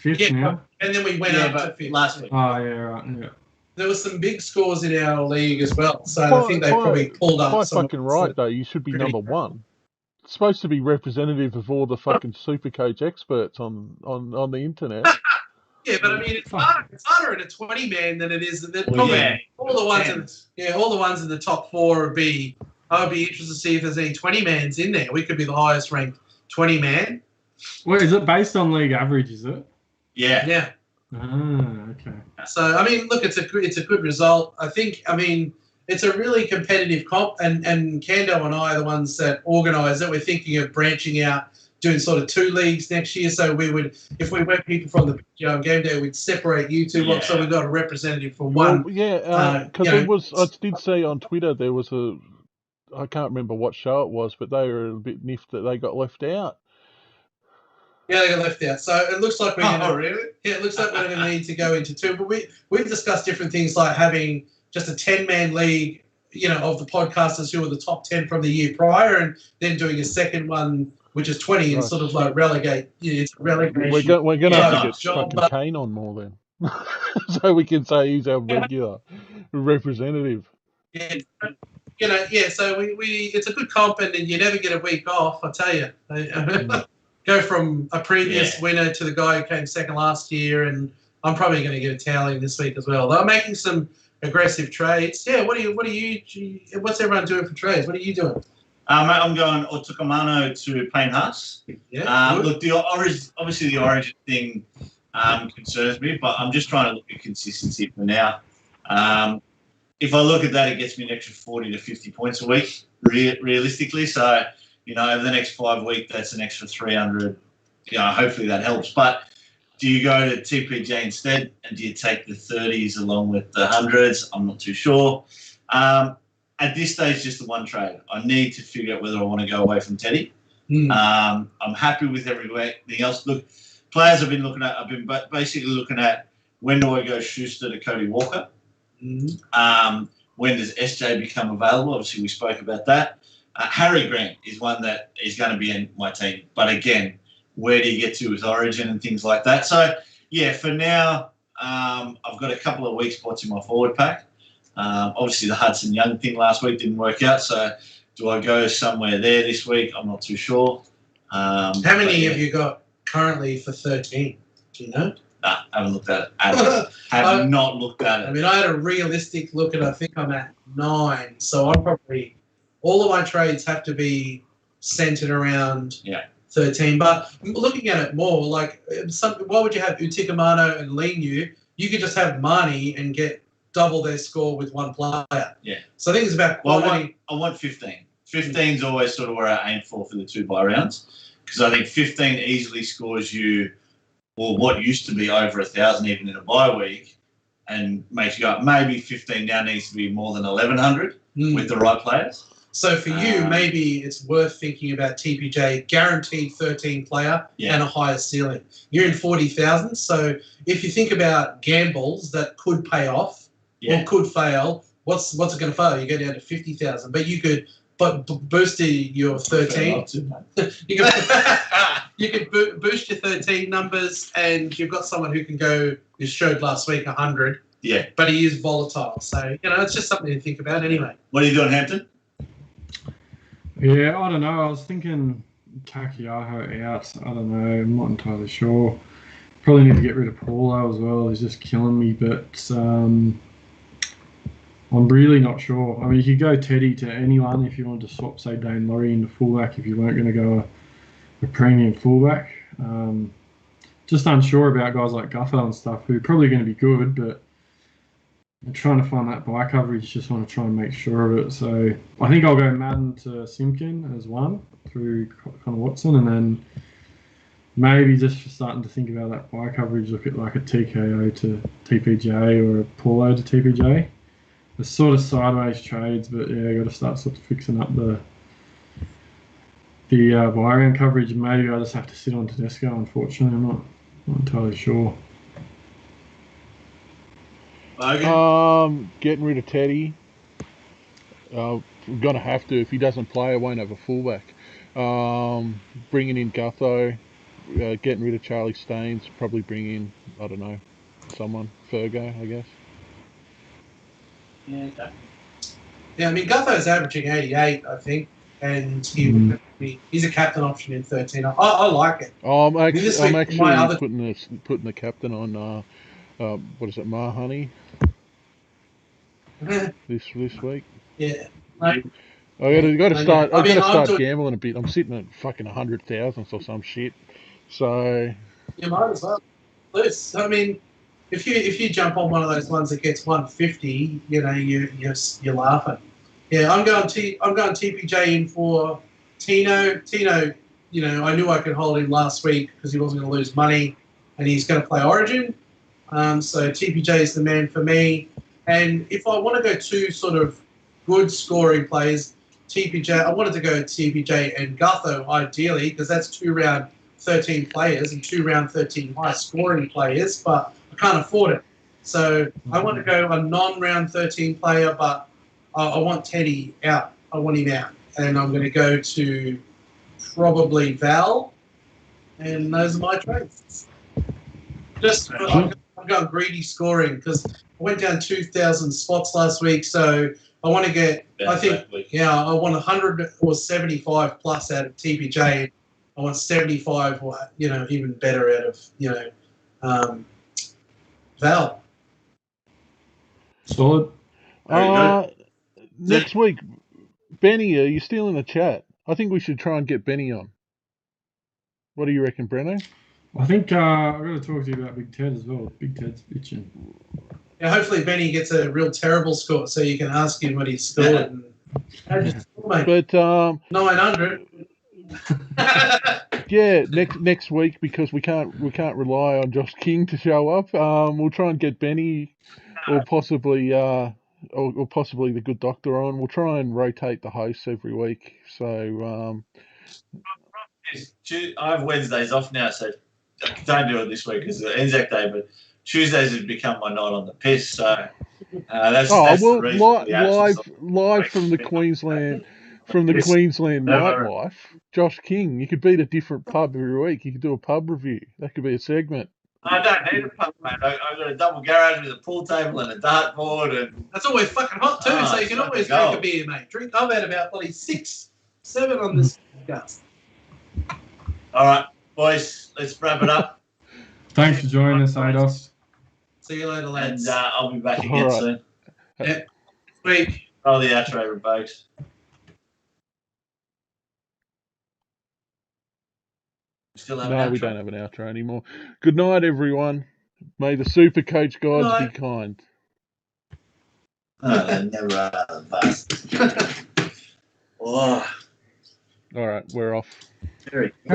5th now. And then we went up to 5th. Last week. Oh, yeah, right. Yeah. There was some big scores in our league as well, so I think they probably pulled up. Quite fucking right, though. You should be number 1. It's supposed to be representative of all the fucking Supercoach experts on the internet. Yeah, but I mean, it's harder in a 20-man than it is. All the ones in the top 4 would be. I would be interested to see if there's any 20-mans in there. We could be the highest ranked 20-man. Well, is it based on league average? Is it? Yeah. Yeah. Okay. So I mean, look, it's a good result. I mean, it's a really competitive comp, and Kando and I are the ones that organise it. We're thinking of branching out, doing sort of 2 leagues next year. So we would, if we went people from the game day, we'd separate you 2 blocks, so we've got a representative from one. Because I did see on Twitter there was I can't remember what show it was, but they were a bit miffed that they got left out. Yeah, they got left out. So it looks like really? Yeah, it looks like we're going to need to go into 2. But we've discussed different things like having just a 10-man league, of the podcasters who are the top 10 from the year prior, and then doing a second one, which is 20, and sort of like relegate. Yeah, it's relegation. We're going to have to get fucking Kane on more then, so we can say he's our regular representative. Yeah. So we it's a good comp, and you never get a week off, I tell you. Go from a previous winner to the guy who came 2nd last year, and I'm probably going to get a tallying this week as well. They're making some aggressive trades. Yeah, what's everyone doing for trades? What are you doing? I'm going Otukamano to Payne Haas. Yeah. Look, obviously the Origin thing concerns me, but I'm just trying to look at consistency for now. If I look at that, it gets me an extra 40 to 50 points a week, realistically. So, over the next 5 weeks, that's an extra 300. Hopefully that helps. But do you go to TPJ instead, and do you take the 30s along with the 100s? I'm not too sure. At this stage, just the one trade. I need to figure out whether I want to go away from Teddy. I'm happy with everything else. Look, players I've been basically looking at, when do I go Schuster to Cody Walker? When does SJ become available? Obviously, we spoke about that. Harry Grant is one that is going to be in my team. But again, where do you get to with Origin and things like that? So, yeah, for now, I've got a couple of weak spots in my forward pack. Obviously, the Hudson Young thing last week didn't work out. So, do I go somewhere there this week? I'm not too sure. How many have you got currently for 13? Do you know? Nah, haven't looked at it. Have not looked at it. I mean, I had a realistic look, and I think I'm at 9. So I'm probably... All of my trades have to be centered around 13. But looking at it more, like, why would you have Utikamano and Linu? You could just have Marnie and get double their score with one player. Yeah. So I think it's about quality. I want 15. 15 is always sort of where I aim for the 2 bye rounds, because I think 15 easily scores you, or what used to be over 1,000 even in a bye week, and makes you go up. Maybe 15 now needs to be more than 1,100 with the right players. So for you, maybe it's worth thinking about TPJ, guaranteed 13 player and a higher ceiling. You're in 40,000, so if you think about gambles that could pay off or could fail, what's it going to fail? You go down to 50,000, but you could boost your 13. You could boost your 13 numbers, and you've got someone who can go. You showed last week 100. Yeah, but he is volatile, so it's just something to think about anyway. What are you doing, Hampton? Yeah, I don't know. I was thinking Takiaho out. I don't know. I'm not entirely sure. Probably need to get rid of Paulo as well. He's just killing me. But I'm really not sure. I mean, you could go Teddy to anyone if you wanted to swap, say, Dane Laurie into fullback if you weren't going to go a premium fullback. Just unsure about guys like Gutho and stuff who are probably going to be good, but I'm trying to find that buy coverage. Just want to try and make sure of it. So I think I'll go Madden to Simpkin as one through Connor Watson, and then maybe just starting to think about that buy coverage, look at like a TKO to TPJ or a Paulo to TPJ. It's sort of sideways trades, but yeah, got to start sort of fixing up the buy round coverage. Maybe I just have to sit on Tedesco. Unfortunately, I'm not entirely sure. Getting rid of Teddy. We're gonna have to. If he doesn't play, I won't have a fullback. Bringing in Gutho. Getting rid of Charlie Staines. Probably bring in, I don't know, someone. Fergo, I guess. Yeah, okay. Yeah, I mean, Gutho's averaging 88, I think, and he's a captain option in 13. I like it. I'm actually putting the captain on. What is it, Mahoney? this week. Yeah. I got to start gambling a bit. I'm sitting at fucking 100,000 or some shit. So you might as well. I mean, if you jump on one of those ones that gets 150, you're laughing. Yeah, I'm going TPJ in for Tino. Tino, I knew I could hold him last week because he wasn't going to lose money, and he's going to play Origin. So TPJ is the man for me. And if I want to go two sort of good scoring players, I wanted to go TPJ and Gutho ideally because that's 2 round 13 players and 2 round 13 high scoring players, but I can't afford it. So I want to go a non-round 13 player, but I want Teddy out. I want him out. And I'm going to go to probably Val, and those are my trades. I'm going greedy scoring because I went down 2,000 spots last week, so I want to get, I want 100 or 75 plus out of TPJ. I want 75 or, even better out of, Val. Solid. Next week, Benny, are you still in the chat? I think we should try and get Benny on. What do you reckon, Breno? I think I've got to talk to you about Big Ted as well. Big Ted's bitching. Yeah, hopefully Benny gets a real terrible score so you can ask him what he scored. But 900. Yeah, next week, because we can't rely on Josh King to show up. We'll try and get Benny or possibly the good doctor on. We'll try and rotate the hosts every week. So I have Wednesdays off now, so don't do it this week because it's Anzac Day, but Tuesdays has become my night on the piss. So that's the reason. Live from the Queensland nightlife. Josh King, you could beat a different pub every week. You could do a pub review. That could be a segment. I don't need a pub, mate. I've got a double garage with a pool table and a dartboard, and that's always fucking hot too. So you can always drink a beer, mate. I've had about bloody 6, 7 on this podcast. All right, boys, let's wrap it up. Thanks for joining us, Ados. See you later, lads. And I'll be back again soon. Yeah. Next week. Oh, the outro, folks. No, we don't have an outro anymore. Good night, everyone. May the Supercoach gods be kind. Never the best. All right, we're off.